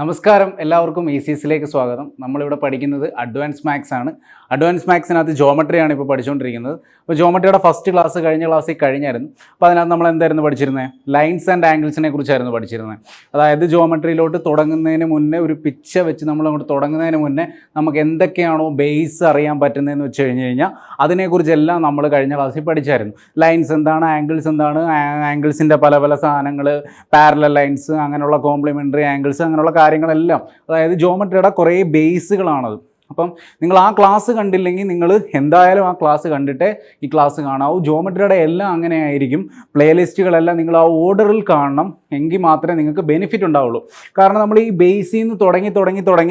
നമസ്കാരം, എല്ലാവർക്കും ECSലേക്ക് സ്വാഗതം. നമ്മളിവിടെ പഠിക്കുന്നത് അഡ്വാൻസ് മാത്സ് ആണ്. അഡ്വാൻസ് മാത്സിനകത്ത് ജോമെട്രിയാണ് ഇപ്പോൾ പഠിച്ചുകൊണ്ടിരിക്കുന്നത്. അപ്പോൾ ജോമെട്രിയുടെ ഫസ്റ്റ് ക്ലാസ് കഴിഞ്ഞ ക്ലാസ്സിൽ കഴിഞ്ഞായിരുന്നു. അപ്പോൾ അതിനകത്ത് നമ്മൾ എന്തായിരുന്നു പഠിച്ചിരുന്നത്? ലൈൻസ് ആൻഡ് ആംഗിൾസിനെ കുറിച്ചായിരുന്നു പഠിച്ചിരുന്നത്. അതായത് ജോമെട്രിയിലോട്ട് തുടങ്ങുന്നതിന് മുന്നേ ഒരു പിക്ച വെച്ച് നമ്മൾ അങ്ങോട്ട് തുടങ്ങുന്നതിന് മുന്നേ നമുക്ക് എന്തൊക്കെയാണോ ബേസ് അറിയാൻ പറ്റുന്നതെന്ന് വെച്ച് കഴിഞ്ഞാൽ അതിനെക്കുറിച്ചെല്ലാം നമ്മൾ കഴിഞ്ഞ ക്ലാസ്സിൽ പഠിച്ചായിരുന്നു. ലൈൻസ് എന്താണ്, ആംഗിൾസ് എന്താണ്, ആംഗിൾസിൻ്റെ പല പല സാധനങ്ങൾ, പാരലൽ ലൈൻസ്, അങ്ങനെയുള്ള കോംപ്ലിമെൻ്ററി ആംഗിൾസ്, അങ്ങനെയുള്ള കാര്യങ്ങളെല്ലാം, അതായത് ജോമെട്രിയുടെ കുറേ ബേസുകളാണത്. അപ്പം നിങ്ങൾ ആ ക്ലാസ് കണ്ടില്ലെങ്കിൽ നിങ്ങൾ എന്തായാലും ആ ക്ലാസ് കണ്ടിട്ടേ ഈ ക്ലാസ് കാണാവൂ. ജോമെട്രിയുടെ എല്ലാം അങ്ങനെ ആയിരിക്കും. പ്ലേലിസ്റ്റുകളെല്ലാം നിങ്ങൾ ആ ഓർഡറിൽ കാണണം, എങ്കിൽ മാത്രമേ നിങ്ങൾക്ക് ബെനിഫിറ്റ് ഉണ്ടാവുള്ളൂ. കാരണം നമ്മൾ ഈ ബേസിൽ നിന്ന് തുടങ്ങി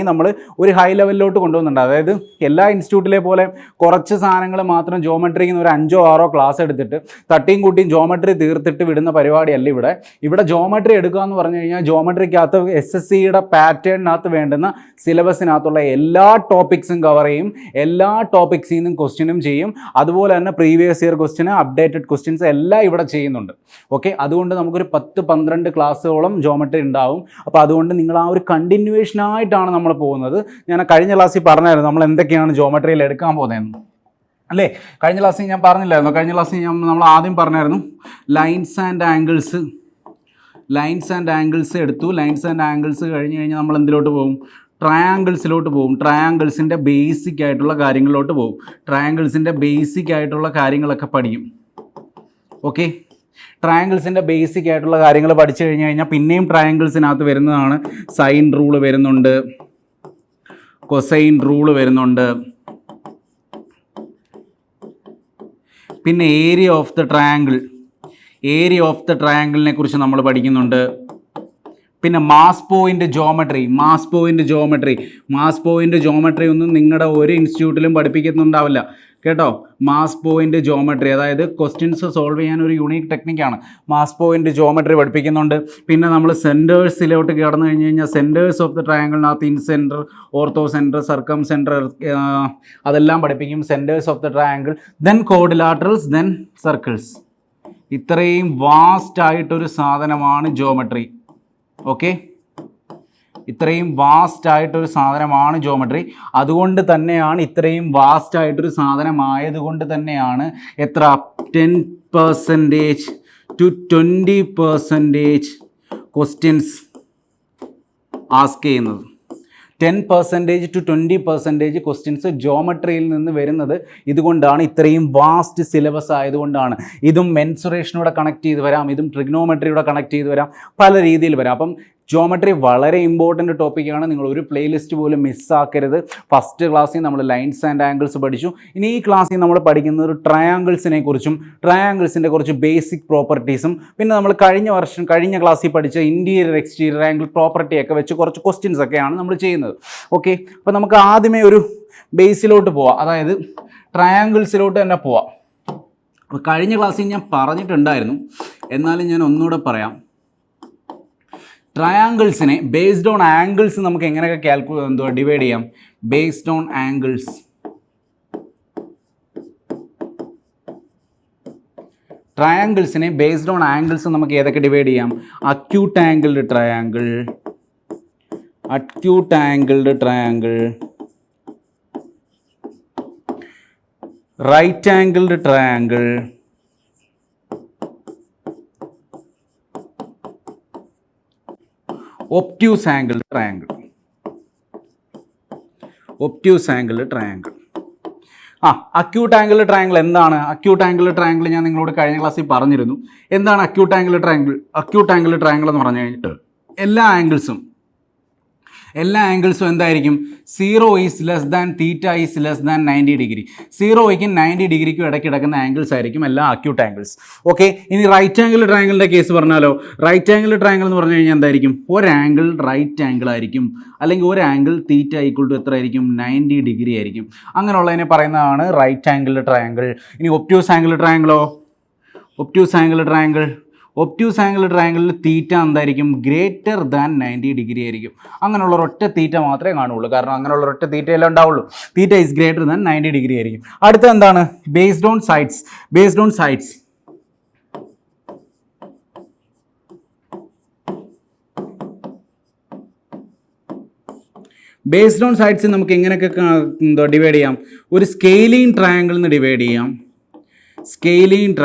നമ്മൾ ഒരു ഹൈ ലെവലിലോട്ട് കൊണ്ടുവന്നുണ്ട്. അതായത് എല്ലാ ഇൻസ്റ്റിറ്റ്യൂട്ടിലെ പോലെ കുറച്ച് സാധനങ്ങൾ മാത്രം ജോമെട്രിക്ക് ഒരു 5-6 ക്ലാസ് എടുത്തിട്ട് തട്ടിയും കൂട്ടിയും ജോമെട്രി തീർത്തിട്ട് വിടുന്ന പരിപാടിയല്ല ഇവിടെ. ഇവിടെ ജോമെട്രി എടുക്കുക എന്ന് പറഞ്ഞു കഴിഞ്ഞാൽ ജോമെട്രിക്കകത്ത് SSCയുടെ പാറ്റേണിനകത്ത് വേണ്ടുന്ന സിലബസിനകത്തുള്ള എല്ലാ ടോപ്പിക്സും കവർ ചെയ്യും, എല്ലാ ടോപ്പിക്സിൽ നിന്നും ക്വസ്റ്റ്യനും ചെയ്യും. അതുപോലെ തന്നെ previous year question, updated questions എല്ലാം ഇവിടെ ചെയ്യുന്നുണ്ട്. ഓക്കെ, അതുകൊണ്ട് നമുക്കൊരു 10-12 ക്ലാസ്സുകളോളം ജോമെട്രി ഉണ്ടാവും. അപ്പോൾ അതുകൊണ്ട് നിങ്ങൾ ആ ഒരു കണ്ടിന്യൂവേഷനായിട്ടാണ് നമ്മൾ പോകുന്നത്. ഞാൻ കഴിഞ്ഞ ക്ലാസ്സിൽ പറഞ്ഞായിരുന്നു നമ്മൾ എന്തൊക്കെയാണ് ജോമെട്രിയിൽ എടുക്കാൻ പോകുന്നതെന്ന്, അല്ലേ? കഴിഞ്ഞ ക്ലാസ്സിൽ ഞാൻ പറഞ്ഞില്ലായിരുന്നു. കഴിഞ്ഞ ക്ലാസ്സിൽ നമ്മൾ ആദ്യം പറഞ്ഞായിരുന്നു ലൈൻസ് ആൻഡ് ആംഗിൾസ് എടുത്തു. ലൈൻസ് ആൻഡ് ആംഗിൾസ് കഴിഞ്ഞ് കഴിഞ്ഞാൽ നമ്മൾ എന്തിലോട്ട് പോകും? ട്രയാങ്കിൾസിലോട്ട് പോകും. ട്രയാങ്കിൾസിൻ്റെ ബേസിക് ആയിട്ടുള്ള കാര്യങ്ങളിലോട്ട് പോകും. ട്രയാങ്കിൾസിൻ്റെ ബേസിക് ആയിട്ടുള്ള കാര്യങ്ങളൊക്കെ പഠിക്കും. ഓക്കെ, ട്രയാങ്കിൾസിൻ്റെ ബേസിക് ആയിട്ടുള്ള കാര്യങ്ങൾ പഠിച്ചു കഴിഞ്ഞ് കഴിഞ്ഞാൽ പിന്നെയും ട്രയാങ്കിൾസിനകത്ത് വരുന്നതാണ് സൈൻ റൂള് വരുന്നുണ്ട്, കൊസൈൻ റൂള് വരുന്നുണ്ട്, പിന്നെ ഏരിയ ഓഫ് ദ ട്രയാങ്കിളിനെ കുറിച്ച് നമ്മൾ പഠിക്കുന്നുണ്ട്. പിന്നെ മാസ് പോയിൻ്റ് ജോമെട്രി ഒന്നും നിങ്ങളുടെ ഒരു ഇൻസ്റ്റിറ്റ്യൂട്ടിലും പഠിപ്പിക്കുന്നുണ്ടാവില്ല കേട്ടോ. മാസ് പോയിൻ്റ് ജോമെട്രി, അതായത് ക്വസ്റ്റ്യൻസ് സോൾവ് ചെയ്യാൻ ഒരു യൂണീക്ക് ടെക്നിക്കാണ്. മാസ് പോയിൻ്റ് ജോമെട്രി പഠിപ്പിക്കുന്നുണ്ട്. പിന്നെ നമ്മൾ സെൻറ്റേഴ്സിലോട്ട് കടന്നു കഴിഞ്ഞ് കഴിഞ്ഞാൽ സെൻറ്റേഴ്സ് ഓഫ് ദ ട്രയാങ്കിളിനകത്ത് incentre, orthocentre, circumcentre, അതെല്ലാം പഠിപ്പിക്കും. Centres of the triangle, then quadrilaterals, then circles. ഇത്രയും വാസ്റ്റ് ആയിട്ടൊരു സാധനമാണ് ജോമെട്രി. ഓക്കെ, ഇത്രയും വാസ്റ്റ് ആയിട്ടൊരു സാധനമാണ് ജോമെട്രി. അതുകൊണ്ട് തന്നെയാണ് ഇത്രയും വാസ്റ്റ് ആയിട്ടൊരു സാധനമായതുകൊണ്ട് തന്നെയാണ് എത്ര 10% to 20% ക്വസ്റ്റ്യൻസ് ആസ്ക് ചെയ്യുന്നത്. 10% to 20% ക്വസ്റ്റ്യൻസ് ജോമെട്രിയിൽ നിന്ന് വരുന്നത് ഇതുകൊണ്ടാണ്. ഇത്രയും വാസ്റ്റ് സിലബസ് ആയതുകൊണ്ടാണ്. ഇതും മെൻസുറേഷനോടെ കണക്ട് ചെയ്ത് വരാം, ഇതും ട്രിഗ്നോമെട്രിയോടെ കണക്ട് ചെയ്ത് വരാം, പല രീതിയിൽ വരാം. അപ്പം ജോമെട്രി വളരെ ഇമ്പോർട്ടൻ്റ് ടോപ്പിക്കാണ്. നിങ്ങൾ ഒരു പ്ലേലിസ്റ്റ് പോലും മിസ്സാക്കരുത്. ഫസ്റ്റ് ക്ലാസ്സിൽ നമ്മൾ ലൈൻസ് ആൻഡ് ആംഗിൾസ് പഠിച്ചു. ഇനി ഈ ക്ലാസ്സിൽ നമ്മൾ പഠിക്കുന്നത് ഒരു ട്രയാങ്കിൾസിനെ കുറിച്ചും ട്രയാങ്കിൾസിൻ്റെ കുറച്ച് ബേസിക് പ്രോപ്പർട്ടീസും, പിന്നെ നമ്മൾ കഴിഞ്ഞ ക്ലാസ്സിൽ പഠിച്ച ഇൻറ്റീരിയർ എക്സ്റ്റീരിയർ ആംഗിൾ പ്രോപ്പർട്ടിയൊക്കെ വെച്ച് കുറച്ച് ക്വസ്റ്റ്യൻസ് ഒക്കെയാണ് നമ്മൾ ചെയ്യുന്നത്. ഓക്കെ, അപ്പോൾ നമുക്ക് ആദ്യമേ ഒരു ബേസിലോട്ട് പോവാം, അതായത് ട്രയാങ്കിൾസിലോട്ട് തന്നെ പോവാം. അപ്പോൾ കഴിഞ്ഞ ക്ലാസ്സിൽ ഞാൻ പറഞ്ഞിട്ടുണ്ടായിരുന്നു, എന്നാലും ഞാൻ ഒന്നുകൂടെ പറയാം. ട്രയാങ്കിൾസിനെ ബേസ്ഡ് ഓൺ ആംഗിൾസ് നമുക്ക് എങ്ങനെയൊക്കെ ഡിവൈഡ് ചെയ്യാം? ബേസ്ഡ് ഓൺ ആംഗിൾസ്, ട്രയാങ്കിൾസിനെ ബേസ്ഡ് ഓൺ ആംഗിൾസ് നമുക്ക് ഏതൊക്കെ ഡിവൈഡ് ചെയ്യാം? Acute angled triangle, right angled triangle, obtuse angled triangle. Acute angle triangle എന്താണ്? അക്യൂട്ട് ആംഗിൾ ട്രയാങ്കിൾ ഞാൻ നിങ്ങളോട് കഴിഞ്ഞ ക്ലാസ്സിൽ പറഞ്ഞിരുന്നു. എന്താണ് acute angle triangle? Acute angle triangle എന്ന് പറഞ്ഞു കഴിഞ്ഞിട്ട് എല്ലാ ആംഗിൾസും എന്തായിരിക്കും? 0 is less than theta is less than 90 degree. 0യ്ക്കും 90 ഡിഗ്രിക്കും ഇടയ്ക്ക് കിടക്കുന്ന ആംഗിൾസ് ആയിരിക്കും എല്ലാ അക്യൂട്ട് ആംഗിൾസ്. ഓക്കെ, ഇനി റൈറ്റ് ആംഗിൾ ട്രയാങ്കിളിൻ്റെ കേസ് പറഞ്ഞാലോ? റൈറ്റ് ആംഗിൾ ട്രയാങ്കിൾ എന്ന് പറഞ്ഞു കഴിഞ്ഞാൽ എന്തായിരിക്കും? ഒരു ആംഗിൾ റൈറ്റ് ആംഗിൾ ആയിരിക്കും, അല്ലെങ്കിൽ ഒരു ആംഗിൾ തീറ്റ ഈക്വൽ ടു എത്ര ആയിരിക്കും? 90 ഡിഗ്രി ആയിരിക്കും. അങ്ങനെയുള്ളതിനെ പറയുന്നതാണ് റൈറ്റ് ആംഗിൾ ട്രയാങ്കിൾ. ഇനി ഒബ്റ്റ്യൂസ് ആംഗിൾ ട്രയാങ്കിളോ? ഒബ്റ്റ്യൂസ് ആംഗിൾ ട്രയാങ്കിളിൽ തീറ്റ എന്തായിരിക്കും? ഗ്രേറ്റർ ദാൻ 90 ഡിഗ്രി ആയിരിക്കും. അങ്ങനെയുള്ള ഒരൊറ്റ തീറ്റ മാത്രമേ കാണുള്ളൂ, കാരണം അങ്ങനെയുള്ള ഒരൊറ്റ തീറ്റയല്ലേ ഉണ്ടാവുള്ളൂ. Theta is greater than 90 degree ആയിരിക്കും. അടുത്ത എന്താണ്? Based on sides. Based on sides നമുക്ക് എങ്ങനെയൊക്കെ എന്താ ഡിവൈഡ് ചെയ്യാം? ഒരു സ്കെയിലിംഗ് ട്രയാങ്കിൾ എന്ന് ഡിവൈഡ് ചെയ്യാം. സ്കെയിലിംഗ്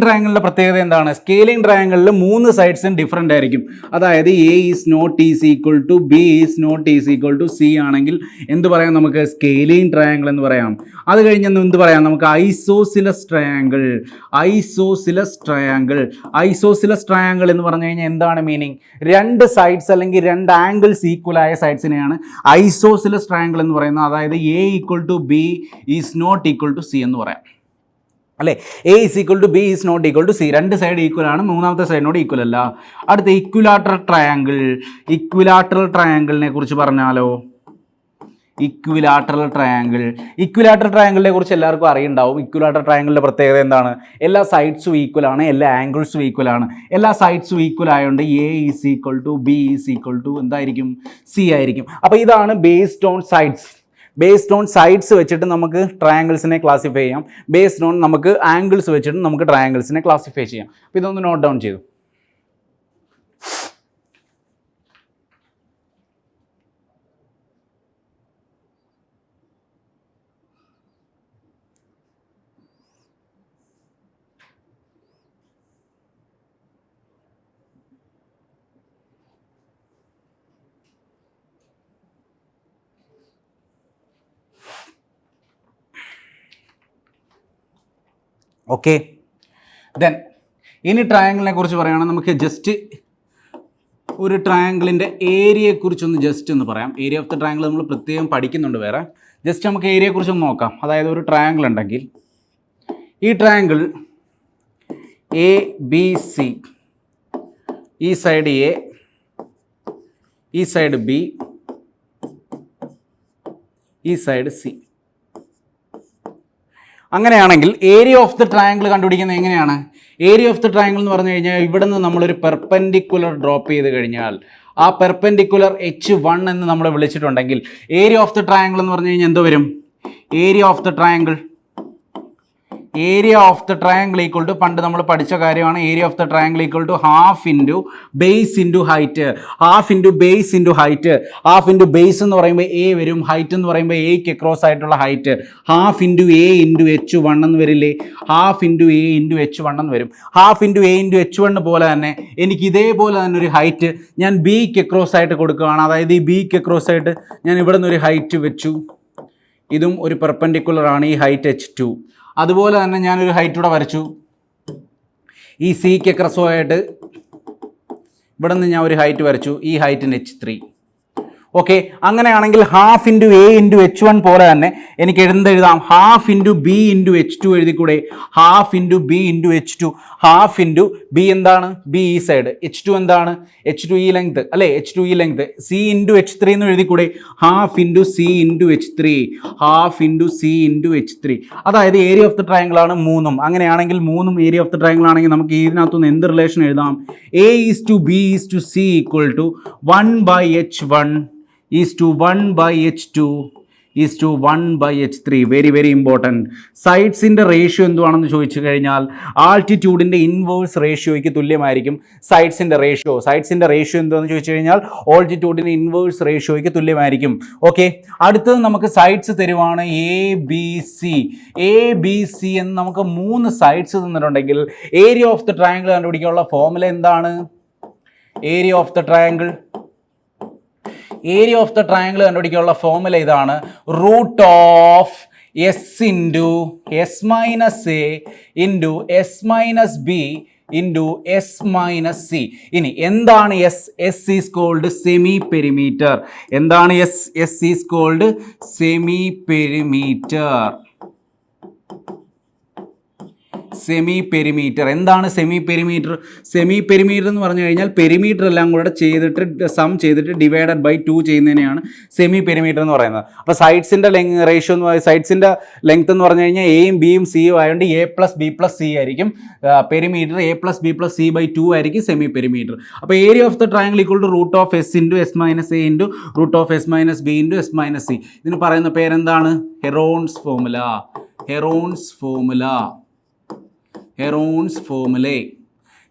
ട്രയാങ്കിളിൻ്റെ പ്രത്യേകത എന്താണ്? സ്കെയിലിംഗ് ട്രയാങ്കിളിൽ 3 സൈഡ്സും ഡിഫറൻ്റ് ആയിരിക്കും. അതായത് A is not is equal to B is not is equal to C ആണെങ്കിൽ എന്ത് പറയാം? നമുക്ക് സ്കെയിലിംഗ് ട്രയാങ്കിൾ എന്ന് പറയാം. അത് കഴിഞ്ഞ് എന്ത് പറയാം? നമുക്ക് ഐസോസിലസ് ട്രയാങ്കിൾ എന്ന് പറഞ്ഞു കഴിഞ്ഞാൽ എന്താണ് മീനിങ്? 2 സൈഡ്സ് അല്ലെങ്കിൽ 2 ആംഗിൾസ് ഈക്വൽ ആയ സൈഡ്സിനെയാണ് ഐസോസിലസ് ട്രയാങ്കിൾ എന്ന് പറയുന്നത്. അതായത് A equal to B is not equal to C എന്ന് പറയാം അല്ലേ? A is equal to B is not equal to C. 2 side equal ആണ്, മൂന്നാമത്തെ സൈഡിനോട് ഈക്വൽ അല്ല. അടുത്ത ഇക്വിലാറ്ററൽ ട്രയാങ്കിളിനെ കുറിച്ച് പറഞ്ഞാലോ? ഇക്വിലാറ്ററൽ ട്രയാങ്കിളിനെ കുറിച്ച് എല്ലാവർക്കും അറിയുണ്ടാവും. ഇക്വിലാറ്ററൽ ട്രയാങ്കിളിൻ്റെ പ്രത്യേകത എന്താണ്? എല്ലാ സൈഡ്സും ഈക്വൽ ആണ്, എല്ലാ ആംഗിൾസും ഈക്വൽ ആണ്. എല്ലാ സൈഡ്സും ഈക്വൽ ആയതുകൊണ്ട് A is equal to B is equal to എന്തായിരിക്കും? സി ആയിരിക്കും. അപ്പോൾ ഇതാണ് ബേസ്ഡ് ഓൺ സൈഡ്സ് വെച്ചിട്ട് നമുക്ക് ട്രയാങ്കിൾസിനെ ക്ലാസിഫൈ ചെയ്യാം. ബേസ്ഡ് ഓൺ നമുക്ക് ആംഗിൾസ് വെച്ചിട്ട് നമുക്ക് ട്രയാങ്കിൾസിനെ ക്ലാസിഫൈ ചെയ്യാം. അപ്പോൾ ഇതൊന്ന് നോട്ട് ഡൗൺ ചെയ്തു. ഓക്കെ, ദെൻ ഇനി ട്രയാങ്കിളിനെ കുറിച്ച് പറയുകയാണെങ്കിൽ നമുക്ക് ജസ്റ്റ് ഒരു ട്രയാങ്കിളിൻ്റെ ഏരിയയെക്കുറിച്ചൊന്ന് ജസ്റ്റ് ഒന്ന് പറയാം. ഏരിയ ഓഫ് ദ ട്രയാങ്കിൾ നമ്മൾ പ്രത്യേകം പഠിക്കുന്നുണ്ട് വേറെ. ജസ്റ്റ് നമുക്ക് ഏരിയയെക്കുറിച്ചൊന്ന് നോക്കാം. അതായത് ഒരു ട്രയാങ്കിൾ ഉണ്ടെങ്കിൽ ഈ ട്രയാങ്കിൾ എ ബി സി, ഈ സൈഡ് എ, ഈ സൈഡ് ബി, ഈ സൈഡ് സി. അങ്ങനെയാണെങ്കിൽ ഏരിയ ഓഫ് ദ ട്രയാങ്കിൾ കണ്ടുപിടിക്കുന്നത് എങ്ങനെയാണ്? ഏരിയ ഓഫ് ദ ട്രയാങ്കിൾ എന്ന് പറഞ്ഞു കഴിഞ്ഞാൽ ഇവിടെ നിന്ന് നമ്മളൊരു പെർപെൻഡിക്കുലർ ഡ്രോപ്പ് ചെയ്ത് കഴിഞ്ഞാൽ ആ പെർപെൻഡിക്കുലർ H1 എന്ന് നമ്മൾ വിളിച്ചിട്ടുണ്ടെങ്കിൽ ഏരിയ ഓഫ് ദ ട്രയാങ്കിൾ എന്ന് പറഞ്ഞു കഴിഞ്ഞാൽ എന്തോ വരും? Area of the triangle equal to, പണ്ട് നമ്മൾ പഠിച്ച കാര്യമാണ്, area of the triangle equal to half into base into height. Half into base എന്ന് പറയുമ്പോൾ എ വരും, ഹൈറ്റ് എന്ന് പറയുമ്പോൾ എക്ക് അക്രോസ് ആയിട്ടുള്ള height. Half into a into H1 എന്ന് വരില്ലേ? Half into a into H1 എന്ന് വരും. Half into a into H1 പോലെ തന്നെ എനിക്ക് ഇതേപോലെ തന്നെ ഒരു ഹൈറ്റ് ഞാൻ ബിക്ക് അക്രോസ് ആയിട്ട് കൊടുക്കുകയാണ്. അതായത് ഈ ബിക്ക് അക്രോസ് ആയിട്ട് ഞാൻ ഇവിടെ നിന്ന് ഒരു ഹൈറ്റ് വെച്ചു. ഇതും ഒരു പെർപെൻഡിക്കുലർ ആണ്, ഈ ഹൈറ്റ് H2. അതുപോലെ തന്നെ ഞാനൊരു ഹൈറ്റ് ഇവിടെ വരച്ചു. ഈ സിക്ക് അക്രോസുമായിട്ട് ഇവിടെ നിന്ന് ഞാൻ ഒരു ഹൈറ്റ് വരച്ചു. ഈ ഹൈറ്റിന് H3. ഓക്കെ, അങ്ങനെയാണെങ്കിൽ half into a into H1 പോലെ തന്നെ എനിക്ക് എഴുതാം half into b into H2 എഴുതിക്കൂടെ? Half into b into H2. Half into b എന്താണ്? ബി ഈ സൈഡ്. H2 എന്താണ്? H2 ഈ ലെങ്ത് അല്ലേ? H2 ഈ ലെങ്ത്. സി ഇൻറ്റു H3 എന്ന് എഴുതിക്കൂടെ? Half into c into H3. Half into c into H3. അതായത് ഏരിയ ഓഫ് ദ ട്രയാങ്കിൾ ആണ് 3. അങ്ങനെയാണെങ്കിൽ 3 ഏരിയ ഓഫ് ദ ട്രയാങ്കിൾ ആണെങ്കിൽ നമുക്ക് ഇതിനകത്തുനിന്ന് എന്ത് റിലേഷൻ എഴുതാം? A is to B is to c equal to 1/H1 is to 1/H2 is to 1/H3. Very very important. സൈഡ്സിൻ്റെ ratio എന്തുവാണെന്ന് ചോദിച്ചു കഴിഞ്ഞാൽ ആൾട്ടിറ്റ്യൂഡിൻ്റെ ഇൻവേഴ്സ് റേഷ്യോയ്ക്ക് തുല്യമായിരിക്കും സൈഡ്സിൻ്റെ റേഷ്യോ. എന്താണെന്ന് ചോദിച്ചു കഴിഞ്ഞാൽ ആൾട്ടിറ്റ്യൂഡിൻ്റെ ഇൻവേഴ്സ് റേഷ്യോയ്ക്ക് തുല്യമായിരിക്കും. ഓക്കെ, അടുത്തത് നമുക്ക് സൈഡ്സ് തരുവാണ് എ ബി സി എന്ന് നമുക്ക് 3 സൈഡ്സ് തന്നിട്ടുണ്ടെങ്കിൽ ഏരിയ ഓഫ് ദ ട്രയാങ്കിൾ കണ്ടുപിടിക്കാനുള്ള ഫോർമുല എന്താണ്? ഏരിയ ഓഫ് ദ ട്രയാങ്കിൾ കണ്ടുപിടിക്കാനുള്ള ഫോർമുല ഇതാണ്: root of s into s minus a into s minus b into s minus c. ഇനി എന്താണ് s? S is called semi perimeter. എന്താണ് s? S is called semi perimeter. എന്താണ് semi perimeter എന്ന് പറഞ്ഞു കഴിഞ്ഞാൽ perimeter എല്ലാം കൂടെ സം ചെയ്തിട്ട് ഡിവൈഡഡ് ബൈ 2 ചെയ്യുന്നതിനെയാണ് സെമി പെരിമീറ്റർ എന്ന് പറയുന്നത്. അപ്പോൾ സൈഡ്സിൻ്റെ റേഷ്യോ സൈഡ്സിൻ്റെ ലെങ്ത് എന്ന് പറഞ്ഞു കഴിഞ്ഞാൽ എയും ബിയും സിയും ആയതുകൊണ്ട് a plus B plus c ആയിരിക്കും perimeter. A plus B plus C by 2 ആയിരിക്കും സെമി പെരിമീറ്റർ. അപ്പോൾ area of the triangle equal to root of s into s minus a into root of s minus b into s minus c. ഇതിന് പറയുന്ന പേരെന്താണ്? Heron's formula.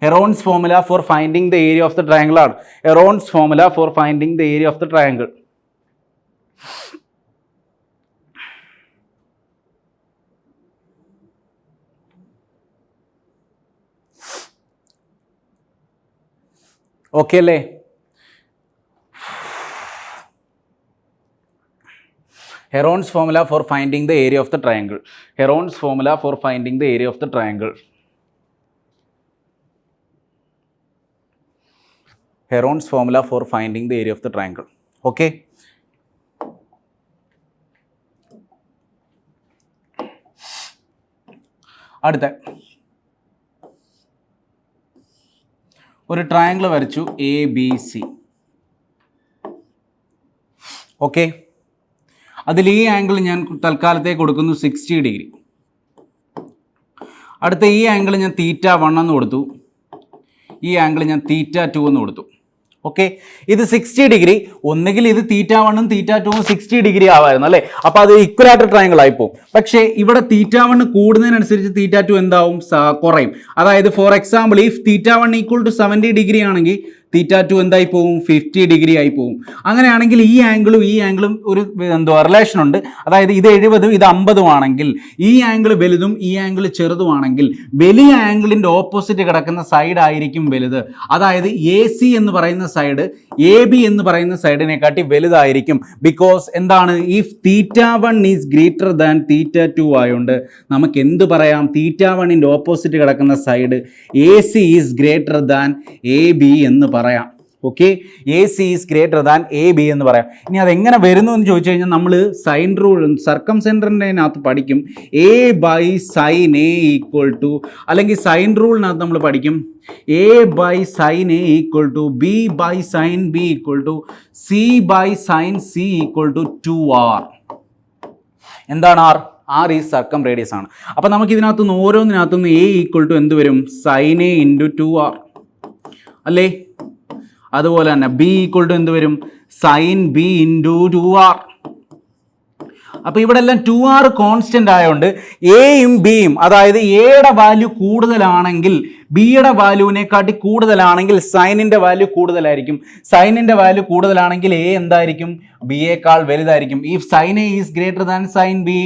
Heron's formula for finding the area of the triangle are Heron's formula for finding the area of the triangle. Okay അല്ലേ? Heron's formula for finding the area of the triangle. Heron's formula for finding the area of the triangle. Heron's formula for finding the area of the triangle. Okay. അടുത്ത ഒരു triangle വരച്ചു ABC. Okay, അതിൽ ഈ angle ഞാൻ തൽക്കാലത്തേക്ക് കൊടുക്കുന്നു 60 degree. അടുത്ത ഈ ആംഗിൾ ഞാൻ θ1 എന്ന് കൊടുത്തു, ഈ ആംഗിൾ ഞാൻ θ2 എന്ന് കൊടുത്തു. ഓക്കെ, ഇത് 60 ഡിഗ്രി, ഒന്നുകിൽ ഇത് θ1ഉം θ2ഉം 60 ഡിഗ്രി ആവായിരുന്നു അല്ലേ, അപ്പോൾ അത് ഇക്വലാറ്റർ ട്രയാങ്കിൾ ആയിപ്പോവും. പക്ഷേ ഇവിടെ θ1 കൂടുന്നതിനനുസരിച്ച് θ2 എന്താവും, കുറയും. അതായത് for example if θ1 equal to 70 degree ആണെങ്കിൽ θ2 എന്തായി പോവും, 50 ഡിഗ്രി ആയി പോവും. അങ്ങനെയാണെങ്കിൽ ഈ ആംഗിളും ഒരു റിലേഷൻ ഉണ്ട്. അതായത് ഇത് 70 ഇത് 50 ആണെങ്കിൽ ഈ ആംഗിൾ വലുതും ഈ ആംഗിൾ ചെറുതുമാണെങ്കിൽ വലിയ ആംഗിളിന്റെ ഓപ്പോസിറ്റ് കിടക്കുന്ന സൈഡ് ആയിരിക്കും വലുത്. അതായത് AC എന്ന് പറയുന്ന സൈഡ് AB എന്ന് പറയുന്ന സൈഡിനെക്കാട്ടി വലുതായിരിക്കും. ബിക്കോസ് എന്താണ്, ഇഫ് θ1 ഈസ് ഗ്രേറ്റർ ദാൻ θ2 ആയതുകൊണ്ട് നമുക്ക് എന്ത് പറയാം, θ1ന്റെ ഓപ്പോസിറ്റ് കിടക്കുന്ന side AC is greater than AB എന്ന് പറയാം. Okay, AC is greater than AB എന്ന് പറയാം. ഇനി അതെങ്ങനെ വരുന്നു എന്ന് ചോദിച്ചു കഴിഞ്ഞാൽ നമ്മൾ സൈൻ റൂൾ സർക്കംസെൻറ്ററിനകത്ത് പഠിക്കും. A by sine A equal to, അല്ലെങ്കിൽ സൈൻ റൂളിനകത്ത് നമ്മൾ പഠിക്കും A by sine A equal to B by sine B equal to C by sine C equal to 2R. എന്താണ് R? R is circumradius ആണ്. അപ്പം നമുക്ക് ഇതിനകത്തുനിന്ന് ഓരോന്നിനകത്തുനിന്ന് A equal to എന്ത് വരും, സൈൻ A ഇൻറ്റു 2R അല്ലേ. അതുപോലെ തന്നെ B ഈക്വൽ ടു എന്ത് വരും, സൈൻ B ഇൻറ്റു 2R. അപ്പോൾ ഇവിടെ എല്ലാം 2R കോൺസ്റ്റൻ്റ് ആയതുകൊണ്ട് എയും ബിയും, അതായത് എയുടെ വാല്യൂ കൂടുതലാണെങ്കിൽ ബിയുടെ വാല്യൂവിനെക്കാട്ടി കൂടുതലാണെങ്കിൽ സൈനിൻ്റെ വാല്യൂ കൂടുതലായിരിക്കും. സൈനിൻ്റെ വാല്യൂ കൂടുതലാണെങ്കിൽ എ എന്തായിരിക്കും, ബിയേക്കാൾ വലുതായിരിക്കും. If sine A is greater than sine B,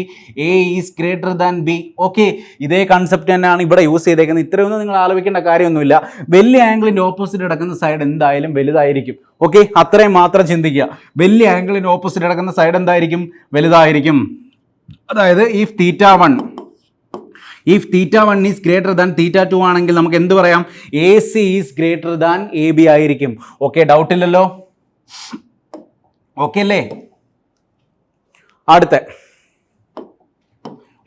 A is greater than B. Okay, ഇതേ കൺസെപ്റ്റ് തന്നെയാണ് ഇവിടെ യൂസ് ചെയ്തേക്കുന്നത്. ഇത്രയൊന്നും നിങ്ങൾ ആലോചിക്കേണ്ട കാര്യമൊന്നുമില്ല. വലിയ ആംഗിളിൻ്റെ ഓപ്പോസിറ്റ് കിടക്കുന്ന സൈഡ് എന്തായാലും വലുതായിരിക്കും. ഓക്കെ, അത്രയും മാത്രം ചിന്തിക്കുക. വലിയ ആംഗിളിൻ്റെ ഓപ്പോസിറ്റ് കിടക്കുന്ന സൈഡ് എന്തായിരിക്കും, വലുതായിരിക്കും. അതായത് ഇഫ് θ1 ഈസ് ഗ്രേറ്റർ ദാൻ θ2 ആണെങ്കിൽ നമുക്ക് എന്ത് പറയാം, AC is greater than AB ആയിരിക്കും. ഓക്കെ, ഡൗട്ട് ഇല്ലല്ലോ. ഓക്കെ അല്ലേ. അടുത്ത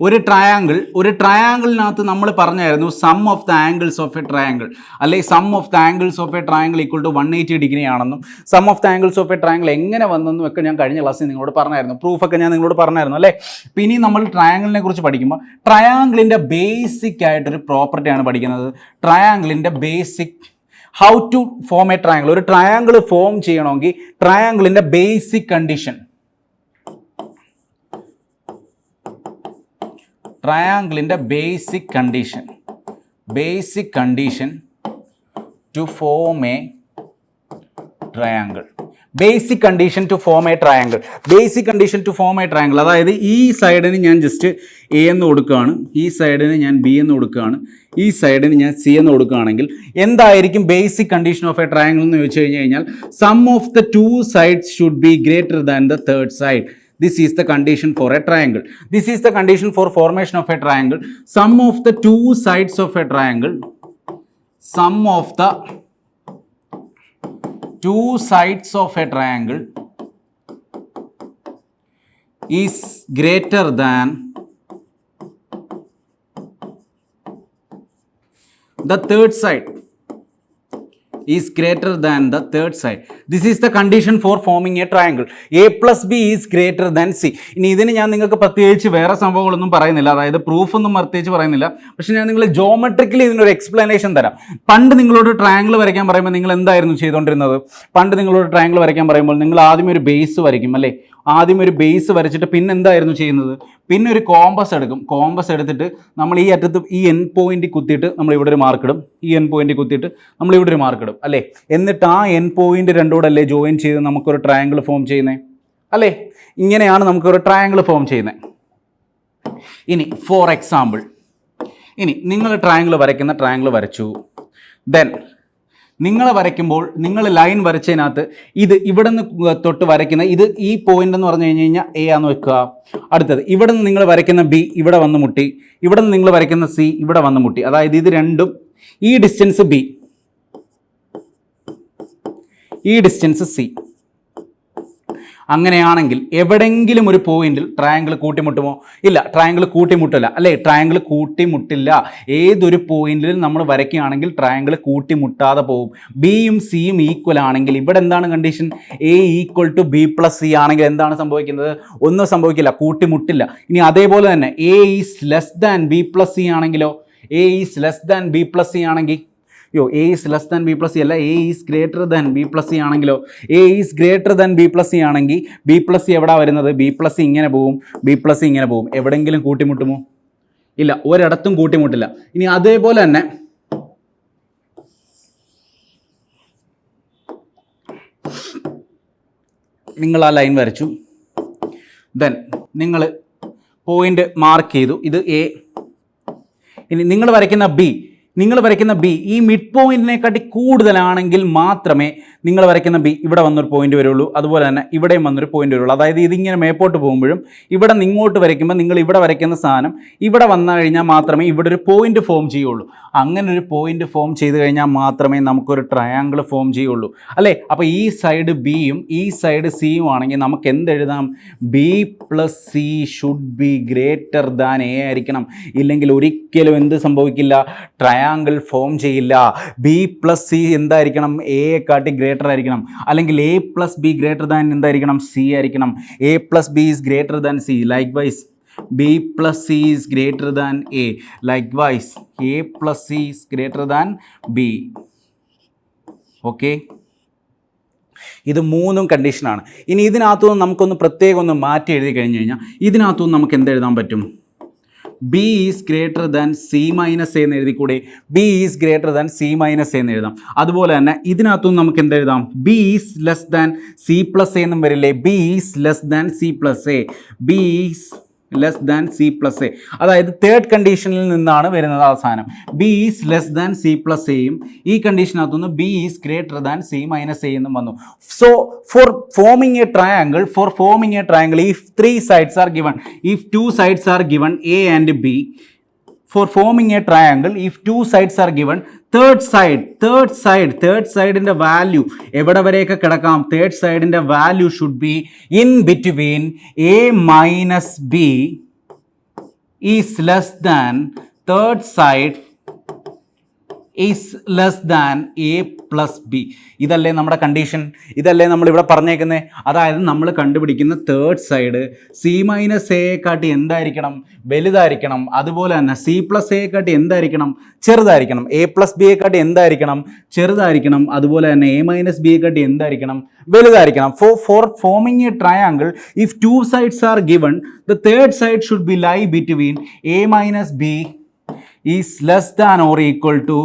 ഒരു ട്രയാങ്കിളിനകത്ത് നമ്മൾ പറഞ്ഞായിരുന്നു sum of the angles of a triangle, അല്ലെങ്കിൽ sum of the angles of a triangle equal to 180 degree ആണെന്നും sum of the angles of a triangle എങ്ങനെ വന്നെന്നും ഒക്കെ ഞാൻ കഴിഞ്ഞ ക്ലാസ്സിൽ നിങ്ങളോട് പറഞ്ഞായിരുന്നു. പ്രൂഫൊക്കെ ഞാൻ നിങ്ങളോട് പറഞ്ഞായിരുന്നു അല്ലേ. ഇനി നമ്മൾ ട്രയാങ്കിളിനെ കുറിച്ച് പഠിക്കുമ്പോൾ ട്രയാങ്കിളിൻ്റെ ബേസിക് ആയിട്ടൊരു പ്രോപ്പർട്ടിയാണ് പഠിക്കുന്നത്. ട്രയാങ്കിളിൻ്റെ basic how to form a triangle. ഒരു ട്രയാങ്കിൾ ഫോം ചെയ്യണമെങ്കിൽ ട്രയാങ്കിളിൻ്റെ ബേസിക് കണ്ടീഷൻ, ട്രയാങ്കിളിൻ്റെ basic condition to form a triangle. Basic condition to form a triangle. അതായത് ഈ സൈഡിന് ഞാൻ ജസ്റ്റ് എ എന്ന് കൊടുക്കുകയാണ്, ഈ സൈഡിന് ഞാൻ ബി എന്ന് കൊടുക്കുകയാണ്, ഈ സൈഡിന് ഞാൻ സി എന്ന് കൊടുക്കുകയാണെങ്കിൽ എന്തായിരിക്കും basic condition of a triangle എന്ന് ചോദിച്ചു കഴിഞ്ഞാൽ sum of the two sides should be greater than the third side. This is the condition for a triangle. This is the condition for formation of a triangle. Sum of the two sides of a triangle, sum of the two sides of a triangle is greater than the third side. Is greater than the third side. This is the condition for forming a triangle. A plus B is greater than C. ഇനി ഇതിന് ഞാൻ നിങ്ങൾക്ക് പ്രത്യേകിച്ച് വേറെ സംഭവങ്ങളൊന്നും പറയുന്നില്ല, അതായത് പ്രൂഫൊന്നും പ്രത്യേകിച്ച് പറയുന്നില്ല. പക്ഷെ ഞാൻ നിങ്ങൾ ജോമെട്രിക്കലി ഇതിനൊരു എക്സ്പ്ലനേഷൻ തരാം. പണ്ട് നിങ്ങളോട് ട്രയാങ്കിൾ വരയ്ക്കാൻ പറയുമ്പോൾ നിങ്ങൾ എന്തായിരുന്നു ചെയ്തുകൊണ്ടിരുന്നത്? പണ്ട് നിങ്ങളോട് ട്രയാങ്കിൾ വരയ്ക്കാൻ പറയുമ്പോൾ നിങ്ങൾ ആദ്യം ഒരു ബേസ് വരയ്ക്കും അല്ലേ. ആദ്യം ഒരു ബേസ് വരച്ചിട്ട് പിന്നെ എന്തായിരുന്നു ചെയ്യുന്നത്, പിന്നെ ഒരു കോമ്പസ് എടുക്കും. കോമ്പസ് എടുത്തിട്ട് നമ്മൾ ഈ അറ്റത്ത് ഈ എൻ പോയിന്റ് കുത്തിയിട്ട് നമ്മൾ ഇവിടെ ഒരു മാർക്ക് ഇടും, ഈ എൻ പോയിന്റ് കുത്തിയിട്ട് നമ്മൾ ഇവിടെ ഒരു മാർക്ക് ഇടും അല്ലേ. എന്നിട്ട് ആ എൻ പോയിന്റ് രണ്ടോടല്ലേ ജോയിൻ ചെയ്ത് നമുക്കൊരു ട്രയാങ്കിൾ ഫോം ചെയ്യുന്നത് അല്ലേ. ഇങ്ങനെയാണ് നമുക്കൊരു ട്രയാങ്കിൾ ഫോം ചെയ്യുന്നത്. ഇനി ഫോർ എക്സാമ്പിൾ, ഇനി നിങ്ങൾ ട്രയാങ്കിൾ വരച്ചു. ദെൻ നിങ്ങൾ വരയ്ക്കുമ്പോൾ നിങ്ങൾ ലൈൻ വരച്ചതിനകത്ത് ഇത് ഇവിടെ നിന്ന് തൊട്ട് വരയ്ക്കുന്ന ഇത് ഈ പോയിന്റ് എന്ന് പറഞ്ഞു കഴിഞ്ഞാൽ എ ആണെന്ന് വെക്കുക. അടുത്തത് ഇവിടെ നിന്ന് നിങ്ങൾ വരയ്ക്കുന്ന ബി ഇവിടെ വന്ന് മുട്ടി, ഇവിടെ നിന്ന് നിങ്ങൾ വരയ്ക്കുന്ന സി ഇവിടെ വന്ന് മുട്ടി. അതായത് ഇത് രണ്ടും ഈ ഡിസ്റ്റൻസ് ബി, ഈ ഡിസ്റ്റൻസ് സി. അങ്ങനെയാണെങ്കിൽ എവിടെങ്കിലും ഒരു പോയിന്റിൽ ട്രയാങ്കിൾ കൂട്ടിമുട്ടുമോ? ഇല്ല, ട്രയാങ്കിൾ കൂട്ടിമുട്ടില്ല അല്ലേ. ട്രയാങ്കിൾ കൂട്ടിമുട്ടില്ല. ഏതൊരു പോയിന്റിലും നമ്മൾ വരയ്ക്കുകയാണെങ്കിൽ ട്രയാങ്കിൾ കൂട്ടിമുട്ടാതെ പോകും. ബിയും സിയും ഈക്വൽ ആണെങ്കിൽ ഇവിടെ എന്താണ് condition? A equal to b plus c ആണെങ്കിൽ എന്താണ് സംഭവിക്കുന്നത്? ഒന്നും സംഭവിക്കില്ല, കൂട്ടിമുട്ടില്ല. ഇനി അതേപോലെ തന്നെ a is less than b plus c ആണെങ്കിലോ? A is less than b plus c ആണെങ്കിൽ a is less than b plus c അല്ല, a is greater than b plus c ആണെങ്കിലോ? A is greater than b plus c ആണെങ്കിൽ b plus c എവിടെ വരുന്നത്? B plus C ഇങ്ങനെ പോവും, B plus C ഇങ്ങനെ പോവും. എവിടെയെങ്കിലും കൂട്ടിമുട്ടുമോ? ഇല്ല, ഒരിടത്തും കൂട്ടിമുട്ടില്ല. ഇനി അതേപോലെ തന്നെ നിങ്ങൾ ആ ലൈൻ വരച്ചു, ദെൻ നിങ്ങൾ പോയിന്റ് മാർക്ക് ചെയ്തു, ഇത് എ. ഇനി നിങ്ങൾ വരയ്ക്കുന്ന ബി ഈ മിഡ് പോയിന്റിനെക്കാട്ടി കൂടുതലാണെങ്കിൽ മാത്രമേ നിങ്ങൾ വരയ്ക്കുന്ന ബി ഇവിടെ വന്നൊരു പോയിന്റ് വരുള്ളൂ. അതുപോലെ തന്നെ ഇവിടെയും വന്നൊരു പോയിന്റ് വരുള്ളൂ. അതായത് ഇതിങ്ങനെ മേപ്പോട്ട് പോകുമ്പോഴും ഇവിടെ നിന്ന് ഇങ്ങോട്ട് വരയ്ക്കുമ്പോൾ നിങ്ങൾ ഇവിടെ വരയ്ക്കുന്ന സാധനം ഇവിടെ വന്നു കഴിഞ്ഞാൽ മാത്രമേ ഇവിടെ ഒരു പോയിന്റ് ഫോം ചെയ്യുള്ളൂ. അങ്ങനെ ഒരു പോയിന്റ് ഫോം ചെയ്ത് കഴിഞ്ഞാൽ മാത്രമേ നമുക്കൊരു ട്രയാങ്കിൾ ഫോം ചെയ്യുള്ളൂ അല്ലേ. അപ്പോൾ ഈ സൈഡ് ബിയും ഈ സൈഡ് സിയും ആണെങ്കിൽ നമുക്ക് എന്തെഴുതാം? B plus c should be greater than a ആയിരിക്കണം. ഇല്ലെങ്കിൽ ഒരിക്കലും എന്ത് സംഭവിക്കില്ല? ട്രയാങ്കിൾ ഫോം ചെയ്യില്ല. ബി പ്ലസ് സി എന്തായിരിക്കണം? എയെക്കാട്ടി ഗ്രേറ്റർ ആയിരിക്കണം. അല്ലെങ്കിൽ a plus b greater than എന്തായിരിക്കണം? സി ആയിരിക്കണം. A plus b is greater than c. Likewise b plus c is greater than a. Likewise a plus c is greater than B. Okay, ഇത് മൂന്നും കണ്ടീഷനാണ്. ഇനി ഇതിനകത്തുനിന്ന് നമുക്കൊന്ന് പ്രത്യേകം ഒന്ന് മാറ്റി എഴുതി കഴിഞ്ഞ് കഴിഞ്ഞാൽ ഇതിനകത്തുനിന്ന് നമുക്ക് എന്തെഴുതാൻ പറ്റും? B is greater than c minus എന്ന് എഴുതിക്കൂടെ? B is greater than c minus എന്ന് എഴുതാം. അതുപോലെ തന്നെ ഇതിനകത്തുനിന്ന് നമുക്ക് എന്തെഴുതാം? B is less than c plus എന്നും വരില്ലേ? B is less than c plus a. B is less than c plus a. അതായത് തേർഡ് കണ്ടീഷനിൽ നിന്നാണ് വരുന്നത് അവസാനം. B is less than c plus എയും ഈ കണ്ടീഷനകത്തുനിന്ന് b is greater than c minus a എന്നും വന്നു. So for forming a triangle, if three sides are given, if two sides are given A and B, for forming a triangle, if two sides are given, third side in the value എവിടെ വരെയൊക്കെ കിടക്കാം? Third സൈഡിൻ്റെ value should be in between A minus B is less than third side is less than A plus b. ഇതല്ലേ നമ്മുടെ condition? ഇതല്ലേ നമ്മളിവിടെ പറഞ്ഞേക്കുന്നത്? അതായത് നമ്മൾ കണ്ടുപിടിക്കുന്ന തേർഡ് സൈഡ് സി മൈനസ് എയെക്കാട്ടി എന്തായിരിക്കണം? വലുതായിരിക്കണം. അതുപോലെ തന്നെ സി പ്ലസ് എയെക്കാട്ടി എന്തായിരിക്കണം? ചെറുതായിരിക്കണം. എ പ്ലസ് ബിയെക്കാട്ടി എന്തായിരിക്കണം? ചെറുതായിരിക്കണം. അതുപോലെ തന്നെ എ മൈനസ് ബിയെക്കാട്ടി എന്തായിരിക്കണം? വലുതായിരിക്കണം. For forming a triangle, if two sides are given, the third side should be lie between A minus B is less than or equal to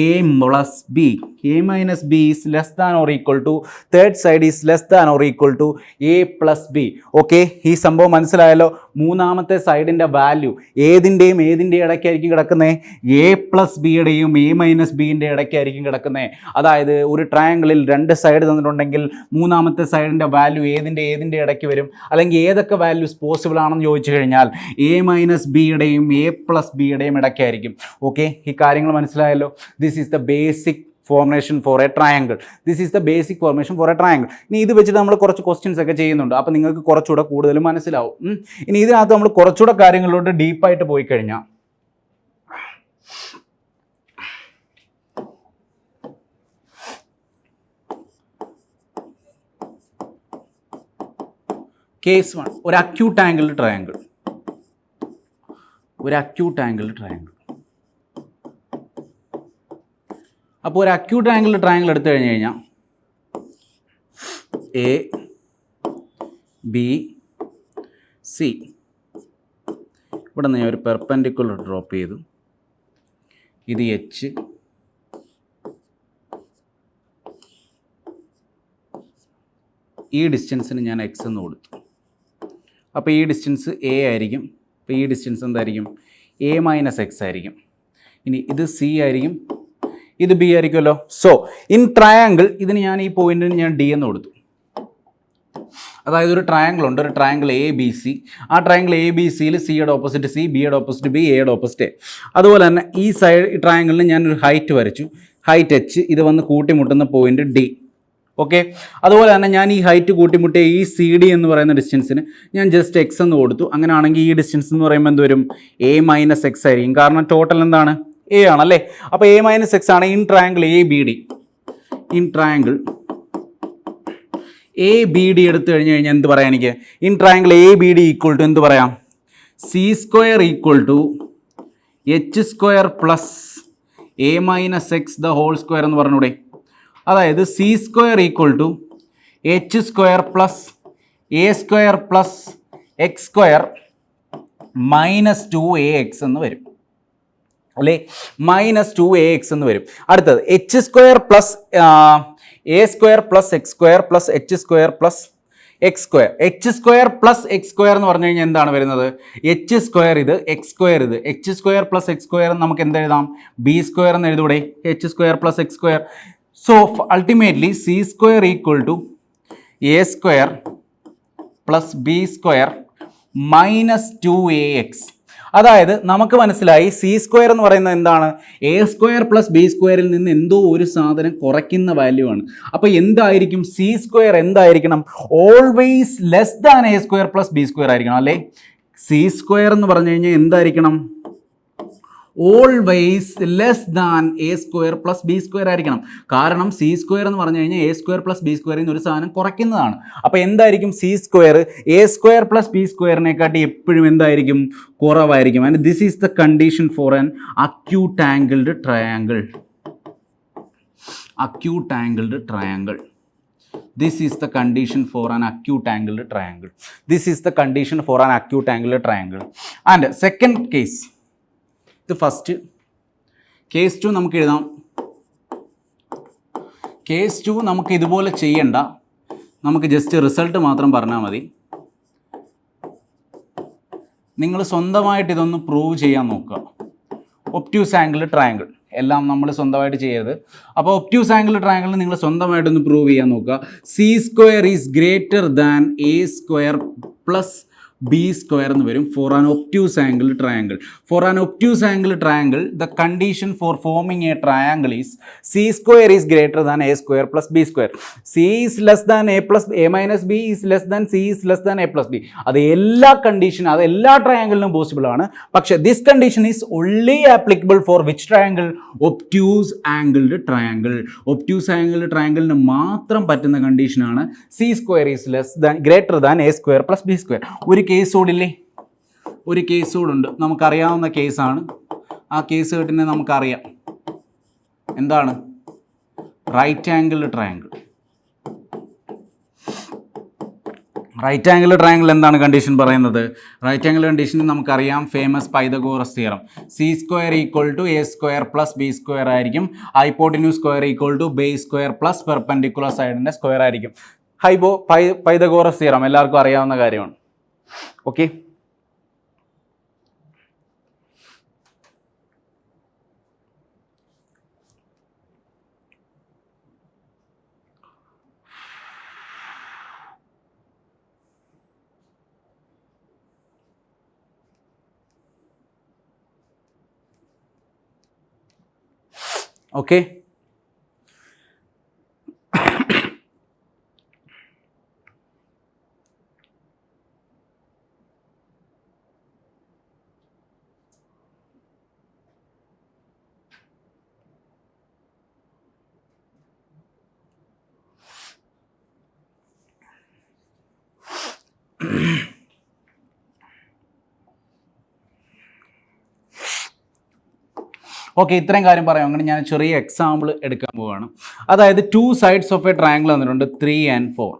a plus b. a minus b is less than or equal to third side is less than or equal to a plus b. Okay, ഈ സംഭവം മനസ്സിലായല്ലോ? മൂന്നാമത്തെ സൈഡിൻ്റെ value ഏതിൻ്റെയും ഇടയ്ക്കായിരിക്കും കിടക്കുന്നത്? A plus ബിയുടെയും A minus ബിൻ്റെ ഇടയ്ക്കായിരിക്കും കിടക്കുന്നത്. അതായത് ഒരു ട്രയാങ്കിളിൽ രണ്ട് side തന്നിട്ടുണ്ടെങ്കിൽ മൂന്നാമത്തെ സൈഡിൻ്റെ വാല്യൂ ഏതിൻ്റെ ഇടയ്ക്ക് വരും? അല്ലെങ്കിൽ ഏതൊക്കെ വാല്യൂസ് പോസിബിൾ ആണെന്ന് ചോദിച്ചു കഴിഞ്ഞാൽ എ മൈനസ് ബിയുടെയും എ പ്ലസ് ബിയുടെയും ഇടയ്ക്കായിരിക്കും. ഓക്കെ, ഈ കാര്യങ്ങൾ മനസ്സിലായല്ലോ? This is the basic formation for a triangle. This is the basic formation for a triangle. ഇനി ഇത് വെച്ചിട്ട് നമ്മൾ കുറച്ച് ക്വസ്റ്റ്യൻസ് ഒക്കെ ചെയ്യുന്നുണ്ട്. അപ്പോൾ നിങ്ങൾക്ക് കുറച്ചുകൂടെ കൂടുതൽ മനസ്സിലാവും. ഇനി ഇതിനകത്ത് നമ്മൾ കുറച്ചുകൂടെ കാര്യങ്ങളിലോട്ട് ഡീപ്പായിട്ട് പോയി കഴിഞ്ഞാൽ കേസ് 1, ഒരു അക്യൂട്ട് ആംഗിൾഡ് ട്രയാങ്കിൾ. അപ്പോൾ ഒരു അക്യൂട്ട് ആംഗിൾ ട്രയാങ്കിൾ എടുത്തു കഴിഞ്ഞ് കഴിഞ്ഞാൽ എ ബി സി. ഇവിടെ നിന്ന് ഞാൻ ഒരു പെർപെൻഡിക്കുലർ ഡ്രോപ്പ് ചെയ്തു. ഇത് എച്ച്, ഈ ഡിസ്റ്റൻസിന് ഞാൻ എക്സ് എന്ന് കൊടുത്തു. അപ്പോൾ ഈ ഡിസ്റ്റൻസ് എ ആയിരിക്കും. അപ്പോൾ ഈ ഡിസ്റ്റൻസ് എന്തായിരിക്കും? എ മൈനസ് എക്സ് ആയിരിക്കും. ഇനി ഇത് സി ആയിരിക്കും, ഇത് ബി ആയിരിക്കുമല്ലോ. സോ ഇൻ ട്രയാങ്കിൾ ഇതിന് ഞാൻ ഈ പോയിന്റിന് ഞാൻ ഡി എന്ന് കൊടുത്തു. അതായത് ഒരു ട്രയാങ്കിൾ ഉണ്ട്, ഒരു ട്രയാങ്കിൾ എ ബി സി. ആ ട്രയാങ്കിൾ എ ബി സിയിൽ സിയുടെ ഓപ്പോസിറ്റ് സി, ബിയുടെ ഓപ്പോസിറ്റ് ബി, എയുടെ ഓപ്പോസിറ്റ് എ. അതുപോലെ തന്നെ ഈ സൈഡ് ട്രയാങ്കിളിന് ഞാനൊരു ഹൈറ്റ് വരച്ചു, ഹൈറ്റ് എച്ച്. ഇത് വന്ന് കൂട്ടിമുട്ടുന്ന പോയിന്റ് ഡി. ഓക്കെ. അതുപോലെ തന്നെ ഞാൻ ഈ ഹൈറ്റ് കൂട്ടിമുട്ടിയ ഈ സി ഡി എന്ന് പറയുന്ന ഡിസ്റ്റൻസിന് ഞാൻ ജസ്റ്റ് എക്സ് എന്ന് കൊടുത്തു. അങ്ങനെയാണെങ്കിൽ ഈ ഡിസ്റ്റൻസ് എന്ന് പറയുമ്പോൾ എന്ത് വരും? എ മൈനസ് എക്സ് ആയിരിക്കും. കാരണം ടോട്ടൽ എന്താണ്? എ ആണല്ലേ. അപ്പോൾ എ മൈനസ് എക്സ് ആണ് in triangle A B D. In triangle A B D എടുത്തു കഴിഞ്ഞാൽ എന്ത് പറയാം എനിക്ക്? In triangle A B D equal to എന്ത് പറയാം? C square equal to H square plus A minus X the whole square എന്ന് പറഞ്ഞൂടെ? അതായത് C square equal to H square plus A square plus X square minus 2ax എന്ന് വരും അല്ലേ? Minus 2ax എന്ന് വരും. അടുത്തത് H square plus A square plus X square plus h square plus X square. H square plus X square എന്ന് പറഞ്ഞു കഴിഞ്ഞാൽ എന്താണ് വരുന്നത്? എച്ച് സ്ക്വയർ ഇത്, എക്സ് സ്ക്വയർ ഇത്. H square plus X square നമുക്ക് എന്ത് എഴുതാം? ബി സ്ക്വയർ എന്ന് എഴുതൂടെ? H square plus X square. So ultimately c square equal to a square plus b square minus 2ax. അതായത് നമുക്ക് മനസ്സിലായി സി സ്ക്വയർ എന്ന് പറയുന്നത് എന്താണ്? എ സ്ക്വയർ പ്ലസ് ബി സ്ക്വയറിൽ നിന്ന് എന്തോ ഒരു സാധനം കുറയ്ക്കുന്ന വാല്യൂ ആണ്. അപ്പോൾ എന്തായിരിക്കും? സി സ്ക്വയർ എന്തായിരിക്കണം? Always less than A square plus B square ആയിരിക്കണം അല്ലേ? സി സ്ക്വയർ എന്ന് പറഞ്ഞു കഴിഞ്ഞാൽ എന്തായിരിക്കണം? Always less than A square plus B square ആയിരിക്കണം. കാരണം സി സ്ക്വയർ എന്ന് പറഞ്ഞു കഴിഞ്ഞാൽ എ സ്ക്വയർ പ്ലസ് ബി സ്ക്വയറിൽ നിന്ന് ഒരു സാധനം കുറയ്ക്കുന്നതാണ്. അപ്പോൾ എന്തായിരിക്കും? C square a square plus b സ്ക്വയറിനെക്കാട്ടി എപ്പോഴും എന്തായിരിക്കും? കുറവായിരിക്കും. And this is the condition for an acute angled triangle. acute angled triangle. This is the condition for an acute angled triangle. This is the condition for an acute angled triangle. And second case, the first case 2 നമുക്ക് എഴുതാം. Case 2 നമുക്ക് ഇതുപോലെ ചെയ്യണ്ട, നമുക്ക് just result മാത്രം പറഞ്ഞാൽ മതി. നിങ്ങൾ സ്വന്തമായിട്ട് ഇതൊന്ന് പ്രൂവ് ചെയ്യാൻ നോക്കുക. ഒബ്റ്റ്യൂസ് ആംഗിൾ ട്രയാങ്കിൾ എല്ലാം നമ്മൾ സ്വന്തമായിട്ട് ചെയ്യരുത്. അപ്പോൾ ഒബ്റ്റ്യൂസ് ആംഗിൾ ട്രയാങ്കിൾ നിങ്ങൾ സ്വന്തമായിട്ടൊന്ന് പ്രൂവ് ചെയ്യാൻ നോക്കുക. C square is greater than A square plus B square എന്ന് വരും for an obtuse angle triangle. For an obtuse angle triangle the condition for forming a triangle is C square is greater than A square plus B square. C is less than A plus A minus B is less than C is less than A plus B. അത് എല്ലാ കണ്ടീഷനും, അത് എല്ലാ ട്രയാങ്കിളിനും possible ആണ്. പക്ഷേ this condition is only applicable for which triangle? Obtuse angled triangle. Obtuse angled ട്രയാങ്കിളിന് മാത്രം പറ്റുന്ന കണ്ടീഷനാണ് c square is less than greater than A square plus B square. ഒരു കേസ് കൂടില്ലേ? ഒരു കേസ് കൂടുണ്ട്, നമുക്കറിയാവുന്ന കേസാണ്. ആ കേസ് കേട്ടിനെ നമുക്കറിയാം. എന്താണ്? Right angle triangle. Right angle triangle എന്താണ് കണ്ടീഷൻ പറയുന്നത്? റൈറ്റ് ആംഗിൾ കണ്ടീഷനിൽ നമുക്കറിയാം famous Pythagoras theorem. C square equal to a square plus B square ആയിരിക്കും. Hypotenuse square equal to base square plus perpendicular സൈഡിൻ്റെ സ്ക്വയർ ആയിരിക്കും. പൈതഗോറസ് തിയറം എല്ലാവർക്കും അറിയാവുന്ന കാര്യമാണ്. Okay, okay. ഓക്കെ, ഇത്രയും കാര്യം പറയാം. അങ്ങനെ ഞാൻ ചെറിയ എക്സാമ്പിൾ എടുക്കാൻ പോവുകയാണ്. അതായത് 2 sides ഓഫ് എ ട്രയാങ്കിൾ തന്നിട്ടുണ്ട് 3 and 4.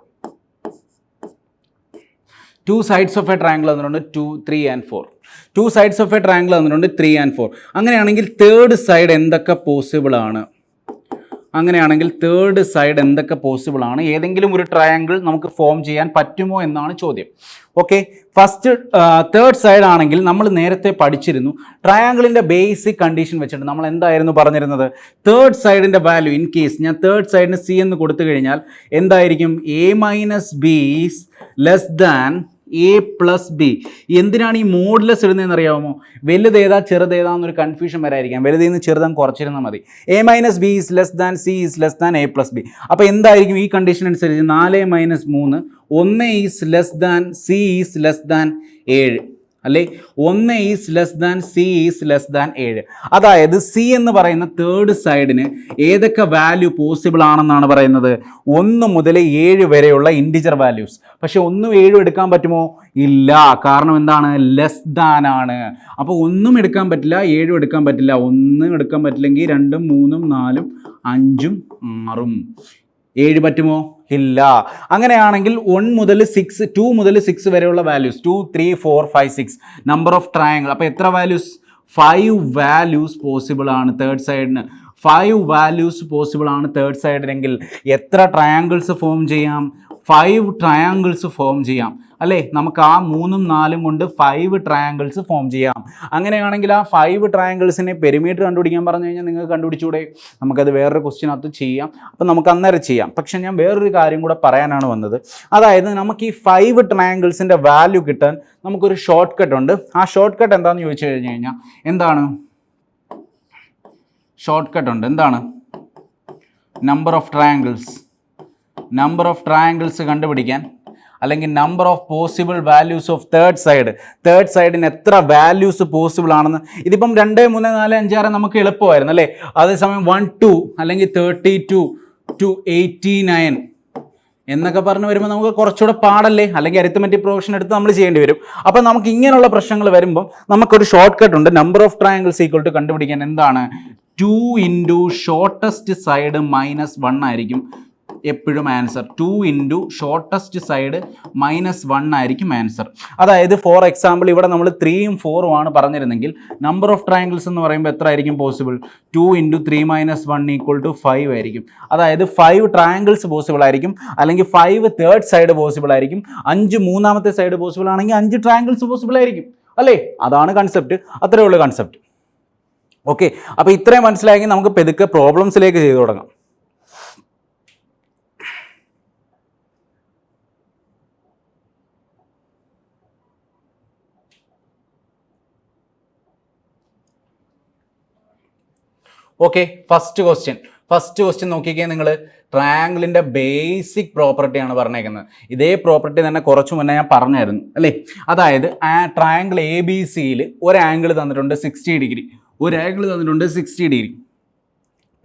Two sides of a triangle തന്നിട്ടുണ്ട് 2, 3 and 4. Two sides of a triangle തന്നിട്ടുണ്ട് 3 ആൻഡ് 4. അങ്ങനെയാണെങ്കിൽ തേർഡ് സൈഡ് എന്തൊക്കെ പോസിബിൾ ആണ്? അങ്ങനെയാണെങ്കിൽ തേർഡ് സൈഡ് എന്തൊക്കെ പോസിബിൾ ആണ്? ഏതെങ്കിലും ഒരു ട്രയാങ്കിൾ നമുക്ക് ഫോം ചെയ്യാൻ പറ്റുമോ എന്നാണ് ചോദ്യം. ഓക്കെ, ഫസ്റ്റ് തേർഡ് സൈഡ് ആണെങ്കിൽ നമ്മൾ നേരത്തെ പഠിച്ചിരുന്നു ട്രയാങ്കിളിൻ്റെ ബേസിക് കണ്ടീഷൻ വെച്ചിട്ട് നമ്മൾ എന്തായിരുന്നു പറഞ്ഞിരുന്നത്? തേർഡ് സൈഡിൻ്റെ വാല്യൂ ഇൻ കേസ് ഞാൻ തേർഡ് സൈഡിന് സി എന്ന് കൊടുത്തു കഴിഞ്ഞാൽ എന്തായിരിക്കും? A minus B is less than A plus B. എന്തിനാണ് ഈ മോഡുലസ് ഇടുന്നതെന്ന് അറിയാമോ? വലുതേതാ ചെറുതേതാന്നൊരു കൺഫ്യൂഷൻ വരായിരിക്കാം. വലുതിൽ നിന്ന് ചെറുതാൻ കുറച്ചിരുന്നാൽ മതി. A minus B is less than C is less than A plus B. അപ്പോൾ എന്തായിരിക്കും ഈ കണ്ടീഷൻ അനുസരിച്ച്? 4 minus 3 1 is less than C is less than 7 അല്ലേ? 1 is less than C is less than 7. അതായത് C എന്ന് പറയുന്ന തേർഡ് സൈഡിന് ഏതൊക്കെ value possible ആണെന്നാണ് പറയുന്നത്? 1 മുതൽ 7 വരെയുള്ള ഇൻറ്റിജർ വാല്യൂസ്. പക്ഷെ 1 7 എടുക്കാൻ പറ്റുമോ? ഇല്ല. കാരണം എന്താണ്? ലെസ് ദാൻ ആണ്. അപ്പോൾ 1 എടുക്കാൻ പറ്റില്ല, 7 എടുക്കാൻ പറ്റില്ല. 1 എടുക്കാൻ പറ്റില്ലെങ്കിൽ 2, 3, 4, 5, 6. 7 പറ്റുമോ? ഇല്ല. അങ്ങനെയാണെങ്കിൽ 1 മുതൽ 6, 2 മുതൽ 6 വരെയുള്ള വാല്യൂസ് 2, 3, 4, 5, 6 നമ്പർ ഓഫ് ട്രയാങ്കിൾ. അപ്പോൾ എത്ര വാല്യൂസ്? 5 വാല്യൂസ് പോസിബിൾ ആണ് തേർഡ് സൈഡിന്. 5 വാല്യൂസ് പോസിബിൾ ആണ് തേർഡ് സൈഡിനെങ്കിൽ എത്ര ട്രയാങ്കിൾസ് ഫോം ചെയ്യാം? 5 ട്രയാങ്കിൾസ് ഫോം ചെയ്യാം അല്ലേ? നമുക്ക് ആ 3ഉം 4ഉം കൊണ്ട് 5 ട്രയാങ്കിൾസ് ഫോം ചെയ്യാം. അങ്ങനെയാണെങ്കിൽ ആ 5 ട്രയാങ്കിൾസിനെ പെരിമീറ്റർ കണ്ടുപിടിക്കാൻ പറഞ്ഞു കഴിഞ്ഞാൽ നിങ്ങൾക്ക് കണ്ടുപിടിച്ചൂടെ? നമുക്കത് വേറൊരു ക്വസ്റ്റ്യനകത്ത് ചെയ്യാം. അപ്പം നമുക്ക് അന്നേരം ചെയ്യാം. പക്ഷെ ഞാൻ വേറൊരു കാര്യം കൂടെ പറയാനാണ് വന്നത്. അതായത് നമുക്ക് ഈ 5 ട്രയാങ്കിൾസിൻ്റെ വാല്യൂ കിട്ടാൻ നമുക്കൊരു ഷോർട്ട് കട്ട് ഉണ്ട്. ആ ഷോർട്ട് കട്ട് എന്താണെന്ന് ചോദിച്ചു കഴിഞ്ഞ് കഴിഞ്ഞാൽ എന്താണ് ഷോർട്ട് കട്ട് ഉണ്ട്? എന്താണ്? നമ്പർ ഓഫ് ട്രയാങ്കിൾസ് കണ്ടുപിടിക്കാൻ, അല്ലെങ്കിൽ number of possible values of third സൈഡിന് എത്ര വാല്യൂസ് പോസിബിൾ ആണെന്ന്. ഇതിപ്പം 2, 3, 4, 5, 6 നമുക്ക് എളുപ്പമായിരുന്നു അല്ലേ? അതേസമയം 1, 2 അല്ലെങ്കിൽ 32 to 89 എന്നൊക്കെ പറഞ്ഞു വരുമ്പോൾ നമുക്ക് കുറച്ചുകൂടെ പാടല്ലേ? അല്ലെങ്കിൽ അരിത്തമെറ്റിക് പ്രൊഫഷൻ എടുത്ത് നമ്മൾ ചെയ്യേണ്ടി വരും. അപ്പം നമുക്ക് ഇങ്ങനെയുള്ള പ്രശ്നങ്ങൾ വരുമ്പോൾ നമുക്കൊരു ഷോർട്ട് കട്ട് ഉണ്ട്. Number of triangles equal to കണ്ടുപിടിക്കാൻ എന്താണ്? 2 ഇൻറ്റു ഷോർട്ടസ്റ്റ് സൈഡ് -1 ആയിരിക്കും എപ്പോഴും ആൻസർ. 2 ഇൻറ്റു ഷോർട്ടസ്റ്റ് സൈഡ് -1 ആയിരിക്കും ആൻസർ. അതായത് ഫോർ എക്സാമ്പിൾ ഇവിടെ നമ്മൾ 3ഉം 4ഉം ആണ് പറഞ്ഞിരുന്നെങ്കിൽ നമ്പർ ഓഫ് ട്രയാങ്കിൾസ് എന്ന് പറയുമ്പോൾ എത്ര ആയിരിക്കും പോസിബിൾ? 2 ഇൻറ്റു 3 - 1 ഈക്വൽ ടു 5 ആയിരിക്കും. അതായത് 5 ട്രയാങ്കിൾസ് പോസിബിൾ ആയിരിക്കും, അല്ലെങ്കിൽ 5 തേർഡ് സൈഡ് പോസിബിൾ ആയിരിക്കും. 5 മൂന്നാമത്തെ സൈഡ് പോസിബിൾ ആണെങ്കിൽ 5 ട്രയാങ്കിൾസ് പോസിബിൾ ആയിരിക്കും അല്ലേ? അതാണ് കൺസെപ്റ്റ്. അത്രയേ ഉള്ളൂ കൺസെപ്റ്റ്. ഓക്കെ, അപ്പോൾ ഇത്രയും മനസ്സിലായെങ്കിൽ നമുക്ക് പെതുക്കെ പ്രോബ്ലംസിലേക്ക് ചെയ്തു തുടങ്ങാം. ഓക്കെ, ഫസ്റ്റ് ക്വസ്റ്റ്യൻ നോക്കിക്കേ നിങ്ങൾ. ട്രയാങ്കിളിൻ്റെ ബേസിക് പ്രോപ്പർട്ടിയാണ് പറഞ്ഞേക്കുന്നത്. ഇതേ പ്രോപ്പർട്ടി തന്നെ കുറച്ച് മുന്നേ ഞാൻ പറഞ്ഞായിരുന്നു അല്ലേ? അതായത് ആ ട്രയാങ്കിൾ ABC-യിൽ ഒരു ആംഗിൾ തന്നിട്ടുണ്ട് 60 ഡിഗ്രി, ഒരു ആംഗിൾ തന്നിട്ടുണ്ട് 60 ഡിഗ്രി.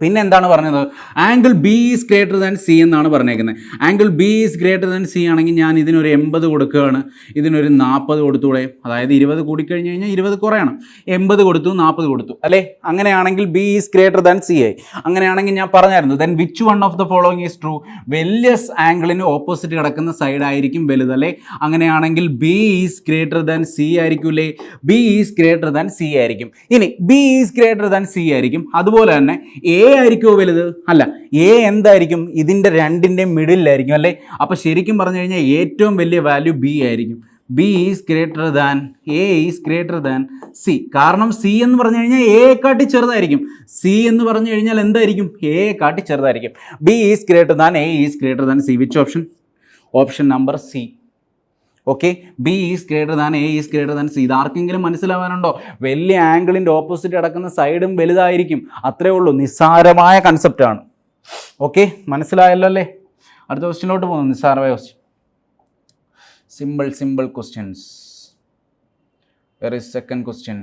പിന്നെ എന്താണ് പറഞ്ഞത്? Angle B is greater than C എന്നാണ് പറഞ്ഞേക്കുന്നത്. Angle B is greater than C ആണെങ്കിൽ ഞാൻ ഇതിനൊരു 80 കൊടുക്കുകയാണ്, ഇതിനൊരു 40 കൊടുത്തൂടെ? അതായത് 20 കൂടിക്കഴിഞ്ഞ് കഴിഞ്ഞാൽ 20 കുറയണം. 80 കൊടുത്തു, 40 കൊടുത്തു അല്ലേ? അങ്ങനെയാണെങ്കിൽ b is greater than c ആയി. അങ്ങനെയാണെങ്കിൽ ഞാൻ പറഞ്ഞായിരുന്നു then which one of the following is true? വലിയ ആംഗിളിന് ഓപ്പോസിറ്റ് കിടക്കുന്ന സൈഡ് ആയിരിക്കും വലുത് അല്ലേ? അങ്ങനെയാണെങ്കിൽ b is greater than c ആയിരിക്കൂലേ? B is greater than c ആയിരിക്കും. ഇനി b is greater than c ആയിരിക്കും. അതുപോലെ തന്നെ എ ആയിരിക്കുമോ വലുത്? അല്ല, എ എന്തായിരിക്കും? ഇതിൻ്റെ രണ്ടിൻ്റെയും മിഡിലായിരിക്കും അല്ലേ? അപ്പോൾ ശരിക്കും പറഞ്ഞു കഴിഞ്ഞാൽ ഏറ്റവും വലിയ വാല്യൂ ബി ആയിരിക്കും. B is greater than a is greater than C. കാരണം സി എന്ന് പറഞ്ഞു കഴിഞ്ഞാൽ എയെക്കാട്ടി ചെറുതായിരിക്കും. സി എന്ന് പറഞ്ഞു കഴിഞ്ഞാൽ എന്തായിരിക്കും? എയെക്കാട്ടി ചെറുതായിരിക്കും. B is greater than a is greater than c. Which option? Option number c. Okay, b is greater than a is greater than c. ഇതാർക്കെങ്കിലും മനസ്സിലാവാനുണ്ടോ? വലിയ ആംഗിളിൻ്റെ ഓപ്പോസിറ്റ് കിടക്കുന്ന സൈഡും വലുതായിരിക്കും. അത്രേ ഉള്ളൂ, നിസ്സാരമായ കൺസെപ്റ്റാണ്. ഓക്കെ, മനസ്സിലായല്ലോ അല്ലേ? അടുത്ത ക്വസ്റ്റ്യനിലോട്ട് പോകുന്നു. നിസ്സാരമായ question, simple questions. Where is second question?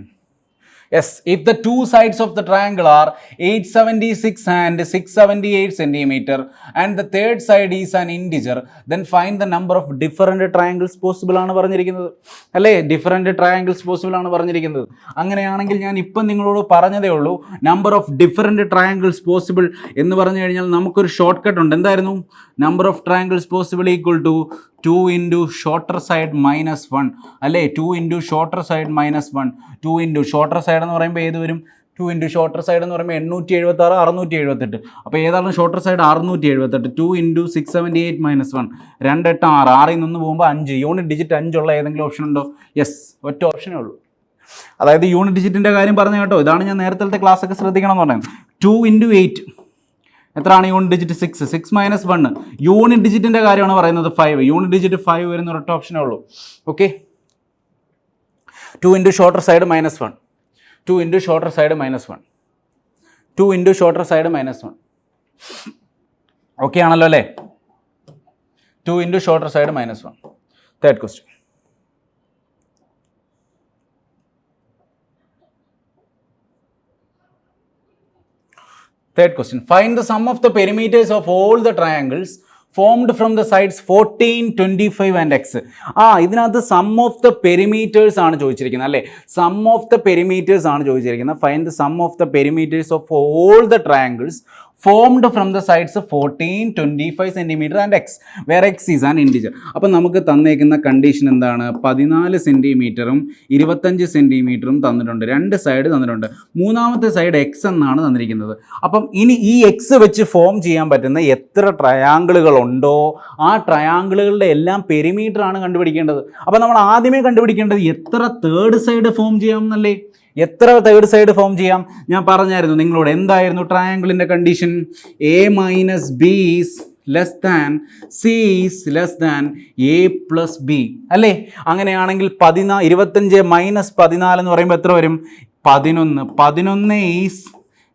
Yes, if the two sides of the triangle are 876 and 678 centimeter and the third side is an integer, then find the number of different triangles possible ആണ് പറഞ്ഞിരിക്കുന്നത് അല്ലേ? Different triangles possible ആണ് പറഞ്ഞിരിക്കുന്നത്. അങ്ങനെയാണെങ്കിൽ ഞാൻ ഇപ്പം നിങ്ങളോട് പറഞ്ഞതേ ഉള്ളൂ, number of different triangles possible എന്ന് പറഞ്ഞു കഴിഞ്ഞാൽ നമുക്കൊരു ഷോർട്ട് കട്ട് ഉണ്ട്. എന്തായിരുന്നു? Number of triangles possible equal to 2 into shorter side -1 അല്ലേ, 2 into shorter side -1, 2 into shorter side എന്ന് പറയുമ്പോൾ ഏത് വരും, 2 ഇൻറ്റു ഷോർട്ടർ സൈഡ് എന്ന് പറയുമ്പോൾ 876 678. അപ്പോൾ ഏതാണ് ഷോർട്ടർ സൈഡ് 678. 2 ഇൻറ്റു 678 -1 2 8 6 6ൽ നിന്ന് പോകുമ്പോൾ 5 യൂണിറ്റ് ഡിജിറ്റ് 5 ഉള്ള ഏതെങ്കിലും ഓപ്ഷൻ ഉണ്ടോ? യെസ്, ഒറ്റ ഓപ്ഷനേ ഉള്ളൂ. അതായത് യൂണിറ്റ് ഡിജിറ്റിൻ്റെ കാര്യം പറഞ്ഞു കേട്ടോ. ഇതാണ് ഞാൻ നേരത്തെ ക്ലാസ്സൊക്കെ ശ്രദ്ധിക്കണം എന്ന് പറയുന്നത്. 2 ഇൻറ്റു 8 എത്രയാണ് യൂണിറ്റ് ഡിജിറ്റ്? 6 6 -1. യൂണിറ്റ് ഡിജിറ്റിൻ്റെ കാര്യമാണ് പറയുന്നത് 5. യൂണിറ്റ് ഡിജിറ്റ് 5 വരുന്ന ഒരൊറ്റ ഓപ്ഷനേ ഉള്ളൂ. Okay, 2 into shorter side -1, 2 into shorter side -1, 2 into shorter side -1. Okay ആണല്ലോ അല്ലേ? 2 into shorter side -1. Third question. Third question. Find the sum of the perimeters of all the triangles formed from the sides 14, 25 and x. ഇതിനകത്ത് sum of the perimeters ആണ് ചോദിച്ചിരിക്കുന്നത് അല്ലേ? Sum of the perimeters ആണ് ചോദിച്ചിരിക്കുന്നത്. Find the sum of the perimeters of all the triangles formed from the sides 14, 25 centimetre and X, where X is an integer. അപ്പം നമുക്ക് തന്നേക്കുന്ന condition എന്താണ്? 14 സെൻറ്റിമീറ്ററും 25 സെൻറ്റിമീറ്ററും തന്നിട്ടുണ്ട്, രണ്ട് സൈഡ് തന്നിട്ടുണ്ട്, മൂന്നാമത്തെ സൈഡ് എക്സ് എന്നാണ് തന്നിരിക്കുന്നത്. അപ്പം ഇനി ഈ എക്സ് വെച്ച് ഫോം ചെയ്യാൻ പറ്റുന്ന എത്ര ട്രയാങ്കിളുകളുണ്ടോ ആ ട്രയാങ്കിളുകളുടെ എല്ലാം പെരിമീറ്റർ ആണ് കണ്ടുപിടിക്കേണ്ടത്. അപ്പം നമ്മൾ ആദ്യമേ കണ്ടുപിടിക്കേണ്ടത് എത്ര തേർഡ് സൈഡ് ഫോം ചെയ്യാം എന്നല്ലേ? എത്ര തേർഡ് സൈഡ് ഫോം ചെയ്യാം? ഞാൻ പറഞ്ഞായിരുന്നു നിങ്ങളോട്, എന്തായിരുന്നു ട്രയാങ്കിളിൻ്റെ condition? A minus B is less than C is less than A plus b അല്ലേ? അങ്ങനെയാണെങ്കിൽ 25 മൈനസ് 14 എന്ന് പറയുമ്പോൾ എത്ര വരും? 11. 11 is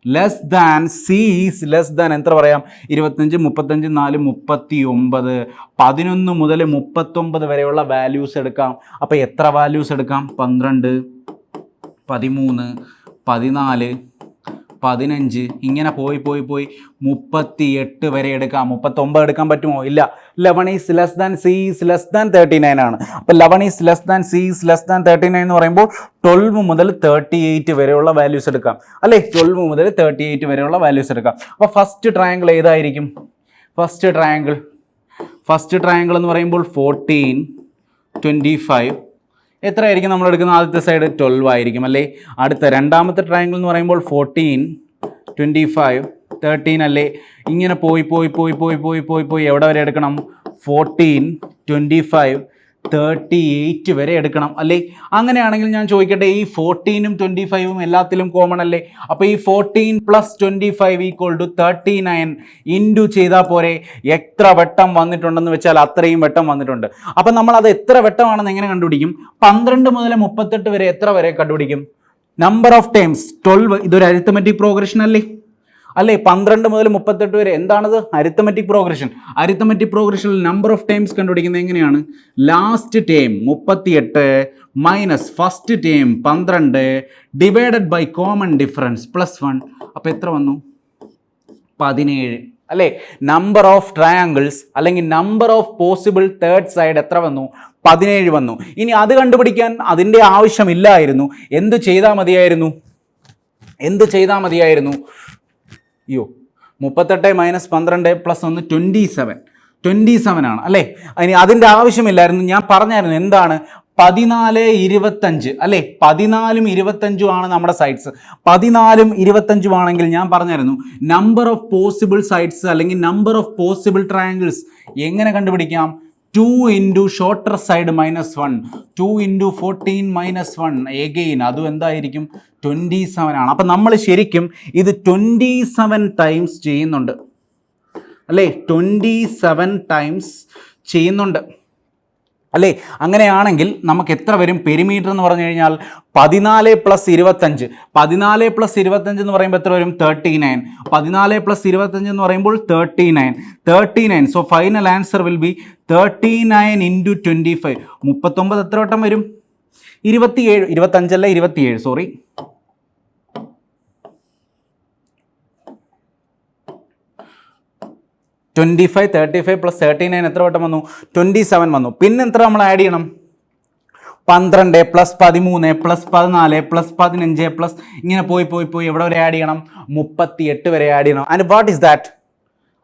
less than C is less than എത്ര പറയാം? 25, 35, 4, 39. 11 മുതൽ 39 വരെയുള്ള വാല്യൂസ് എടുക്കാം. അപ്പോൾ എത്ര വാല്യൂസ് എടുക്കാം? 12, 13, 14, 15 ഇങ്ങനെ പോയി 38 വരെ എടുക്കാം. 39 എടുക്കാൻ പറ്റുമോ? ഇല്ല. 11 is less than C is less than 39 ആണ്. അപ്പോൾ 11 is less than C is less than 39 എന്ന് പറയുമ്പോൾ 12 മുതൽ 38 വരെയുള്ള വാല്യൂസ് എടുക്കാം അല്ലേ? 12 മുതൽ 38 വരെയുള്ള വാല്യൂസ് എടുക്കാം. അപ്പോൾ ഫസ്റ്റ് ട്രയാങ്കിൾ ഏതായിരിക്കും? ഫസ്റ്റ് ട്രയാങ്കിൾ എന്ന് പറയുമ്പോൾ 14, 25 എത്രയായിരിക്കും നമ്മൾ എടുക്കുന്ന ആദ്യത്തെ സൈഡ്? 12 ആയിരിക്കും അല്ലേ? അടുത്ത രണ്ടാമത്തെ ട്രയാങ്കിൾ എന്ന് പറയുമ്പോൾ 14, 25, 13 അല്ലേ? ഇങ്ങനെ പോയി എവിടെ വരെ എടുക്കണം? 14, 25, 38 വരെ എടുക്കണം അല്ലേ? അങ്ങനെയാണെങ്കിൽ ഞാൻ ചോദിക്കട്ടെ, ഈ 14ഉം 25ഉം എല്ലാത്തിലും കോമൺ അല്ലേ? അപ്പോൾ ഈ 14 + 25 = 39 ഇൻറ്റു ചെയ്താൽ പോരെ? എത്ര വട്ടം വന്നിട്ടുണ്ടെന്ന് വെച്ചാൽ അത്രയും വട്ടം വന്നിട്ടുണ്ട്. അപ്പം നമ്മൾ അത് എത്ര വട്ടമാണെന്ന് എങ്ങനെ കണ്ടുപിടിക്കും? 12 മുതൽ 38 വരെ എത്ര വരെ കണ്ടുപിടിക്കും? Number of times 12. ഇതൊരു അരിത്തമെറ്റിക് പ്രോഗ്രഷൻ അല്ലേ? 12 മുതൽ 38 വരെ എന്താണത്? Arithmetic progression. അരിത്തമെറ്റിക് പ്രോഗ്രഷനിൽ നമ്പർ ഓഫ് ടൈംസ് കണ്ടുപിടിക്കുന്നത് എങ്ങനെയാണ്? Last time 38 minus first time 12 divided by common difference +1. അപ്പോൾ എത്ര വന്നു? 17 അല്ലേ? നമ്പർ ഓഫ് ട്രയാങ്കിൾസ് അല്ലെങ്കിൽ number of possible third side എത്ര വന്നു? 17 വന്നു. ഇനി അത് കണ്ടുപിടിക്കാൻ അതിൻ്റെ ആവശ്യമില്ലായിരുന്നു. എന്ത് ചെയ്താൽ മതിയായിരുന്നു? 38 മൈനസ് 12 + 1 27 ആണ് അല്ലേ? ഇനി അതിൻ്റെ ആവശ്യമില്ലായിരുന്നു. ഞാൻ പറഞ്ഞായിരുന്നു എന്താണ്? 14, 25 അല്ലേ? 14ഉം 25ഉം ആണ് നമ്മുടെ സൈഡ്സ്. 14ഉം 25ഉം ആണെങ്കിൽ ഞാൻ പറഞ്ഞായിരുന്നു നമ്പർ ഓഫ് പോസിബിൾ സൈഡ്സ് അല്ലെങ്കിൽ നമ്പർ ഓഫ് പോസിബിൾ ട്രയാങ്കിൾസ് എങ്ങനെ കണ്ടുപിടിക്കാം? 2 into shorter side -1, 2 into 14 -1 again അതും എന്തായിരിക്കും? 27 ആണ്. അപ്പം നമ്മൾ ശരിക്കും ഇത് 27 ടൈംസ് ചെയ്യുന്നുണ്ട് അല്ലേ? 27 ടൈംസ് ചെയ്യുന്നുണ്ട് അല്ലേ? അങ്ങനെയാണെങ്കിൽ നമുക്ക് എത്ര വരും പെരിമീറ്റർ എന്ന് പറഞ്ഞു കഴിഞ്ഞാൽ? 14 + 25. 14 + 25 എന്ന് പറയുമ്പോൾ എത്ര വരും? 39. 14 + 25 എന്ന് പറയുമ്പോൾ 39. So final answer will B 39 into 25. 39 എത്ര വട്ടം വരും? 27. 25 അല്ല 27, സോറി. 25, 35 + 39 എത്ര വട്ടം വന്നു? 27 വന്നു. പിന്നെ എത്ര നമ്മൾ ആഡ് ചെയ്യണം? 12 + 13 + 14 + 15 ഇങ്ങനെ പോയി എവിടെ വരെ ആഡ് ചെയ്യണം? 38 വരെ ആഡ് ചെയ്യണം. And what is that?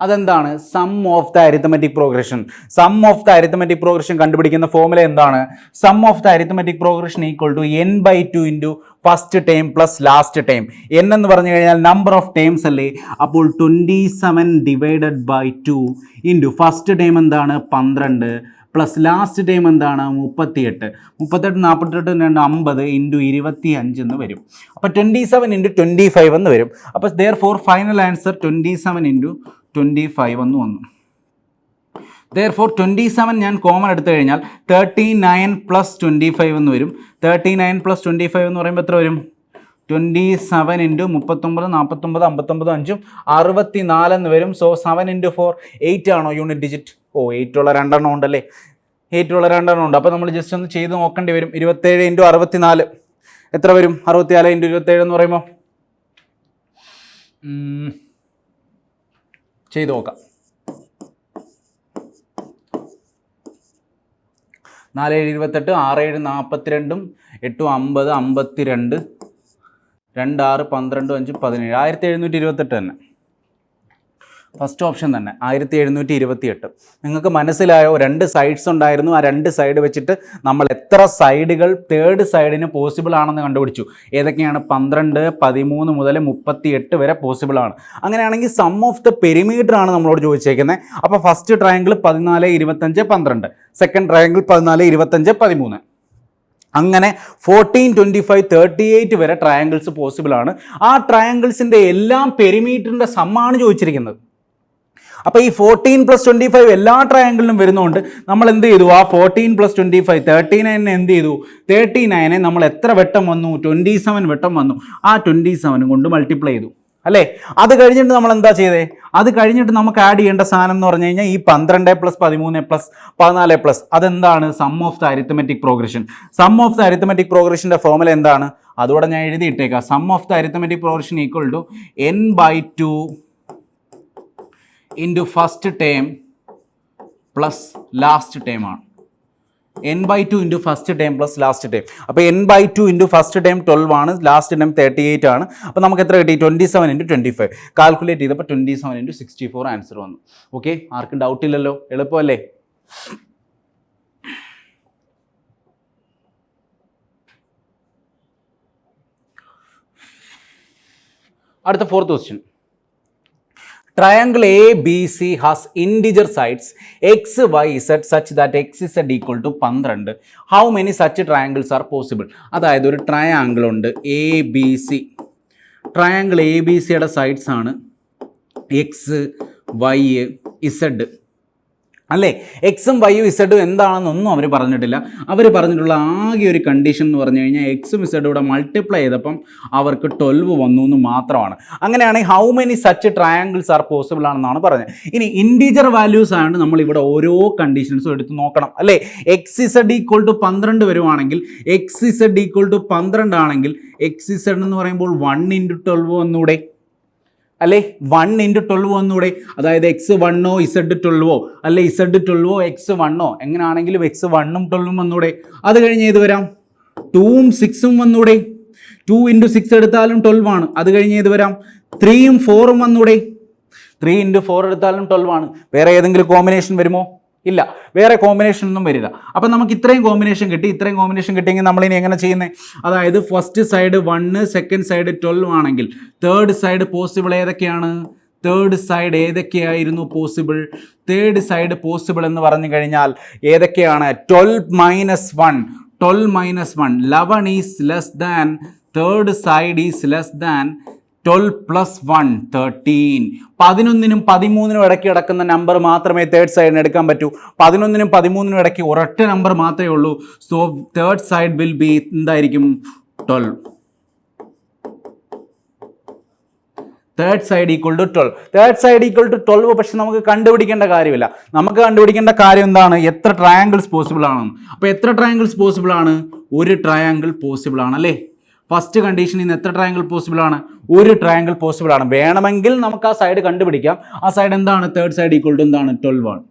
അതെന്താണ്? Sum of the arithmetic progression. Sum of the arithmetic progression കണ്ടുപിടിക്കുന്ന ഫോർമുല എന്താണ്? Sum of the arithmetic progression equal to n/2 into first time plus last time. n എന്ന് പറഞ്ഞു കഴിഞ്ഞാൽ number of times അല്ലേ? അപ്പോൾ 27 divided by 2 into first time എന്താണ്? 12 plus last time എന്താണ്? 38. 48 50 into 25 എന്ന് വരും. അപ്പോൾ 27 ഇൻറ്റു 25 എന്ന് വരും. അപ്പോൾ ദെയർഫോർ ഫൈനൽ ആൻസർ 27 ഇൻറ്റു 25 എന്ന് വന്നു. ദെയർഫോർ 27 ഞാൻ കോമൺ എടുത്തു കഴിഞ്ഞാൽ 39 പ്ലസ് 25 എന്ന് വരും. 39 പ്ലസ് 25 എന്ന് പറയുമ്പോൾ എത്ര വരും? 27 ഇൻറ്റു 39 49 59 5 64 എന്ന് വരും. സോ 7 ഇൻറ്റു 4 8 ആണോ യൂണിറ്റ് ഡിജിറ്റ്? 8 ഉള്ള 2 എണ്ണം ഉണ്ടല്ലേ? 8 ഉള്ള 2 എണ്ണം ഉണ്ട്. അപ്പോൾ നമ്മൾ ജസ്റ്റ് ഒന്ന് ചെയ്ത് നോക്കേണ്ടി വരും. 27 ഇൻറ്റു 64 എത്ര വരും? 64 ഇൻറ്റു 27 എന്ന് പറയുമ്പോൾ ചെയ്ത് നോക്കാം. 4 7 28 6 7 42 8 50 52 2 6 12 5 17 1728 തന്നെ. ഫസ്റ്റ് ഓപ്ഷൻ തന്നെ 1728. നിങ്ങൾക്ക് മനസ്സിലായോ? 2 സൈഡ്സ് ഉണ്ടായിരുന്നു. ആ 2 സൈഡ് വെച്ചിട്ട് നമ്മൾ എത്ര സൈഡുകൾ തേർഡ് സൈഡിന് പോസിബിൾ ആണെന്ന് കണ്ടുപിടിച്ചു. ഏതൊക്കെയാണ്? 12 13 മുതൽ 38 വരെ പോസിബിൾ ആണ്. അങ്ങനെയാണെങ്കിൽ സം ഓഫ് ദ പെരിമീറ്റർ ആണ് നമ്മളോട് ചോദിച്ചേക്കുന്നത്. അപ്പോൾ ഫസ്റ്റ് ട്രയാങ്കിൾ 14 25 12, സെക്കൻഡ് ട്രയാങ്കിൾ 14 25 13. അങ്ങനെ 14 25 38 വരെ ട്രയാങ്കിൾസ് പോസിബിൾ ആണ്. ആ ട്രയാങ്കിൾസിൻ്റെ എല്ലാം പെരിമീറ്ററിൻ്റെ സമ്മാണ് ചോദിച്ചിരിക്കുന്നത്. അപ്പോൾ ഈ 14 പ്ലസ് 25 എല്ലാ ട്രയാങ്കിളിലും വരുന്നതുകൊണ്ട് നമ്മൾ എന്ത് ചെയ്തു? ആ 14 പ്ലസ് 25 39 എന്ത് ചെയ്തു? 39 നമ്മൾ എത്ര വെട്ടം വന്നു? 27 വെട്ടം വന്നു. ആ 27 കൊണ്ട് മൾട്ടിപ്ലൈ ചെയ്തു അല്ലേ? അത് കഴിഞ്ഞിട്ട് നമ്മൾ എന്താ ചെയ്തേ? അത് കഴിഞ്ഞിട്ട് നമുക്ക് ആഡ് ചെയ്യേണ്ട സാധനം എന്ന് പറഞ്ഞു കഴിഞ്ഞാൽ ഈ 12 പ്ലസ് 13 പ്ലസ് 14 പ്ലസ് അതെന്താണ്? Sum of the arithmetic progression. Sum of the arithmetic പ്രോഗ്രഷൻ്റെ ഫോർമുല എന്താണ്? അതുകൂടെ ഞാൻ എഴുതിയിട്ടേക്കാം. Sum of the arithmetic progression equal to n/2 into first term plus last term ആണ്. n/2 into first term plus last term. അപ്പോൾ n/2 into first term 12 ആണ്, last term 38 ആണ്. അപ്പോൾ നമുക്ക് എത്ര കിട്ടി? 27 ഇൻറ്റു 25. കാൽക്കുലേറ്റ് ചെയ്തപ്പോൾ 27 ഇൻറ്റു 64 ആൻസർ വന്നു. ഓക്കെ, ആർക്കും ഡൗട്ട് ഇല്ലല്ലോ? എളുപ്പമല്ലേ? അടുത്ത fourth question. Triangle ABC has integer sides x, y, z such that x, z equal to 12. How many such triangles are possible? അതായത് ഒരു ട്രയാങ്കിൾ ഉണ്ട് ABC. ട്രയാങ്കിൾ ABCയുടെ സൈഡ്സ് ആണ് എക്സ്, വൈ, ഇസഡ് അല്ലേ? എക്സും വൈയും ഇസഡും എന്താണെന്നൊന്നും അവർ പറഞ്ഞിട്ടില്ല. അവർ പറഞ്ഞിട്ടുള്ള ആകെ ഒരു കണ്ടീഷൻ എന്ന് പറഞ്ഞു കഴിഞ്ഞാൽ എക്സും ഇസഡും കൂടെ മൾട്ടിപ്ലൈ ചെയ്തപ്പം അവർക്ക് 12 വന്നു എന്ന് മാത്രമാണ്. അങ്ങനെയാണെങ്കിൽ how many such triangles are possible ആണെന്നാണ് പറഞ്ഞത്. ഇനി ഇൻറ്റീജർ വാല്യൂസ് ആണ് നമ്മൾ ഇവിടെ ഓരോ കണ്ടീഷൻസും എടുത്ത് നോക്കണം അല്ലേ? എക്സ് ഇസഡ് ഈക്വൽ ടു 12 വരുവാണെങ്കിൽ, എക്സ് ഇസഡ് ഈക്വൽ ടു 12 ആണെങ്കിൽ എക്സ് ഇസഡ് എന്ന് പറയുമ്പോൾ 1 ഇൻറ്റു 12 വന്നൂടെ അല്ലേ? 1 ഇൻറ്റു 12 വന്നൂടെ? അതായത് എക്സ് 1ഓ ഇസഡ് 12ഓ അല്ലെ ഇസഡ് 12ഓ എക്സ് 1ഓ എങ്ങനെയാണെങ്കിലും എക്സ് 1ഉം 12ഉം വന്നൂടെ? അത് കഴിഞ്ഞ് ഏത് വരാം? 2ഉം 6ഉം വന്നൂടെ? 2 ഇൻറ്റു 6 എടുത്താലും 12 ആണ്. അത് കഴിഞ്ഞ് ഏത് വരാം? 3ഉം 4ഉം വന്നൂടെ? 3 ഇൻറ്റു 4 എടുത്താലും 12 ആണ്. വേറെ ഏതെങ്കിലും കോമ്പിനേഷൻ വരുമോ? ഇല്ല, വേറെ കോമ്പിനേഷൻ ഒന്നും വരില്ല. അപ്പം നമുക്ക് ഇത്രയും കോമ്പിനേഷൻ കിട്ടി. ഇത്രയും കോമ്പിനേഷൻ കിട്ടിയെങ്കിൽ നമ്മളിനി എങ്ങനെ ചെയ്യുന്നത്? അതായത് ഫസ്റ്റ് സൈഡ് 1, സെക്കൻഡ് സൈഡ് 12 ആണെങ്കിൽ തേർഡ് സൈഡ് പോസിബിൾ ഏതൊക്കെയാണ്? തേർഡ് സൈഡ് ഏതൊക്കെയായിരുന്നു പോസിബിൾ? തേർഡ് സൈഡ് പോസിബിൾ എന്ന് പറഞ്ഞു കഴിഞ്ഞാൽ ഏതൊക്കെയാണ്? 12 minus 1 11 is less than, third side is less than 12 plus 1 13. 11നും 13നും ഇടയ്ക്ക് കിടക്കുന്ന നമ്പർ മാത്രമേ തേർഡ് സൈഡിന് എടുക്കാൻ പറ്റൂ. 11നും 13നും ഇടയ്ക്ക് ഒരൊറ്റ നമ്പർ മാത്രമേ ഉള്ളൂ. So third side will be എന്തായിരിക്കും? 12. Third side equal to 12. Third side equal to 12. പക്ഷെ നമുക്ക് കണ്ടുപിടിക്കേണ്ട കാര്യമില്ല. നമുക്ക് കണ്ടുപിടിക്കേണ്ട കാര്യം എന്താണ്? എത്ര ട്രയാങ്കിൾസ് പോസിബിൾ ആണെന്ന്. അപ്പോൾ എത്ര ട്രയാങ്കിൾസ് പോസിബിൾ ആണ്? ഒരു ട്രയാങ്കിൾ പോസിബിൾ ആണ് അല്ലേ? ഫസ്റ്റ് കണ്ടീഷനിൽ നിന്ന് എത്ര ട്രയാങ്കിൾ പോസിബിൾ ആണ്? ഒരു ട്രയാങ്കിൾ പോസിബിൾ ആണ്. വേണമെങ്കിൽ നമുക്ക് ആ സൈഡ് കണ്ടുപിടിക്കാം. ആ സൈഡ് എന്താണ്? തേർഡ് സൈഡ് ഈക്വൽ ടു എന്താണ്? 12 ആണ്.